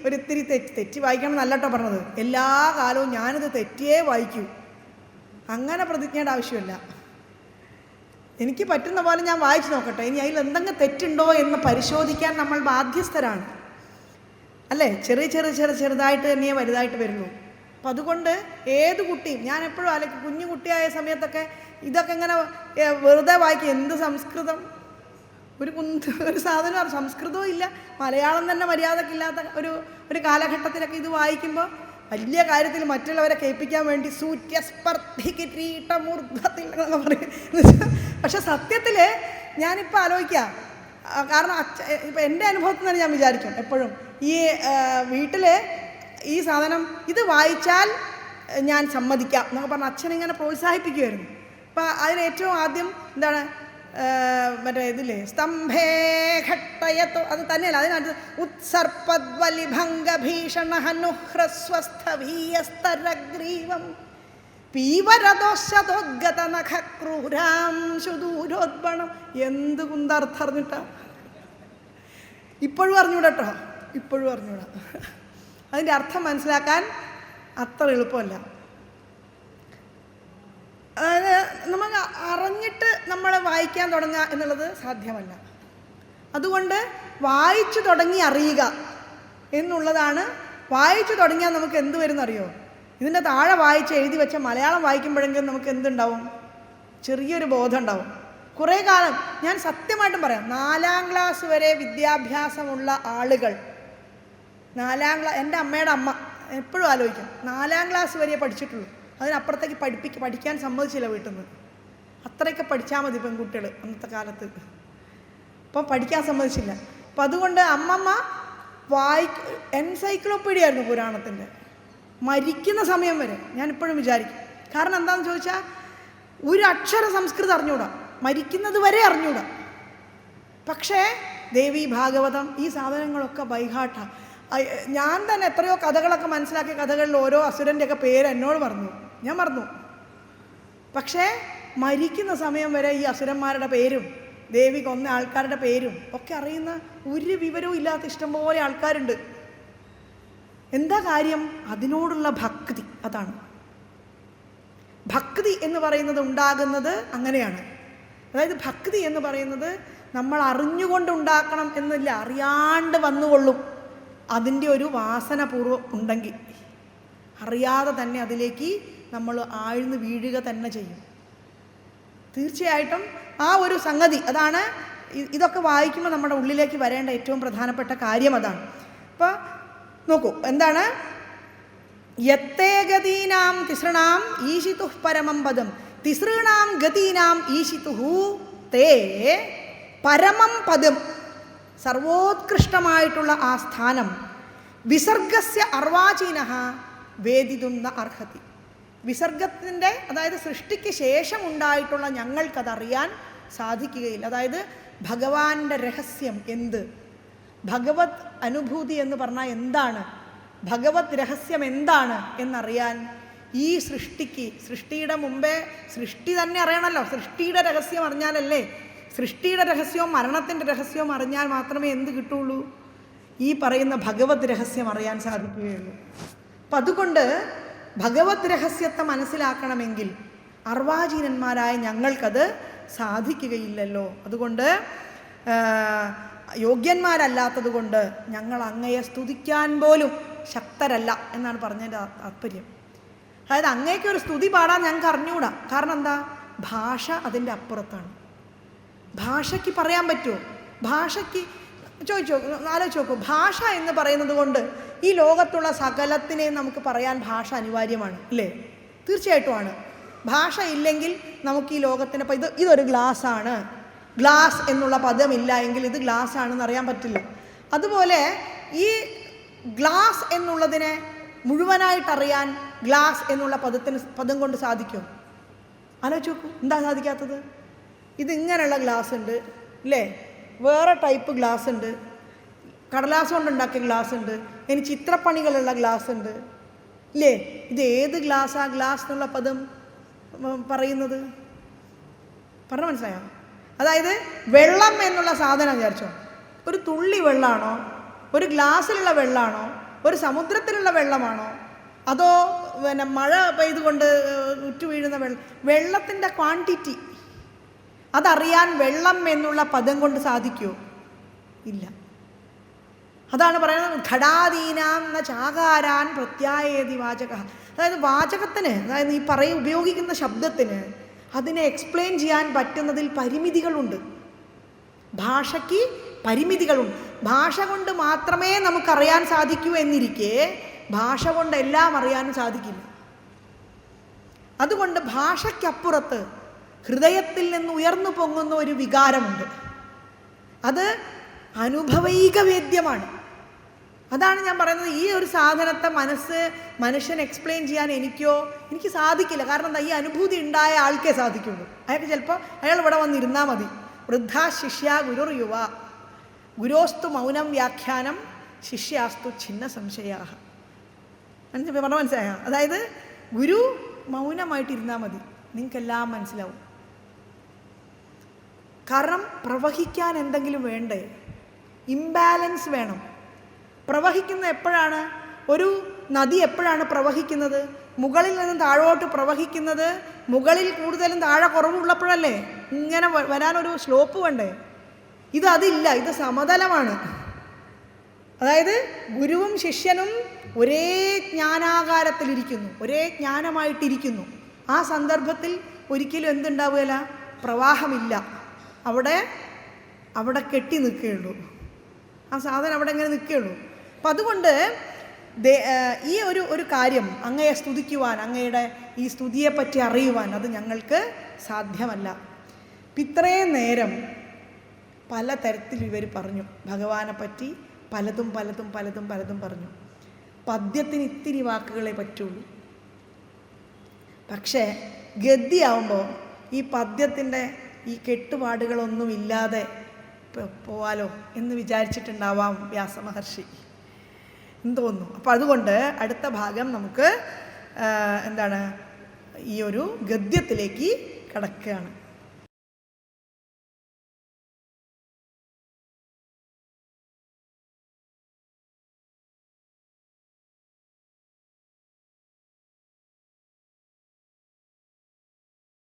ഒരിത്തിരി തെറ്റി വായിക്കണം എന്നല്ലട്ടോ പറഞ്ഞത്. എല്ലാ കാലവും ഞാനിത് തെറ്റിയേ വായിക്കൂ, അങ്ങനെ പ്രതിജ്ഞയുടെ ആവശ്യമില്ല. എനിക്ക് പറ്റുന്ന പോലെ ഞാൻ വായിച്ചു നോക്കട്ടെ, ഇനി അതിൽ എന്തെങ്കിലും തെറ്റുണ്ടോ എന്ന് പരിശോധിക്കാൻ നമ്മൾ ബാധ്യസ്ഥരാണ്, അല്ലേ? ചെറുതായിട്ട് തന്നെയേ വലുതായിട്ട് വരുള്ളൂ. അപ്പം അതുകൊണ്ട് ഏത് കുട്ടിയും, ഞാൻ എപ്പോഴും അല്ലെങ്കിൽ കുഞ്ഞു കുട്ടിയായ സമയത്തൊക്കെ ഇതൊക്കെ ഇങ്ങനെ വെറുതെ വായിക്കും. എന്ത് സംസ്കൃതം, ഒരു സാധനം സംസ്കൃതവും ഇല്ല, മലയാളം തന്നെ മര്യാദക്കില്ലാത്ത ഒരു കാലഘട്ടത്തിലൊക്കെ ഇത് വായിക്കുമ്പോൾ വലിയ കാര്യത്തിൽ മറ്റുള്ളവരെ കേൾപ്പിക്കാൻ വേണ്ടി സൂര്യസ്പർദ്ധി കിരീടമൂർധത്തിൽ എന്നൊക്കെ പറയും. പക്ഷെ സത്യത്തിൽ ഞാനിപ്പോൾ ആലോചിക്കാം, കാരണം ഇപ്പം എൻ്റെ അനുഭവത്തിൽ നിന്ന് ഞാൻ വിചാരിക്കും എപ്പോഴും, ഈ വീട്ടിൽ ഈ സാധനം ഇത് വായിച്ചാൽ ഞാൻ സമ്മതിക്കാം എന്നൊക്കെ പറഞ്ഞ് അച്ഛനിങ്ങനെ പ്രോത്സാഹിപ്പിക്കുമായിരുന്നു. അപ്പം അതിന് ഏറ്റവും ആദ്യം എന്താണ്, മറ്റേ ഇതില്ലേ, സ്തംഭേ ഘട്ടയത്തോ, അത് തന്നെയല്ല, അതിനകത്ത് ഉത്സർപ്പദ്വലിഭംഗഭീഷണഹനുഹ്രസ്വസ്ഥഭീയസ്തരഗ്രീവം പീവരദോഷതോദ്ഗതനഖക്രൂരാംശുദൂരോദ്ബണം. എന്ത് കുന്തർത്ഥം അറിഞ്ഞിട്ടാ? ഇപ്പോഴും അറിഞ്ഞൂടാ കേട്ടോ, ഇപ്പോഴും അറിഞ്ഞൂടാ. അതിൻ്റെ അർത്ഥം മനസ്സിലാക്കാൻ അത്ര എളുപ്പമല്ല. അതായത് നമുക്ക് അറിഞ്ഞിട്ട് നമ്മൾ വായിക്കാൻ തുടങ്ങുക എന്നുള്ളത് സാധ്യമല്ല. അതുകൊണ്ട് വായിച്ചു തുടങ്ങി അറിയുക എന്നുള്ളതാണ്. വായിച്ചു തുടങ്ങിയാൽ നമുക്ക് എന്ത് വരുന്നറിയോ? ഇതിൻ്റെ താഴെ വായിച്ച് എഴുതി വെച്ച മലയാളം വായിക്കുമ്പോഴെങ്കിലും നമുക്ക് എന്തുണ്ടാവും? ചെറിയൊരു ബോധം ഉണ്ടാവും. കുറേ കാലം, ഞാൻ സത്യമായിട്ടും പറയാം, 4ാം ക്ലാസ് വരെ വിദ്യാഭ്യാസമുള്ള ആളുകൾ, എൻ്റെ അമ്മയുടെ അമ്മ എപ്പോഴും ആലോചിക്കും, 4ാം ക്ലാസ് വരെ പഠിച്ചിട്ടുള്ളൂ, അതിനപ്പുറത്തേക്ക് പഠിക്കാൻ സമ്മതിച്ചില്ല വീട്ടിൽ നിന്ന്. അത്രയൊക്കെ പഠിച്ചാൽ മതി പെൺകുട്ടികൾ അന്നത്തെ കാലത്ത്. അപ്പം പഠിക്കാൻ സമ്മതിച്ചില്ല. അപ്പം അതുകൊണ്ട് അമ്മമ്മ എൻസൈക്ലോപ്പീഡിയ ആയിരുന്നു പുരാണത്തിൻ്റെ, മരിക്കുന്ന സമയം വരെ. ഞാനിപ്പോഴും വിചാരിക്കും. കാരണം എന്താണെന്ന് ചോദിച്ചാൽ, ഒരു അക്ഷര സംസ്കൃതം അറിഞ്ഞൂടാ, മരിക്കുന്നത് വരെ അറിഞ്ഞൂടാ. പക്ഷേ ദേവി ഭാഗവതം ഈ സാധനങ്ങളൊക്കെ ബൈഹാട്ടാണ്. ഞാൻ തന്നെ എത്രയോ കഥകളൊക്കെ മനസ്സിലാക്കിയ കഥകളിൽ ഓരോ അസുരൻ്റെയൊക്കെ പേര് എന്നോട് പറഞ്ഞു, ഞാൻ മറന്നു. പക്ഷേ മരിക്കുന്ന സമയം വരെ ഈ അസുരന്മാരുടെ പേരും ദേവി കൊന്ന ആൾക്കാരുടെ പേരും ഒക്കെ അറിയുന്ന ഒരു വിവരവും ഇല്ലാത്ത ഇഷ്ടംപോലെ ആൾക്കാരുണ്ട്. എന്താ കാര്യം? അതിനോടുള്ള ഭക്തി. അതാണ് ഭക്തി എന്ന് പറയുന്നത്. ഉണ്ടാകുന്നത് അങ്ങനെയാണ്. അതായത് ഭക്തി എന്ന് പറയുന്നത് നമ്മൾ അറിഞ്ഞുകൊണ്ടുണ്ടാക്കണം എന്നില്ല, അറിയാണ്ട് വന്നുകൊള്ളും. അതിൻ്റെ ഒരു വാസനപൂർവ്വം ഉണ്ടെങ്കിൽ അറിയാതെ തന്നെ അതിലേക്ക് നമ്മൾ ആഴ്ന്ന് വീഴുക തന്നെ ചെയ്യും. തീർച്ചയായിട്ടും ആ ഒരു സംഗതി അതാണ്. ഇതൊക്കെ വായിക്കുമ്പോൾ നമ്മുടെ ഉള്ളിലേക്ക് വരേണ്ട ഏറ്റവും പ്രധാനപ്പെട്ട കാര്യം അതാണ്. അപ്പോൾ നോക്കൂ, എന്താണ്? യത്തേ ഗതീനാം തിസൃണാം ഈശിതുഃ പരമം പദം തിസൃണാം ഗതീനാം ഈശിതുഃ തേ പരമം പദം, സർവോത്കൃഷ്ടമായിട്ടുള്ള ആ സ്ഥാനം വിസർഗസ്യ അർവാചീനഃ വേദിതും ന അർഹതി. വിസർഗത്തിൻ്റെ, അതായത് സൃഷ്ടിക്ക് ശേഷം ഉണ്ടായിട്ടുള്ള ഞങ്ങൾക്കതറിയാൻ സാധിക്കുകയില്ല. അതായത് ഭഗവാന്റെ രഹസ്യം എന്ത്, ഭഗവത് അനുഭൂതി എന്ന് പറഞ്ഞാൽ എന്താണ്, ഭഗവത് രഹസ്യം എന്താണ് എന്നറിയാൻ ഈ സൃഷ്ടിക്ക്, സൃഷ്ടിയുടെ മുമ്പേ സൃഷ്ടി തന്നെ അറിയണമല്ലോ. സൃഷ്ടിയുടെ രഹസ്യം അറിഞ്ഞാലല്ലേ, സൃഷ്ടിയുടെ രഹസ്യവും മരണത്തിൻ്റെ രഹസ്യവും അറിഞ്ഞാൽ മാത്രമേ എന്ത് കിട്ടുള്ളൂ, ഈ പറയുന്ന ഭഗവത് രഹസ്യം അറിയാൻ സാധിക്കുകയുള്ളൂ. അപ്പം അതുകൊണ്ട് ഭഗവത് രഹസ്യത്തെ മനസ്സിലാക്കണമെങ്കിൽ അർവാചീനന്മാരായ ഞങ്ങൾക്കത് സാധിക്കുകയില്ലല്ലോ. അതുകൊണ്ട് യോഗ്യന്മാരല്ലാത്തത് കൊണ്ട് ഞങ്ങൾ അങ്ങയെ സ്തുതിക്കാൻ പോലും ശക്തരല്ല എന്നാണ് പറഞ്ഞതിൻ്റെ താത്പര്യം. അതായത് അങ്ങേക്കൊരു സ്തുതി പാടാൻ ഞങ്ങൾക്ക് അറിഞ്ഞുകൂടാ. കാരണം എന്താ, ഭാഷ അതിൻ്റെ അപ്പുറത്താണ്. ഭാഷയ്ക്ക് പറയാൻ പറ്റുമോ? ഭാഷയ്ക്ക് ആലോചിച്ച് നോക്കൂ. ഭാഷ എന്ന് പറയുന്നത് കൊണ്ട് ഈ ലോകത്തുള്ള സകലത്തിനെയും നമുക്ക് പറയാൻ ഭാഷ അനിവാര്യമാണ്, അല്ലേ? തീർച്ചയായിട്ടും ആണ്. ഭാഷ ഇല്ലെങ്കിൽ നമുക്ക് ഈ ലോകത്തിനെ, ഇപ്പം ഇതൊരു ഗ്ലാസ്സാണ്, ഗ്ലാസ് എന്നുള്ള പദമില്ല എങ്കിൽ ഇത് ഗ്ലാസ് ആണെന്ന് അറിയാൻ പറ്റില്ല. അതുപോലെ ഈ ഗ്ലാസ് എന്നുള്ളതിനെ മുഴുവനായിട്ടറിയാൻ ഗ്ലാസ് എന്നുള്ള പദം കൊണ്ട് സാധിക്കും? ആലോചിച്ച് നോക്കൂ, എന്താ സാധിക്കാത്തത്? ഇതിങ്ങനെയുള്ള ഗ്ലാസ് ഉണ്ട്, അല്ലേ? വേറെ ടൈപ്പ് ഗ്ലാസ് ഉണ്ട്, കടലാസ് കൊണ്ടുണ്ടാക്കിയ ഗ്ലാസ് ഉണ്ട്, ഇനി ചിത്രപ്പണികളുള്ള ഗ്ലാസ് ഉണ്ട്, ഇല്ലേ? ഇത് ഏത് ഗ്ലാസ്സാ ഗ്ലാസ് എന്നുള്ള പദം പറയുന്നത്? പറഞ്ഞ മനസ്സിലായോ? അതായത് വെള്ളം എന്നുള്ള സാധനം വിചാരിച്ചോ, ഒരു തുള്ളി വെള്ളമാണോ, ഒരു ഗ്ലാസ്സിലുള്ള വെള്ളമാണോ, ഒരു സമുദ്രത്തിലുള്ള വെള്ളമാണോ, അതോ പിന്നെ മഴ പെയ്തുകൊണ്ട് ഉറ്റു വീഴുന്ന വെള്ളത്തിൻ്റെ ക്വാണ്ടിറ്റി അതറിയാൻ വെള്ളം എന്നുള്ള പദം കൊണ്ട് സാധിക്കുമോ? ഇല്ല. അതാണ് പറയുന്നത് ഘടാദീനാം ന ചാകാരാൻ പ്രത്യായേതി വാചക. അതായത് വാചകത്തിന്, അതായത് ഈ ഉപയോഗിക്കുന്ന ശബ്ദത്തിന് അതിനെ എക്സ്പ്ലെയിൻ ചെയ്യാൻ പറ്റുന്നതിൽ പരിമിതികളുണ്ട്. ഭാഷയ്ക്ക് പരിമിതികളുണ്ട്. ഭാഷ കൊണ്ട് മാത്രമേ നമുക്കറിയാൻ സാധിക്കൂ എന്നിരിക്കെ ഭാഷ കൊണ്ട് എല്ലാം അറിയാനും സാധിക്കില്ല. അതുകൊണ്ട് ഭാഷയ്ക്കപ്പുറത്ത് ഹൃദയത്തിൽ നിന്ന് ഉയർന്നു പൊങ്ങുന്ന ഒരു വികാരമുണ്ട്. അത് അനുഭവൈക വേദ്യമാണ്. അതാണ് ഞാൻ പറയുന്നത്. ഈ ഒരു സാധനത്തെ മനുഷ്യൻ എക്സ്പ്ലെയിൻ ചെയ്യാൻ എനിക്ക് സാധിക്കില്ല. കാരണം എന്താ, ഈ അനുഭൂതി ഉണ്ടായ ആൾക്കേ സാധിക്കുള്ളൂ. അയാൾക്ക് ചിലപ്പോൾ അയാൾ ഇവിടെ വന്നിരുന്നാൽ മതി. വൃദ്ധാ ശിഷ്യ ഗുരുർ യുവ ഗുരോസ്തു മൗനം വ്യാഖ്യാനം ശിഷ്യാസ്തു ഛിന്ന സംശയാഹ. പറഞ്ഞ മനസ്സിലായ? അതായത് ഗുരു മൗനമായിട്ടിരുന്നാൽ മതി, നിങ്ങൾക്കെല്ലാം മനസ്സിലാവും. കാരണം പ്രവഹിക്കാൻ എന്തെങ്കിലും വേണ്ടേ? ഇംബാലൻസ് വേണം. പ്രവഹിക്കുന്ന എപ്പോഴാണ്? ഒരു നദി എപ്പോഴാണ് പ്രവഹിക്കുന്നത്? മുകളിൽ നിന്നും താഴോട്ട് പ്രവഹിക്കുന്നത് മുകളിൽ കൂടുതലും താഴെ കുറവുള്ളപ്പോഴല്ലേ? ഇങ്ങനെ വരാനൊരു സ്ലോപ്പ് വേണ്ടേ? അതില്ല, ഇത് സമതലമാണ്. അതായത് ഗുരുവും ശിഷ്യനും ഒരേ ജ്ഞാനാകാരത്തിലിരിക്കുന്നു, ഒരേ ജ്ഞാനമായിട്ടിരിക്കുന്നു. ആ സന്ദർഭത്തിൽ ഒരിക്കലും എന്തുണ്ടാവുകയില്ല, പ്രവാഹമില്ല. അവിടെ കെട്ടി നിൽക്കുകയുള്ളൂ. ആ സാധനം അവിടെ എങ്ങനെ നിൽക്കുകയുള്ളൂ. അപ്പം അതുകൊണ്ട് ഈ ഒരു കാര്യം അങ്ങയെ സ്തുതിക്കുവാൻ, അങ്ങയുടെ ഈ സ്തുതിയെപ്പറ്റി അറിയുവാൻ അത് ഞങ്ങൾക്ക് സാധ്യമല്ല. ഇത്രയും നേരം പലതരത്തിൽ ഇവർ പറഞ്ഞു, ഭഗവാനെ പറ്റി പലതും പറഞ്ഞു. പദ്യത്തിന് ഇത്തിരി വാക്കുകളെ പറ്റുള്ളൂ. പക്ഷേ ഗദ്യമാവുമ്പോൾ ഈ പദ്യത്തിൻ്റെ ഈ കെട്ടുപാടുകളൊന്നുമില്ലാതെ പോവാലോ എന്ന് വിചാരിച്ചിട്ടുണ്ടാവാം വ്യാസമഹർഷി എന്ന് തോന്നുന്നു. അപ്പോൾ അതുകൊണ്ട് അടുത്ത ഭാഗം നമുക്ക് ഈ ഒരു ഗദ്യത്തിലേക്ക് കടക്കുകയാണ്.